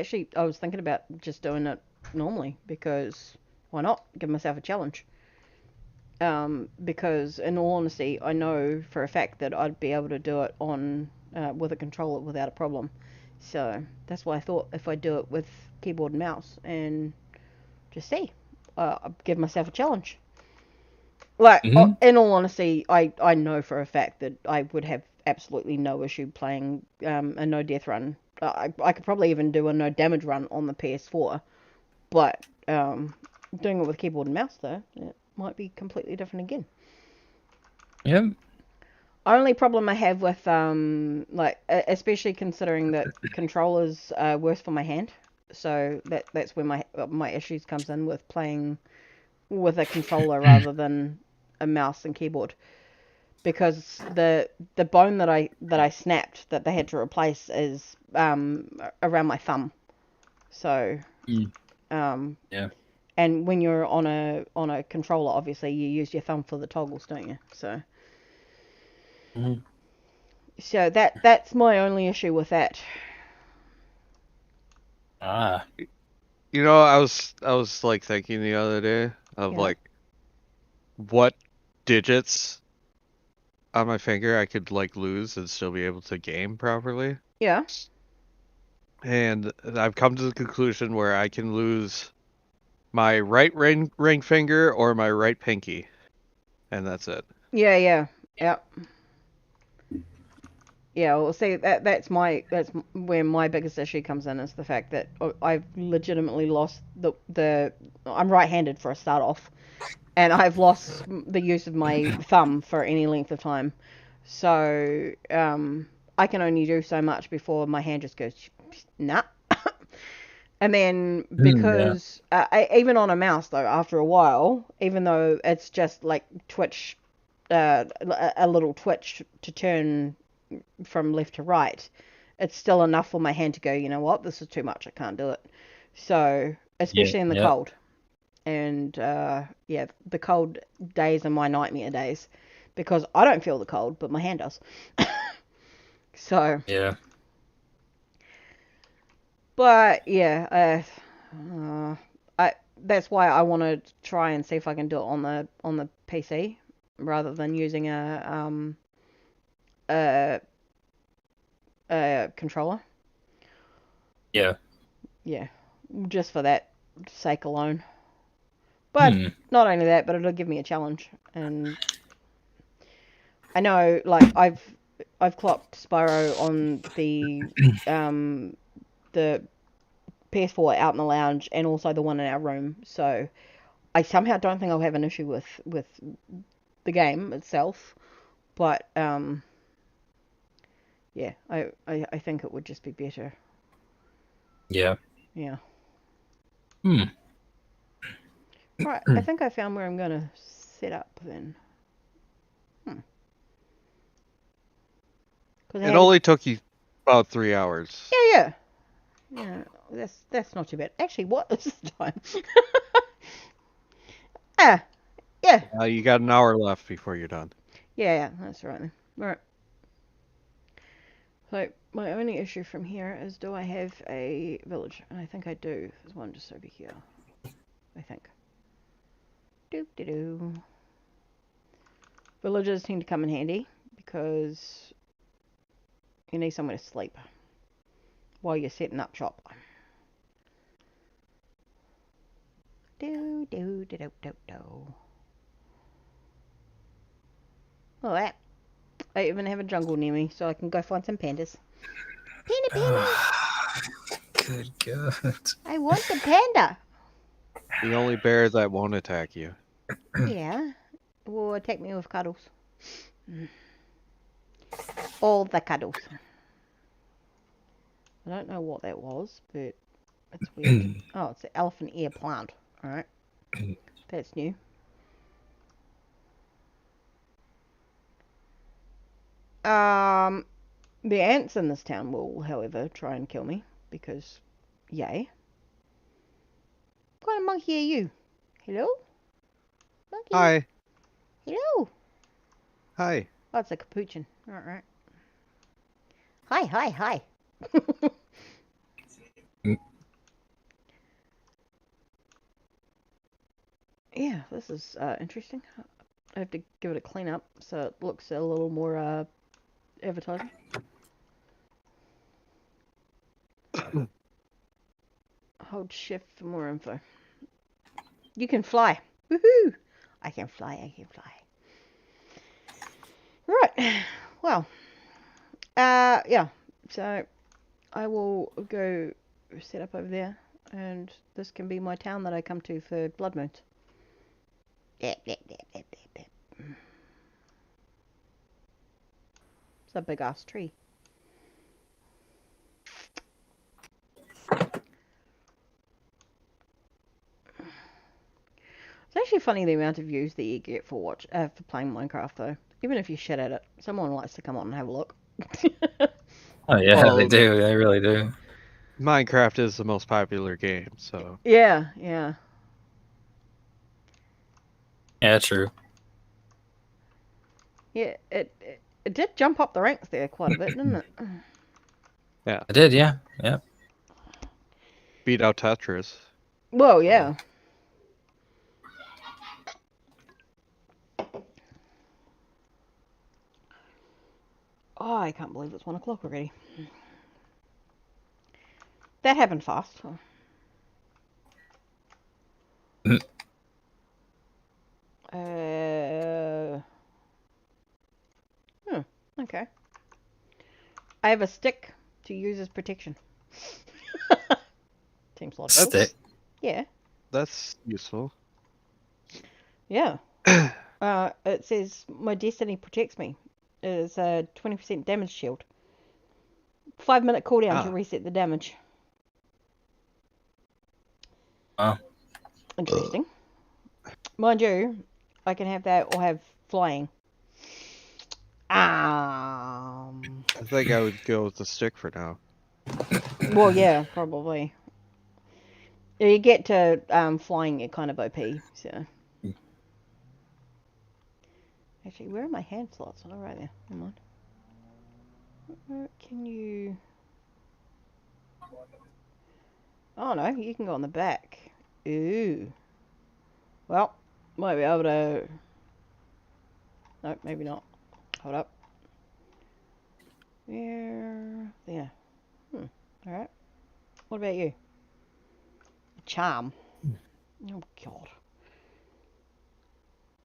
thinking about just doing it normally because why not give myself a challenge? Because in all honesty, I know for a fact that I'd be able to do it on with a controller without a problem. So that's why I thought if I do it with keyboard and mouse and just see, I'd give myself a challenge. Like, Mhm. in all honesty, I know for a fact that I would have absolutely no issue playing a no death run. I could probably even do a no damage run on the PS4, but doing it with keyboard and mouse though, it might be completely different again. Yep. Only problem I have with especially considering that controllers are worse for my hand, so that's where my issues comes in with playing with a controller rather than a mouse and keyboard, because the bone that I snapped that they had to replace is around my thumb, so Yeah. and when you're on a controller, obviously you use your thumb for the toggles, don't you? So. Mhm. So that's my only issue with that. Ah. You know, I was like thinking the other day of Yeah. like what digits on my finger I could like lose and still be able to game properly. Yeah. And I've come to the conclusion where I can lose my right ring finger or my right pinky, and that's it. Yeah. Yeah. Well, see, that's where my biggest issue comes in, is the fact that I've legitimately lost the I'm right-handed for a start off, and I've lost the use of my thumb for any length of time. So I can only do so much before my hand just goes nah. And then Yeah. because even on a mouse though, after a while, even though it's just like twitch, a little twitch to turn from left to right, it's still enough for my hand to go, you know what, this is too much, I can't do it. So, Yeah. especially in the Yeah. cold. And the cold days are my nightmare days because I don't feel the cold, but my hand does. So, Yeah. but yeah, I that's why I want to try and see if I can do it on the PC rather than using a controller. Yeah. Yeah, just for that sake alone. But Hmm. not only that, but it'll give me a challenge, and I know like I've clocked Spyro on the PS4 out in the lounge and also the one in our room, so I somehow don't think I'll have an issue with the game itself, but yeah, I think it would just be better. Yeah. Yeah. Hmm. Right, I think I found where I'm gonna set up then. Cause I It had a, only took you about 3 hours. yeah. That's not too bad. Actually, what is the time? Ah, yeah. You got an hour left before you're done. Yeah, that's right then. Alright. So, my only issue from here is, do I have a village? And I think I do. There's one just over here. I think. Doo. Villagers tend to come in handy because you need somewhere to sleep while you're setting up shop. Do do do do do do. Oh, that. I even have a jungle near me, so I can go find some pandas. Panda, panda. Good God. I want the panda. The only bear that won't attack you. Yeah. Will attack me with cuddles. All the cuddles. I don't know what that was, but it's weird. Oh, it's an elephant ear plant. Alright. That's new. The ants in this town will, however, try and kill me, because, yay. What kind of monkey are you? Hello? Monkey? Hi. Hello? Hi. Oh, it's a capuchin. Alright. Hi, hi, hi. Yeah, this is interesting. I have to give it a clean up so it looks a little more advertising. Hold shift for more info. You can fly. Woohoo! I can fly, I can fly. Right. Well. Yeah. So I will go set up over there, and this can be my town that I come to for blood moons. It's a big ass tree. It's actually funny the amount of views that you get for playing Minecraft though. Even if you shit at it, someone likes to come on and have a look. Oh yeah, Well, they do. They really do. Minecraft is the most popular game, so. Yeah, yeah. Yeah, true. Yeah, it did jump up the ranks there quite a bit, didn't it? Yeah. I did, yeah. Yeah. Beat out Tetris. Well, yeah. Oh, I can't believe it's 1 o'clock already. That happened fast. Okay. I have a stick to use as protection. Seems logical. Stick. Yeah. That's useful. Yeah. It says my destiny protects me. It is a 20% damage shield. 5-minute cooldown to reset the damage. Oh. Interesting. Mind you, I can have that or have flying. I think I would go with the stick for now. Well, yeah, probably. You get to flying, you're kind of OP. So. Actually, where are my hand slots? Oh, right there. Never mind. Where can you? Oh no, you can go on the back. Ooh. Well, might be able to. Nope, maybe not. Hold up. There. Alright. What about you? Charm. Oh god.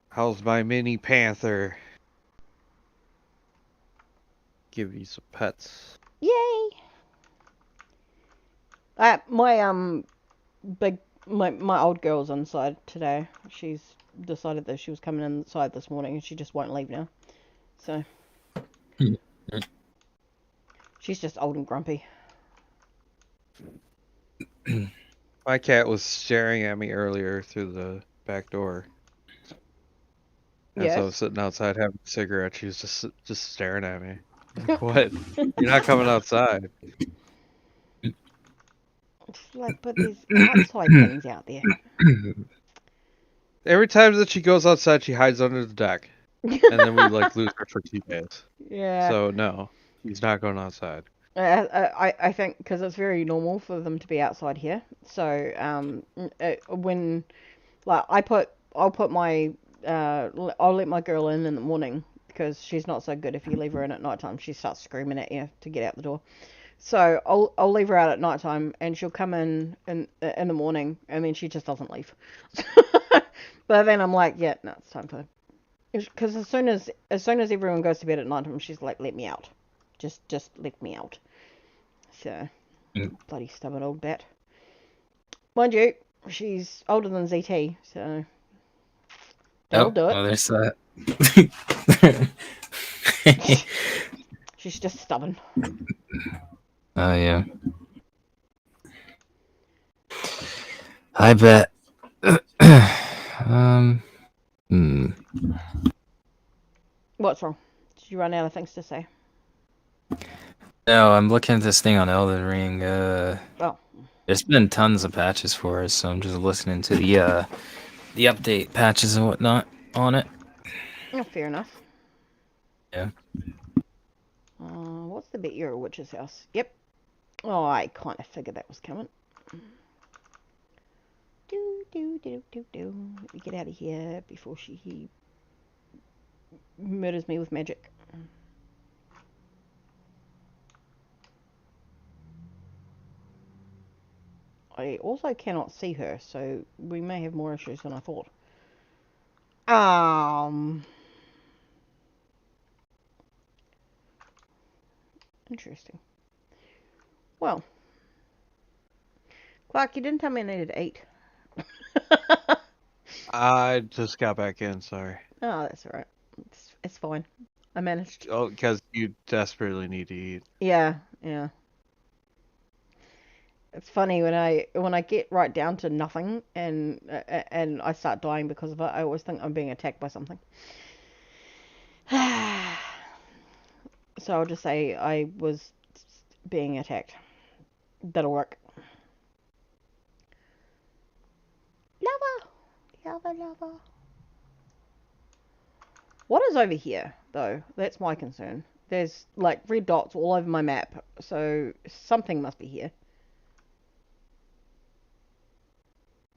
How's my mini panther? Give you some pets. Yay! My old girl's inside today. She's decided that she was coming inside this morning and she just won't leave now. So she's just old and grumpy. My cat was staring at me earlier through the back door. As I was sitting outside having a cigarette, she was just staring at me. Like, what? You're not coming outside. Just like, but there's outside things out there. Every time that she goes outside, she hides under the deck. And then we lose her for 2 days. Yeah. So no, she's not going outside. I think because it's very normal for them to be outside here. So when like I'll let my girl in the morning because she's not so good if you leave her in at night time. She starts screaming at you to get out the door. So I'll leave her out at night time, and she'll come in the morning, and then she just doesn't leave. But then I'm like, yeah, no, it's time for. Because as soon as everyone goes to bed at night time, she's like, let me out, just let me out. So bloody stubborn old bat. Mind you, she's older than ZT, so that'll do it. Well, there's that. She's just stubborn. Oh yeah. I bet. Hmm. What's wrong? Did you run out of things to say? No, I'm looking at this thing on Elden Ring. Oh. There's been tons of patches for us, so I'm just listening to the update patches and whatnot on it. Oh, fair enough. Yeah. What's the bit? You're a witch's house. Yep. Oh, I kind of figured that was coming. Let me get out of here before he murders me with magic. I also cannot see her, so we may have more issues than I thought. Interesting. Well, Clark, you didn't tell me I needed 8. I just got back in, sorry. Oh, that's alright. It's fine. I managed. Oh, because you desperately need to eat. Yeah. It's funny when I get right down to nothing and I start dying because of it. I always think I'm being attacked by something. So I'll just say I was being attacked. That'll work. Lava. What is over here, though? That's my concern. There's, like, red dots all over my map, so something must be here.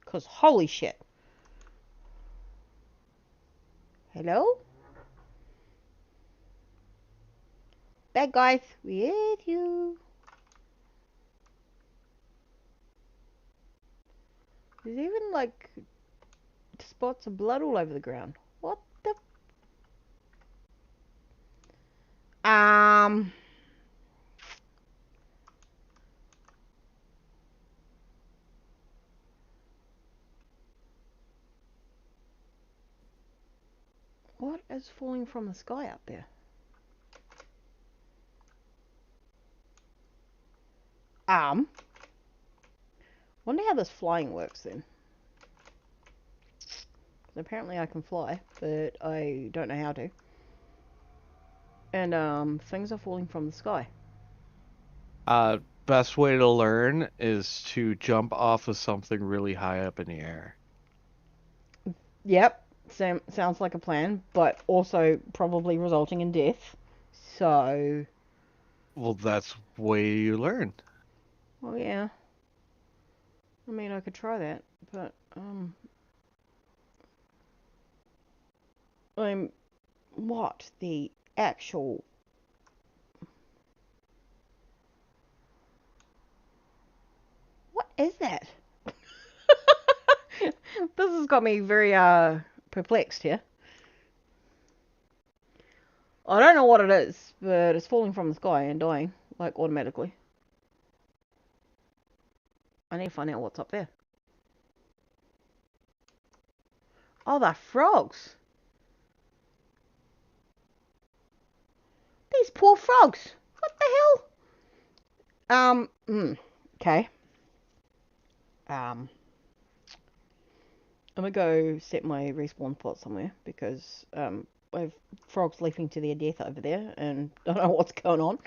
Because, holy shit. Hello? Bad guys, we hate you. There's even, like, spots of blood all over the ground. What the... What is falling from the sky up there? Wonder how this flying works then. Apparently I can fly, but I don't know how to. And things are falling from the sky. Best way to learn is to jump off of something really high up in the air. Yep, sounds like a plan, but also probably resulting in death. So, Well, that's way you learn. well, yeah. I mean, I could try that, but what the actual... What is that? This has got me very perplexed here. I don't know what it is, but it's falling from the sky and dying, like, automatically. I need to find out what's up there. Oh, they're frogs. These poor frogs. What the hell? Okay. I'm gonna go set my respawn spot somewhere because I have frogs leaping to their death over there and don't know what's going on.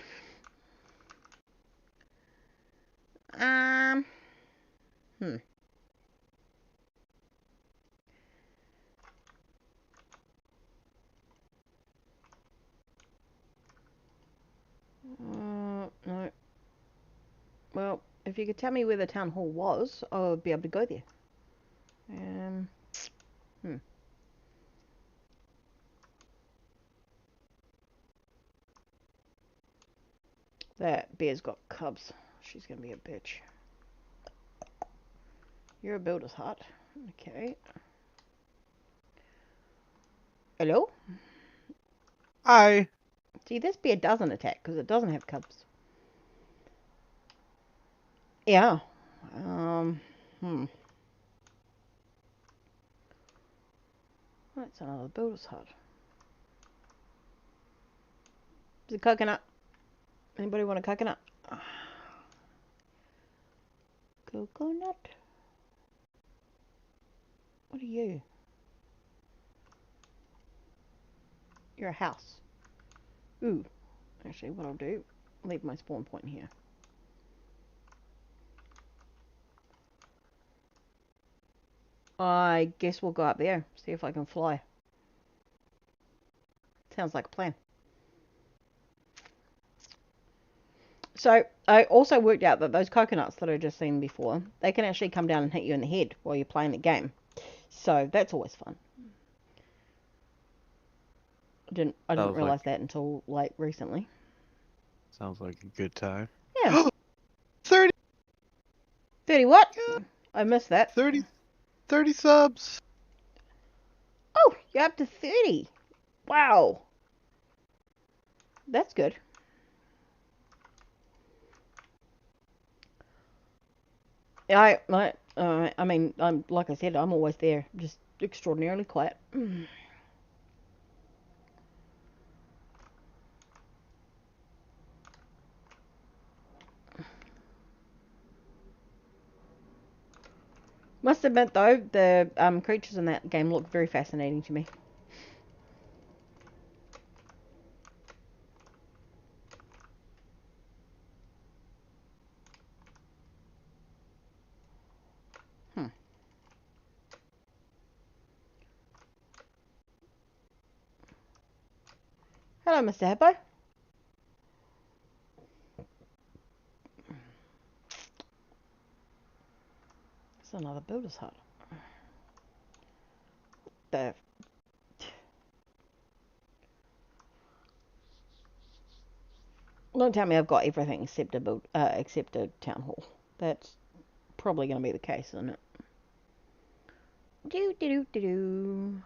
No. Well, if you could tell me where the town hall was, I would be able to go there. That bear's got cubs. She's gonna be a bitch. You're a builder's hut. Okay. Hello? Hi. See, this bear doesn't attack because it doesn't have cubs. Yeah. That's another builder's hut. Is it coconut? Anybody want a coconut? Coconut? What are you? You're a house. Ooh. Actually, what I'll do, leave my spawn point here. I guess we'll go up there, see if I can fly. Sounds like a plan. So, I also worked out that those coconuts that I just seen before, they can actually come down and hit you in the head while you're playing the game. So, that's always fun. I didn't realise that until, like, recently. Sounds like a good time. Yeah. 30! 30 what? Yeah. I missed that. 30 subs! Oh, you're up to 30. Wow. That's good. I mean, I'm like I said, I'm always there, just extraordinarily quiet. Must admit though, the creatures in that game look very fascinating to me. Hello, Mr. Hippo. It's another builder's hut. The Don't tell me I've got everything except a town hall. That's probably going to be the case, isn't it? Do do do do do.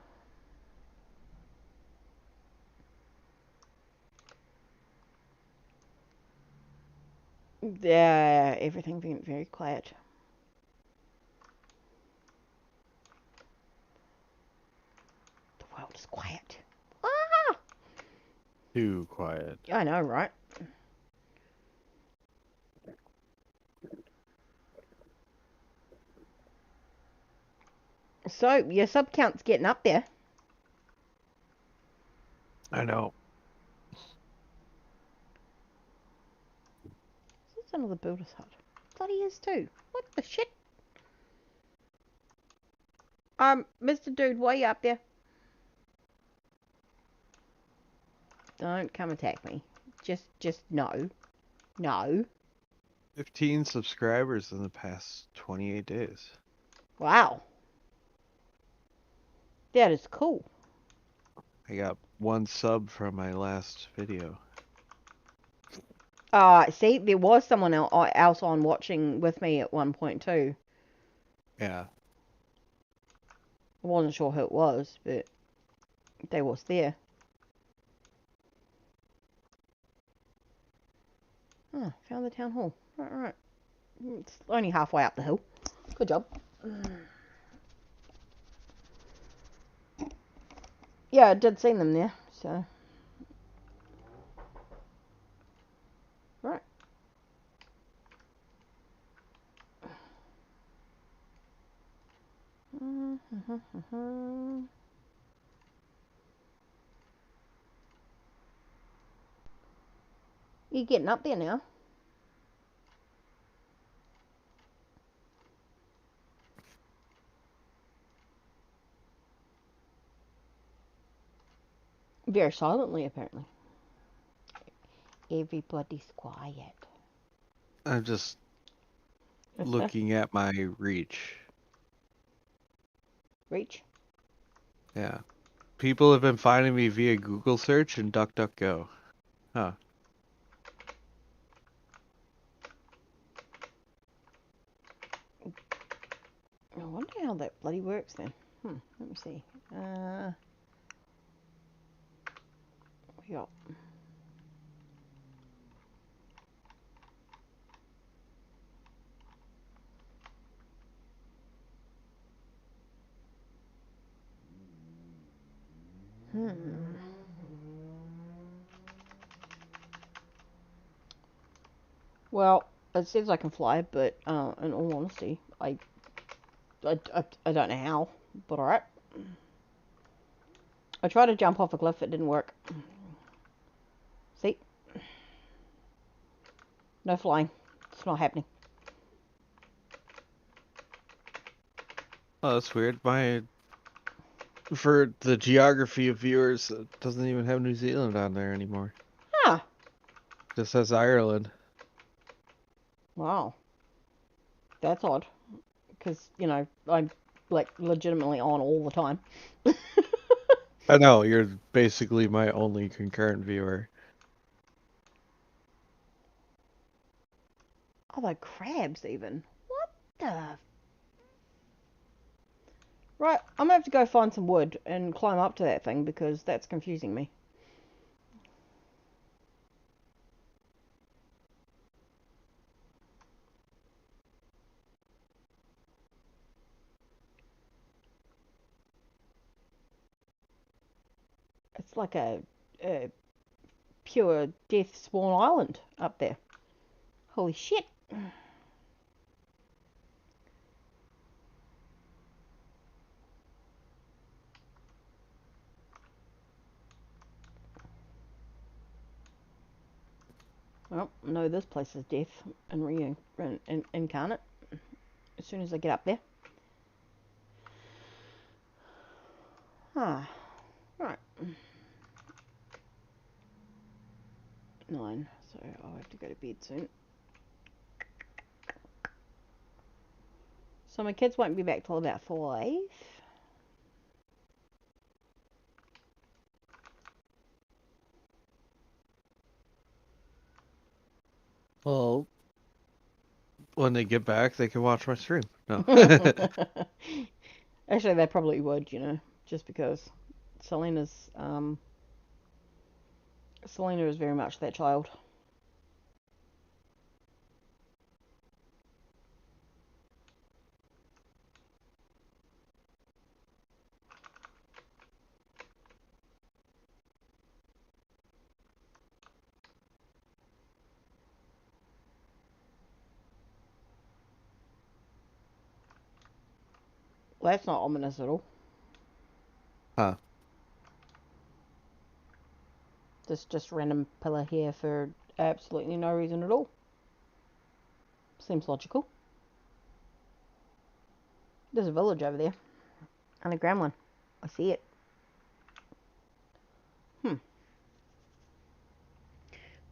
Yeah, everything being very quiet. The world is quiet. Ah! Too quiet. I know, right? So, your sub count's getting up there. I know. This is another builder's hut. Bloody is too. What the shit? Mr. Dude, why are you up there? Don't come attack me. Just no. No. 15 subscribers in the past 28 days. Wow. That is cool. I got 1 sub from my last video. See, there was someone else on watching with me at one point too. Yeah. I wasn't sure who it was, but they was there. Oh, found the town hall. Right. It's only halfway up the hill. Good job. Yeah, I did see them there, so. Right. You're getting up there now. Very silently, apparently. Everybody's quiet. I'm just looking at my reach. Reach? Yeah. People have been finding me via Google search and DuckDuckGo. Huh. know how that bloody works then. Let me see. We got. Well, it says I can fly, but in all honesty, I don't know how, but alright. I tried to jump off a cliff, it didn't work. See? No flying. It's not happening. Oh, that's weird. For the geography of viewers, it doesn't even have New Zealand on there anymore. Huh. Just says Ireland. Wow. That's odd. Because, you know, I'm, like, legitimately on all the time. I know, you're basically my only concurrent viewer. Oh, the crabs, even. What the... Right, I'm gonna have to go find some wood and climb up to that thing, because that's confusing me. It's like a pure death spawn island up there. Holy shit. Well, no, this place is death and incarnate. As soon as I get up there. Ah, right. 9, so I'll have to go to bed soon. So my kids won't be back till about 5. Well, when they get back, they can watch my stream. No. Actually, they probably would, you know, just because Selena is very much that child. Well, that's not ominous at all. Huh. Just random pillar here for absolutely no reason at all. Seems logical. There's a village over there. And a grand one. I see it.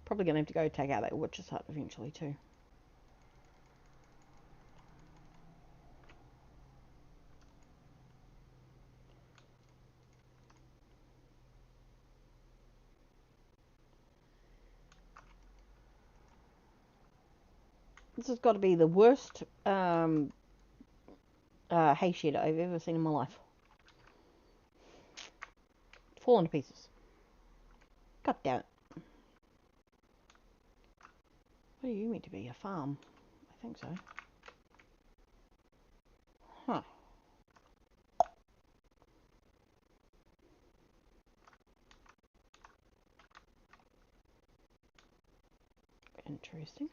Probably gonna have to go take out that witch's hut eventually too. This has got to be the worst hay shed I've ever seen in my life. Fallen to pieces. God damn it. What are you meant to be? A farm? I think so. Huh. Interesting.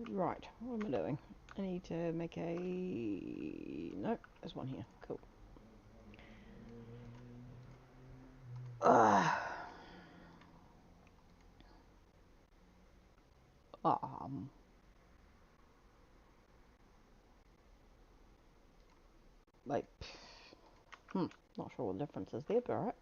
Right, what am I doing? I need to make a... Nope, there's one here. Cool. Um... Like... Not sure what the difference is there, but alright.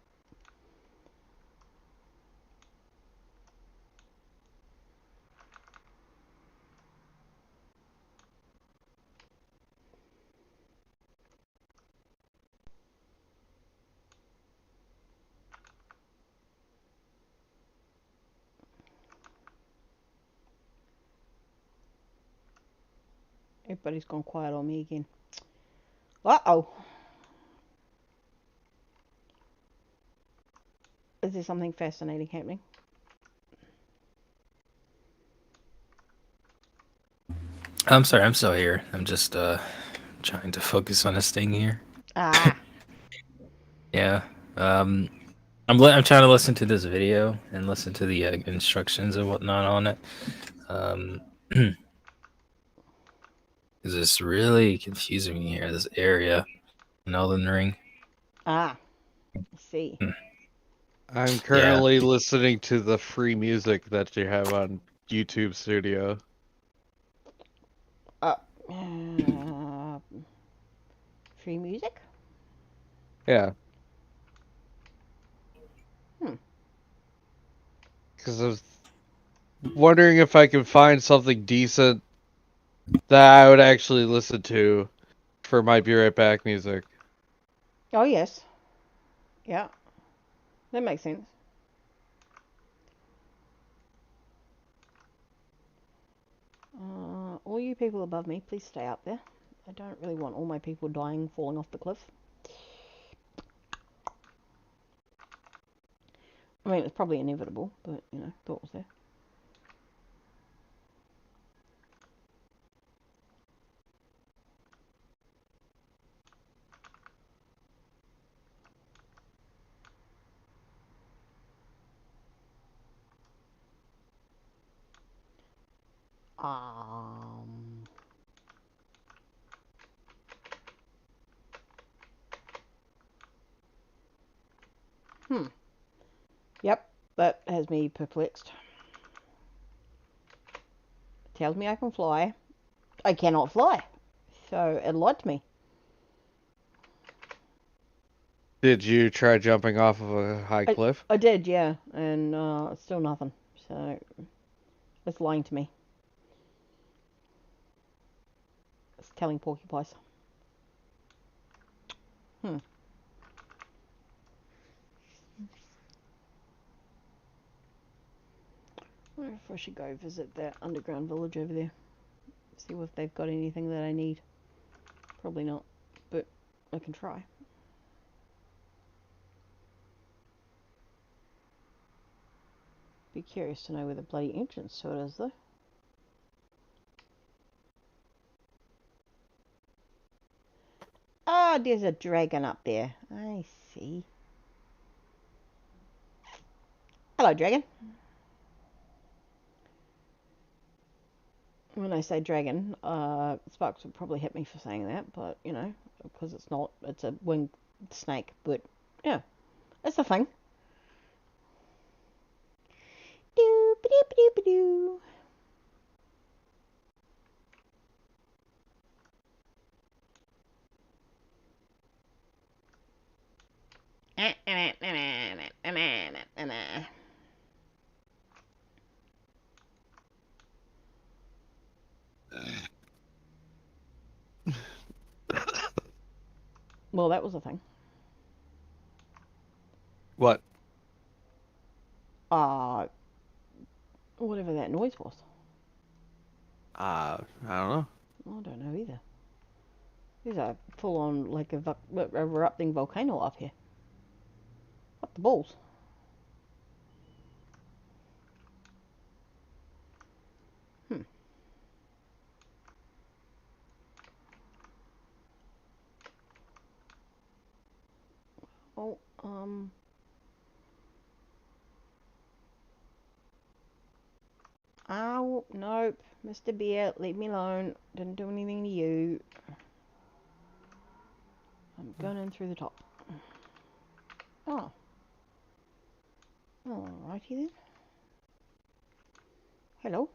Everybody's gone quiet on me again. Uh-oh. Is there something fascinating happening? I'm sorry, I'm still here. I'm just trying to focus on this thing here. Ah. Yeah. I'm trying to listen to this video and listen to the instructions and whatnot on it. Because it's really confusing me here. This area, in Elden Ring. Ah. I see. I'm currently listening to the free music that you have on YouTube Studio. Uh, free music? Yeah, Hmm. because I was wondering if I could find something decent that I would actually listen to for my Be Right Back music. Oh, yes. Yeah. That makes sense. All you people above me, please stay up there. I don't really want all my people dying, falling off the cliff. I mean, it's probably inevitable, but, you know, thought was there. Um... Hmm. Yep, that has me perplexed. Tells me I can fly. I cannot fly. So it lied to me. Did you try jumping off of a high cliff? I did, yeah, and still nothing. So it's lying to me. It's telling porcupines. Hmm. I wonder if I should go visit that underground village over there. See if they've got anything that I need. Probably not, but I can try. Be curious to know where the bloody entrance to it is, though. Ah, there's a dragon up there. I see. Hello, dragon. When I say dragon, Sparks would probably hit me for saying that, but, you know, because it's not, it's a winged snake, but, yeah, it's a thing. Doo-ba-doo-ba-doo-ba-doo. Well, that was a thing. What? Whatever that noise was. I don't know. I don't know either. There's a full-on, like, a erupting volcano up here. What the balls? Hmm. Oh, Oh, nope. Mr. Bear, leave me alone. Didn't do anything to you. I'm going in through the top. Oh. Alrighty then. Hello.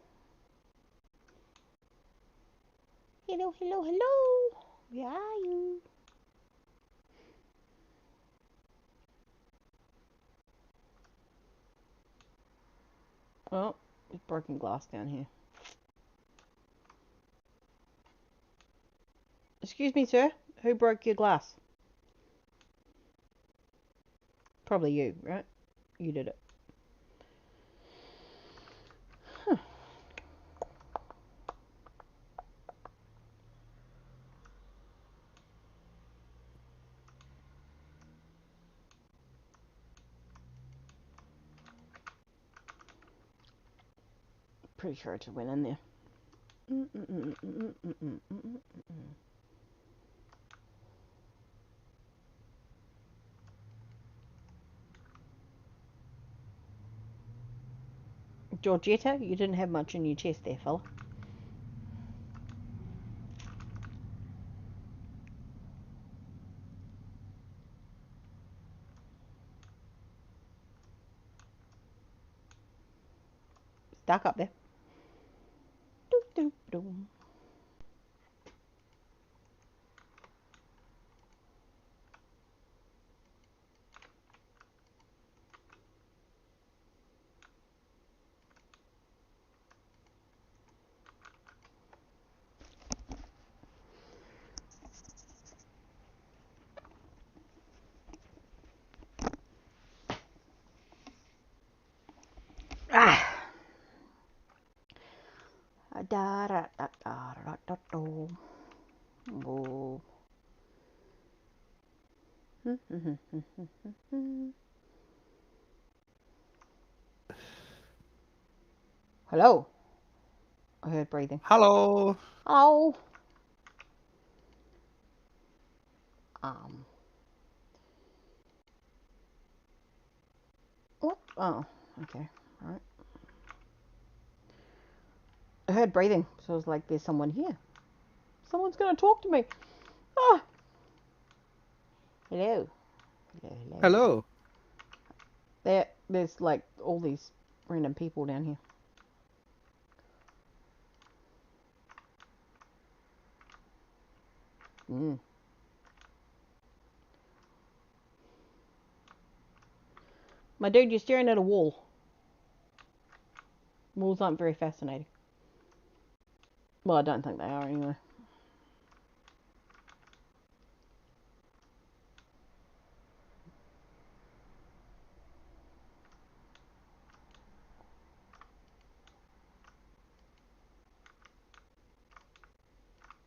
Hello, hello, hello. Where are you? Oh, there's broken glass down here. Excuse me, sir. Who broke your glass? Probably you, right? You did it. Huh. Pretty sure it went in there. Georgetta, you didn't have much in your chest there, fella. It's dark up there. Doop, doop, doop. Ah. Da da da da da da da. Oh. Hello. I heard breathing. Hello. Hello. What? Oh, okay. All right. I heard breathing, so I was like, there's someone here. Someone's gonna talk to me. Ah. Hello. Hello, hello. Hello. There's like all these random people down here. My dude, you're staring at a wall. Walls aren't very fascinating. Well, I don't think they are anyway.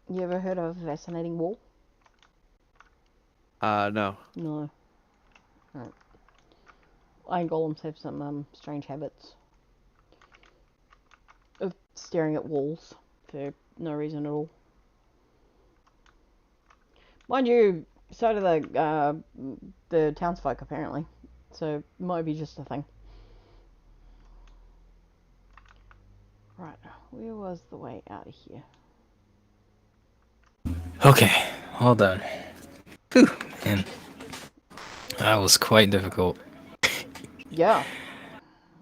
You ever heard of a fascinating wall? No. No. Right. Iron golems have some strange habits of staring at walls for no reason at all. Mind you, so do the townsfolk apparently. So it might be just a thing. Right, where was the way out of here? Okay, hold on. Whew, man. That was quite difficult. Yeah.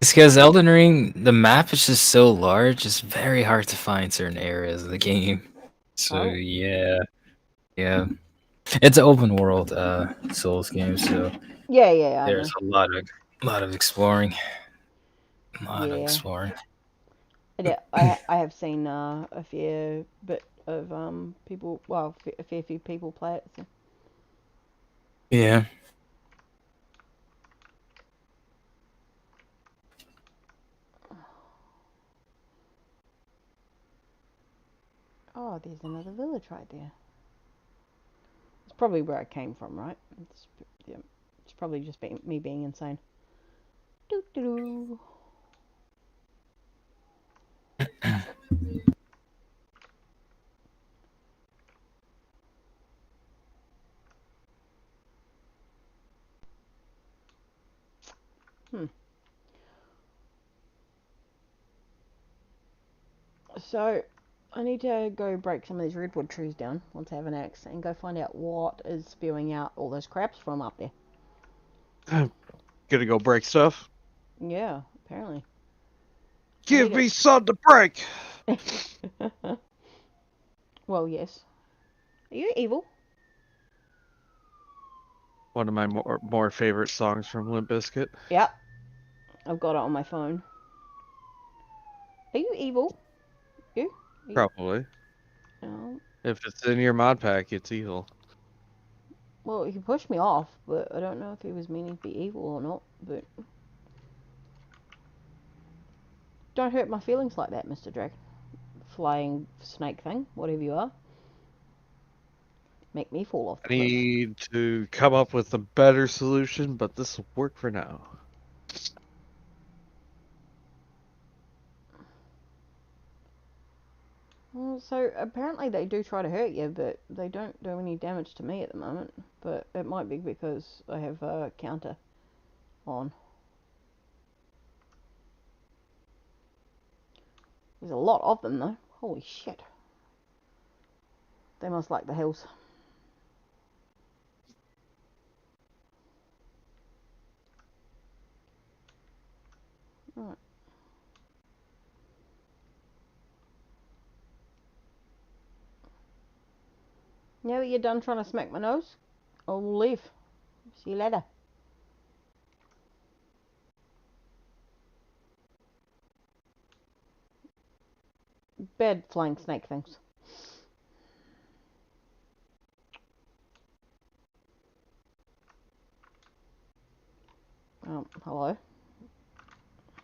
It's because Elden Ring, the map is just so large, it's very hard to find certain areas of the game. So Oh. yeah. It's an open world Souls game, so Yeah, I know. there's a lot of exploring. A lot of Yeah. exploring. I have seen a fair bit of people, well, a fair few people play it. So. Yeah. Oh, there's another village right there. It's probably where I came from, right? Yeah, it's probably just me being insane. Doo doo doo. So, I need to go break some of these redwood trees down once I have an axe and go find out what is spewing out all those crabs from up there. Gonna go break stuff. Yeah, apparently. Give me something to break. Well, yes. Are you evil? One of my more favorite songs from Limp Bizkit. Yep. I've got it on my phone. Are you evil? You? Probably. No. If it's in your mod pack, it's evil. Well, he pushed me off, but I don't know if he was meaning to be evil or not. But don't hurt my feelings like that, Mr. Dragon. Flying snake thing, whatever you are. Make me fall off the I cliff. need to come up with a better solution, but this will work for now. Well, so apparently they do try to hurt you, but they don't do any damage to me at the moment. But it might be because I have a counter on. There's a lot of them though. Holy shit. They must like the hills. Right. Now that you're done trying to smack my nose, I will leave. See you later. Bad flying snake things. Hello.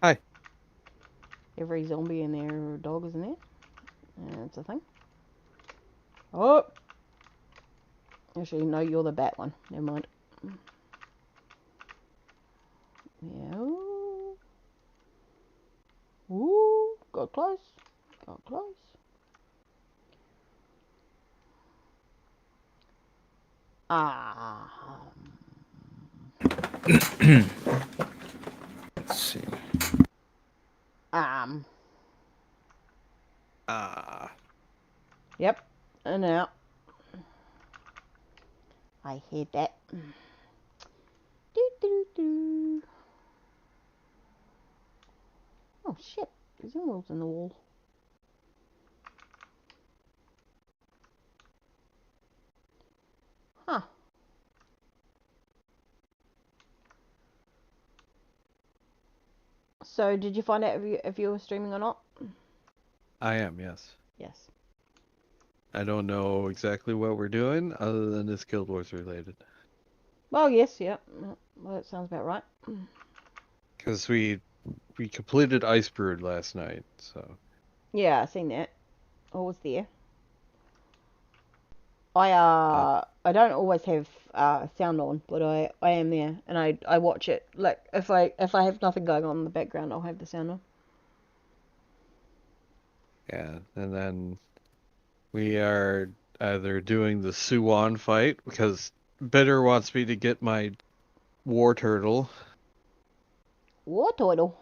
Hi. Every zombie in there or dog is in there. That's a thing. Oh! Actually, no, you're the bat one. Never mind. Yeah. Ooh, got close. Got close. Ah. Let's see. Yep. And out. I hate that. Do do do. Oh shit! There's emeralds in the wall. Huh. So, did you find out if you were streaming or not? I am, yes. Yes. I don't know exactly what we're doing, other than it's Guild Wars related. Well, yes, yeah. Well, that sounds about right. Because we completed Icebrood last night, so... Yeah, I seen that. I was there. I don't always have sound on, but I am there and I watch it. Like if I have nothing going on in the background, I'll have the sound on. Yeah, and then we are either doing the Suwon fight, because Bitter wants me to get my war turtle. War turtle.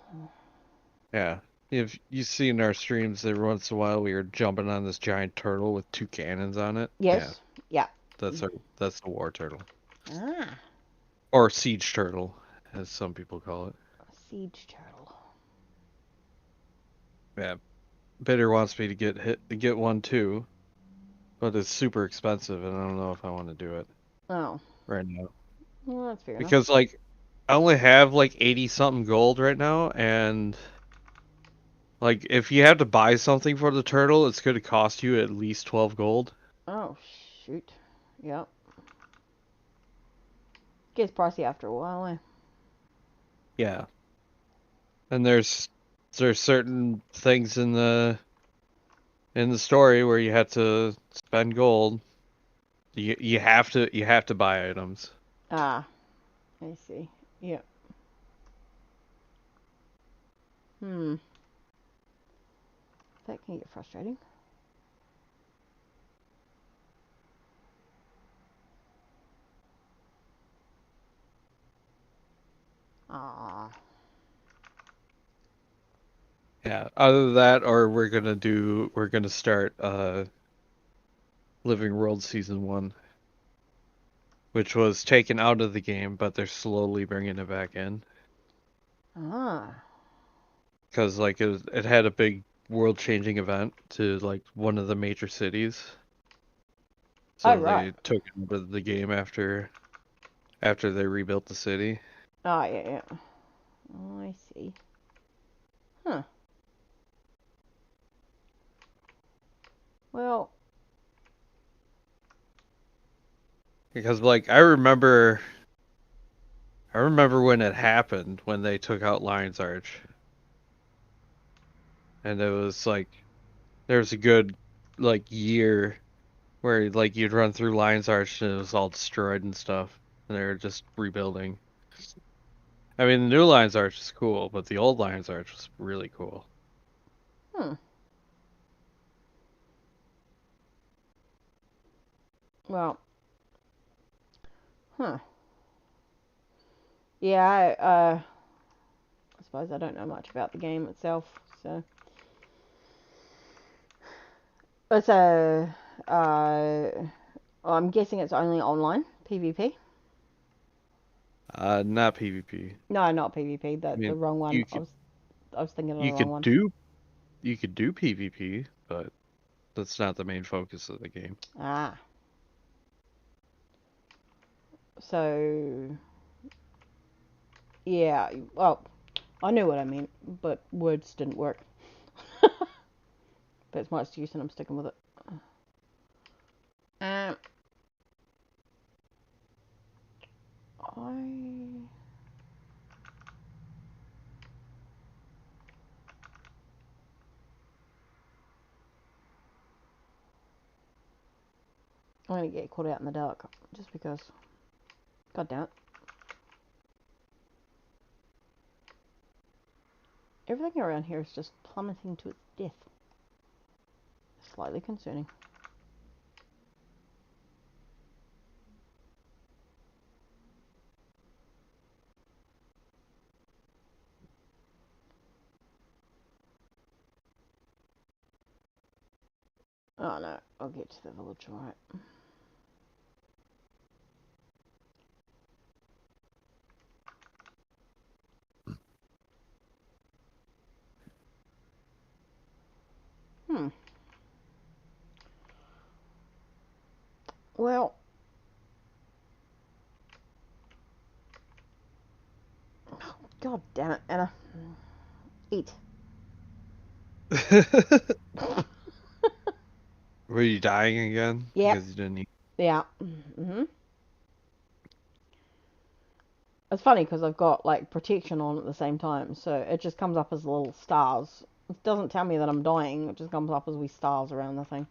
Yeah. If you've seen our streams, every once in a while we are jumping on this giant turtle with 2 cannons on it. Yes. Yeah. That's the war turtle. Ah. Or siege turtle, as some people call it. Siege turtle. Yeah. Bitter wants me to get one too, but it's super expensive and I don't know if I want to do it Oh. right now. Well, that's fair enough. Because like I only have like 80 something gold right now, and like if you have to buy something for the turtle, it's going to cost you at least 12 gold. Oh shoot. Yep. Gets pricey after a while, eh? Yeah. And there's certain things in the story where you have to spend gold. You have to buy items. Ah. I see. Yep. That can get frustrating. Ah. Yeah. Other than that, or we're gonna start Living World Season 1, which was taken out of the game, but they're slowly bringing it back in. Ah. Because like it had a big world-changing event to like one of the major cities. So Oh, right. they took it out of the game after they rebuilt the city. Oh, yeah, yeah. Oh, I see. Huh. Well, Because like I remember when it happened when they took out Lion's Arch. And it was like there was a good like year where like you'd run through Lion's Arch and it was all destroyed and stuff. And they were just rebuilding. I mean, the new Lion's Arch is cool, but the old Lion's Arch was really cool. hmm. Well, huh. Yeah, I suppose I don't know much about the game itself, so. It's I'm guessing it's only online, PvP? Not PvP. No, not PvP, I the mean, wrong one. you I was thinking of the you wrong could one. do you could do PvP, but that's not the main focus of the game. Ah. So, yeah, well, I knew what I meant, but words didn't work. But it's my excuse and I'm sticking with it. Um, I... I'm gonna get caught out in the dark, just because. God damn it. Everything around here is just plummeting to its death. Slightly concerning. Oh no, I'll get to the village, alright. Hmm. Well, god damn it, Anna. Eat. Were you dying again? Yep. Because you didn't eat. Yeah. It's funny because I've got like protection on at the same time, so it just comes up as little stars. It doesn't tell me that I'm dying, it just comes up as wee stars around the thing.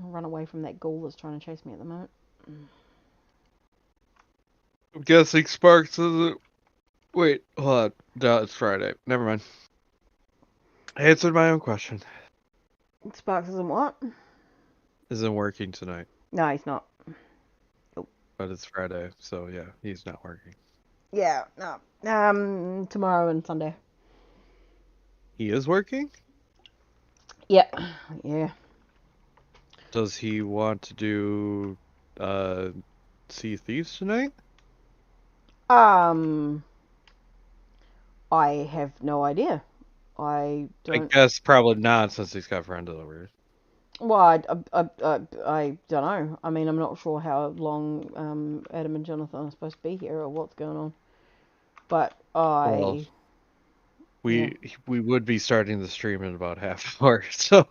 I'll run away from that ghoul that's trying to chase me at the moment. I'm guessing Sparks isn't. Wait, hold on. No, it's Friday. Never mind. I answered my own question. Sparks isn't what? Isn't working tonight, No, he's not. but it's Friday, so yeah, he's not working. Yeah, no. Tomorrow and Sunday. He is working? Yeah, yeah. Does he want to do Sea of Thieves tonight? Um, I have no idea. I I don't. guess probably not since he's got friend delivery. Well, I don't know. I mean, I'm not sure how long Adam and Jonathan are supposed to be here or what's going on. But Well, yeah. we would be starting the stream in about half hour, so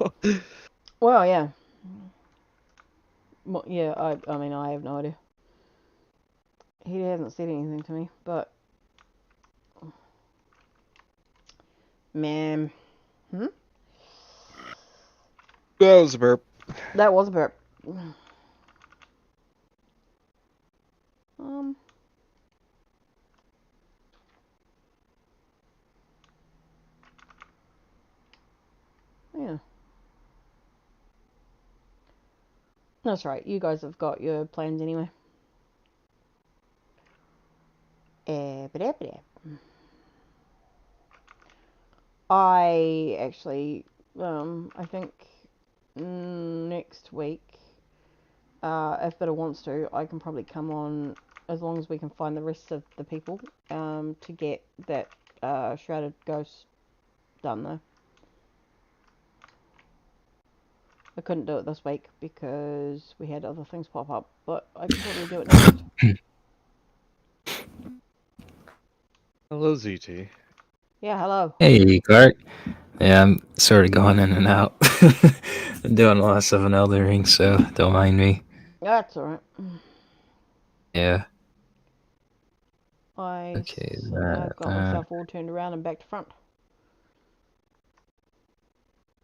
Well, yeah. Yeah, I mean, I have no idea. He hasn't said anything to me, but man, that was a burp. that was a burp. Yeah. That's right. You guys have got your plans anyway. I actually, I think next week, if Bitter wants to, I can probably come on as long as we can find the rest of the people to get that Shrouded Ghost done though. I couldn't do it this week because we had other things pop up, but I can totally do it next. Hello, ZT. Yeah, hello. Hey, Clark. Yeah, I'm sort of going in and out. I'm doing a lot of stuff in Elden Ring, so don't mind me. That's alright. Yeah. I Okay, think I've got that. myself all turned around and back to front.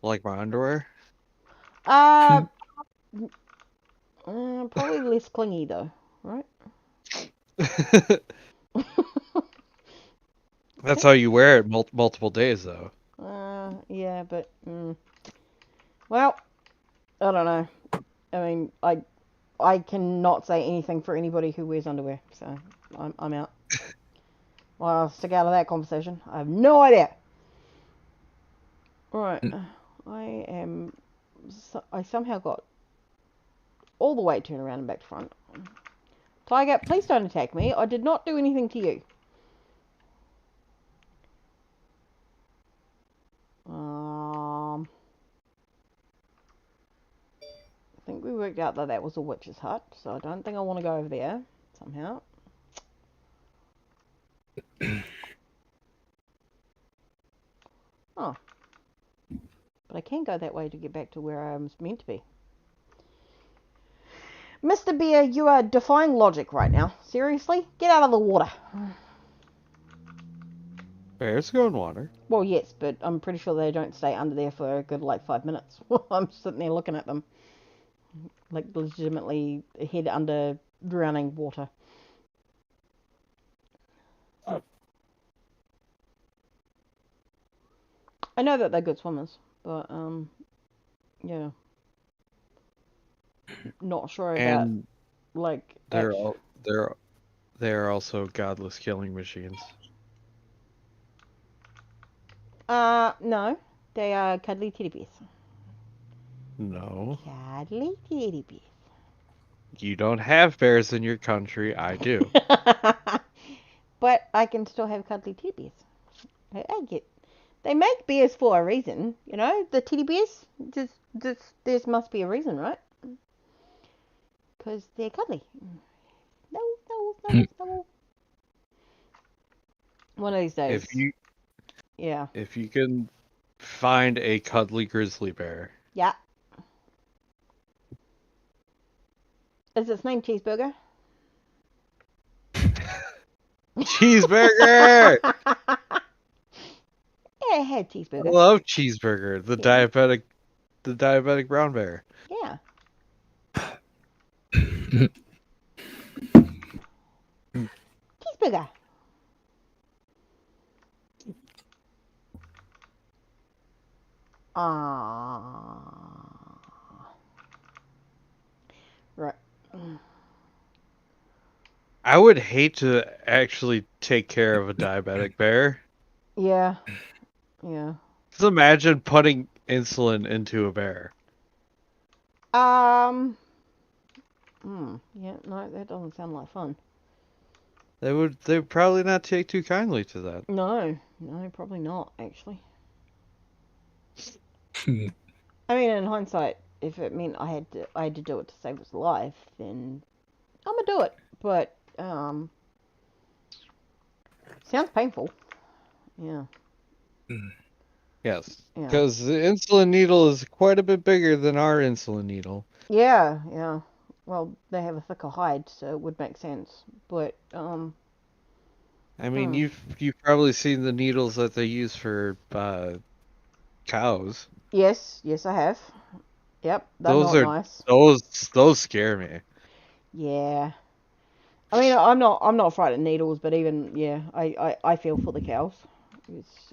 Like my underwear? Uh, probably less clingy though, right? That's how you wear it multiple days, though. Yeah, but well, I don't know. I mean, I cannot say anything for anybody who wears underwear, so I'm out. Well, I'll stick out of that conversation. I have no idea. Right, I somehow got all the way turned around and back to front. Tiger, please don't attack me. I did not do anything to you. I think we worked out that was a witch's hut, so I don't think I want to go over there somehow. Oh. But I can go that way to get back to where I was meant to be. Mr. Bear, you are defying logic right now. Seriously? Get out of the water. Bears go in water. Well, yes, but I'm pretty sure they don't stay under there for a good, 5 minutes. I'm sitting there looking at them. Like, legitimately head under drowning water. I know that they're good swimmers, but, yeah. Not sure about, And actually... they're also godless killing machines. No. They are cuddly teddy bears. No. Cuddly teddy bears. You don't have bears in your country. I do. But I can still have cuddly teddy bears. I get. They make bears for a reason, you know. The teddy bears. There must be a reason, right? Because they're cuddly. No. One of these days. Yeah. If you can find a cuddly grizzly bear. Yeah. Is its name Cheeseburger? Cheeseburger! Yeah, I had I Cheeseburger. love Cheeseburger, the Yeah. diabetic brown bear. Yeah. Cheeseburger. Right. I would hate to actually take care of a diabetic bear. Yeah. Just imagine putting insulin into a bear. Yeah, no, that doesn't sound like fun. They would probably not take too kindly to that. No, probably not, actually. I mean, in hindsight, if it meant I had to do it to save its life, then I'm gonna do it. But sounds painful. Yeah. Yes, Yeah. because the insulin needle is quite a bit bigger than our insulin needle. Yeah. Well, they have a thicker hide, so it would make sense. But I mean, you've probably seen the needles that they use for cows. Yes, I have. Yep, they're Those not are nice. those scare me. Yeah. I mean, I'm not frightened of needles, but even yeah, I feel for the cows. It's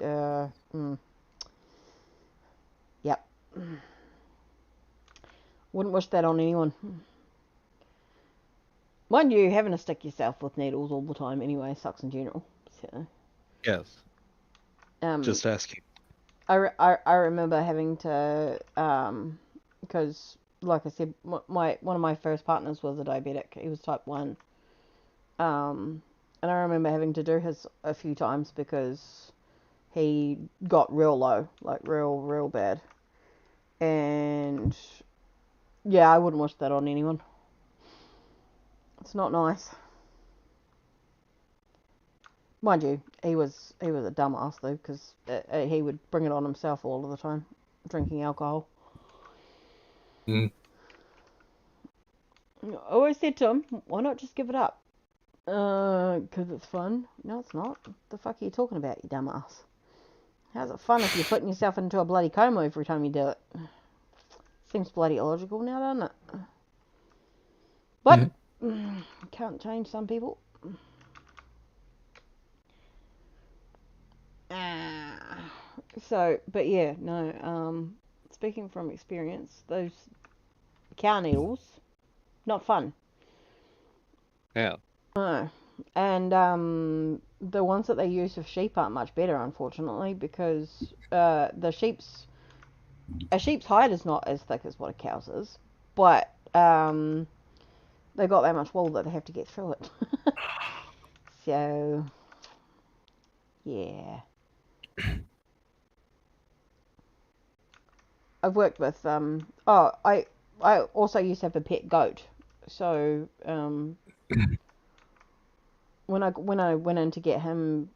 yep. Wouldn't wish that on anyone. Mind you, having to stick yourself with needles all the time anyway sucks in general. So Yes. Just asking. I remember having to because like I said, one of my first partners was a diabetic. He was type 1. And I remember having to do his a few times because he got real low, like real bad. And Yeah, I wouldn't wish that on anyone. It's not nice. Mind you, he was a dumbass though, because he would bring it on himself all of the time, drinking alcohol. Mm. I always said to him, why not just give it up? 'Cause it's fun. No, it's not. The fuck are you talking about, you dumbass? How's it fun if you're putting yourself into a bloody coma every time you do it? Seems bloody illogical now, doesn't it? But, can't change some people. So, but yeah, no, speaking from experience, those cow needles, not fun. Yeah. No. And the ones that they use for sheep aren't much better, unfortunately, because a sheep's hide is not as thick as what a cow's is, but they've got that much wool that they have to get through it. So, yeah. I've worked with I also used to have a pet goat, so when I went in to get him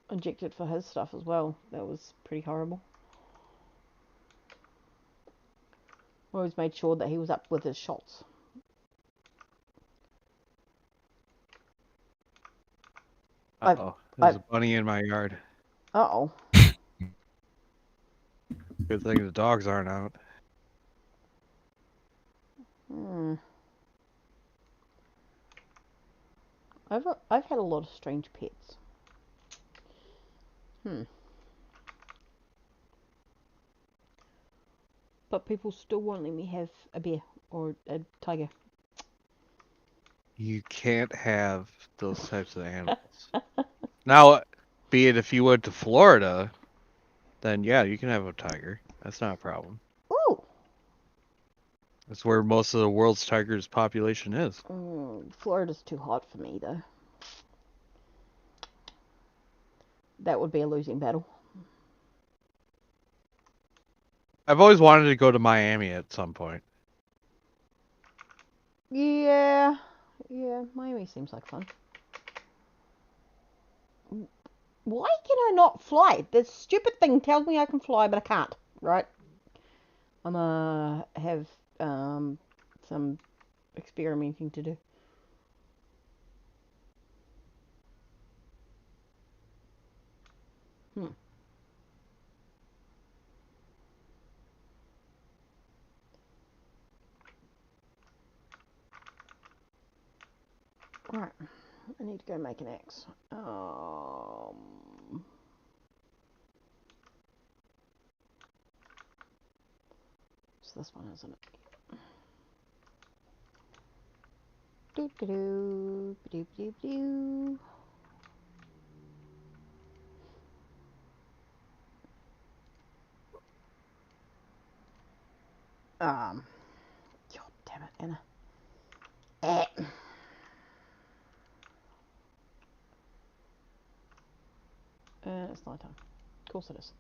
injected for his stuff as well, that was pretty horrible. I always made sure that he was up with his shots. Uh-oh. There's a bunny in my yard. Uh-oh. Good thing the dogs aren't out. I've had a lot of strange pets. But people still won't let me have a bear or a tiger. You can't have those types of animals. Now, be it if you went to Florida, then yeah, you can have a tiger. That's not a problem. Ooh. That's where most of the world's tigers population is. Florida's too hot for me, though. That would be a losing battle. I've always wanted to go to Miami at some point. Yeah, Miami seems like fun. Why can I not fly? This stupid thing tells me I can fly, but I can't, right? I'm gonna have some experimenting to do. Right, I need to go make an axe. It's this one, isn't it? Doo doo doo doo doo doo. God damn it, Anna. It's night time. Of course it is.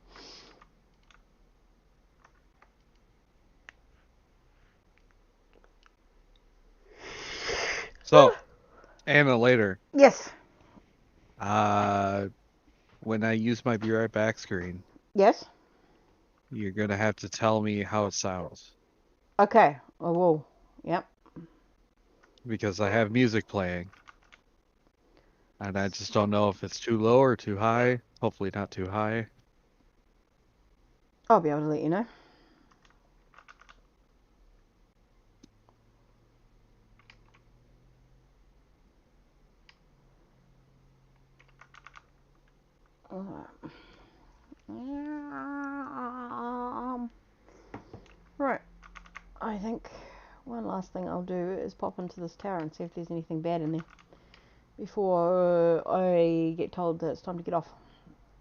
So, Anna, later, Yes. when I use my Be Right Back screen, Yes. you're gonna have to tell me how it sounds. Okay. I will. Yep. Because I have music playing. And I just don't know if it's too low or too high. Hopefully not too high. I'll be able to let you know. Right. I think one last thing I'll do is pop into this tower and see if there's anything bad in there before I get told that it's time to get off,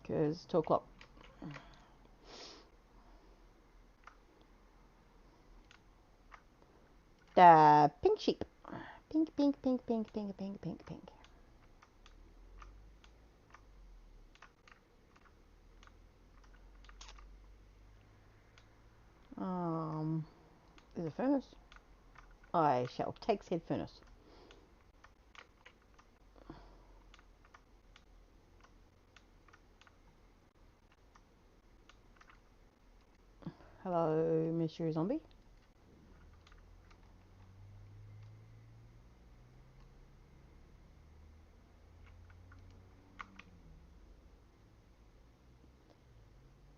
because it's 2 o'clock. The pink sheep. Pink, pink, pink, pink, pink, pink, pink, pink. There's a furnace. I shall take said furnace. Hello, Mr. Zombie.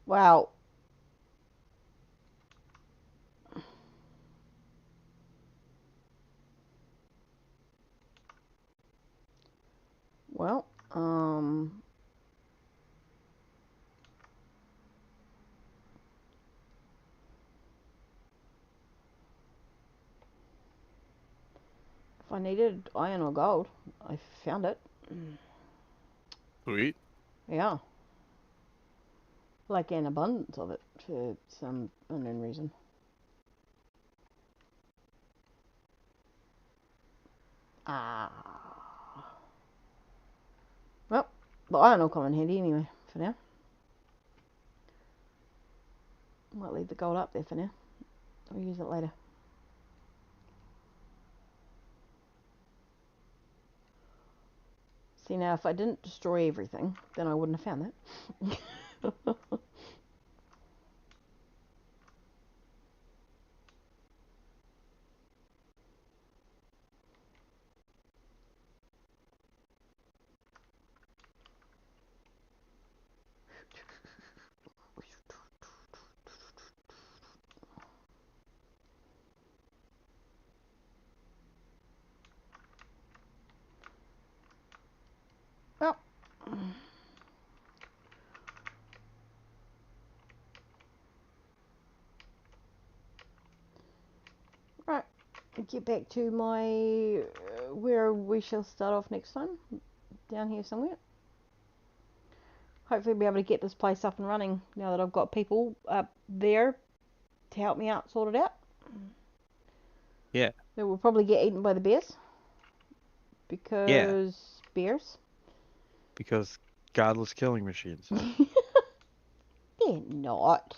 Wow. Well, if I needed iron or gold, I found it. Sweet. Yeah. Like an abundance of it for some unknown reason. Ah. Well, the iron will come in handy anyway for now. Might leave the gold up there for now. I'll use it later. See, now if I didn't destroy everything, then I wouldn't have found that. Well, right, get back to my where we shall start off next time, down here somewhere. Hopefully be able to get this place up and running now that I've got people up there to help me out, sort it out. Yeah. It will probably get eaten by the bears. Because bears. Because godless killing machines. They're not.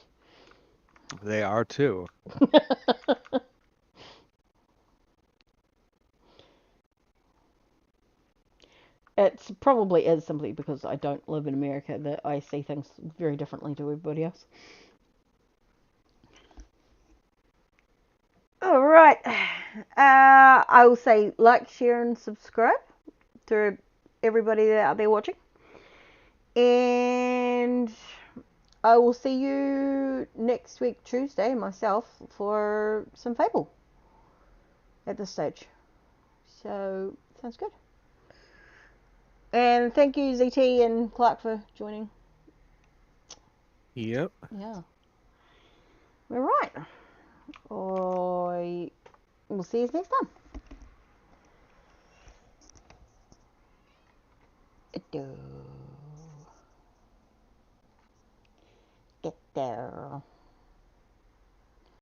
They are too. It probably is simply because I don't live in America that I see things very differently to everybody else. Alright. I will say like, share, and subscribe to everybody out there watching. And I will see you next week, Tuesday, myself, for some Fable at this stage. So, sounds good. And thank you, ZT and Clark, for joining. Yep. Yeah. All right. We'll see you next time. Get there.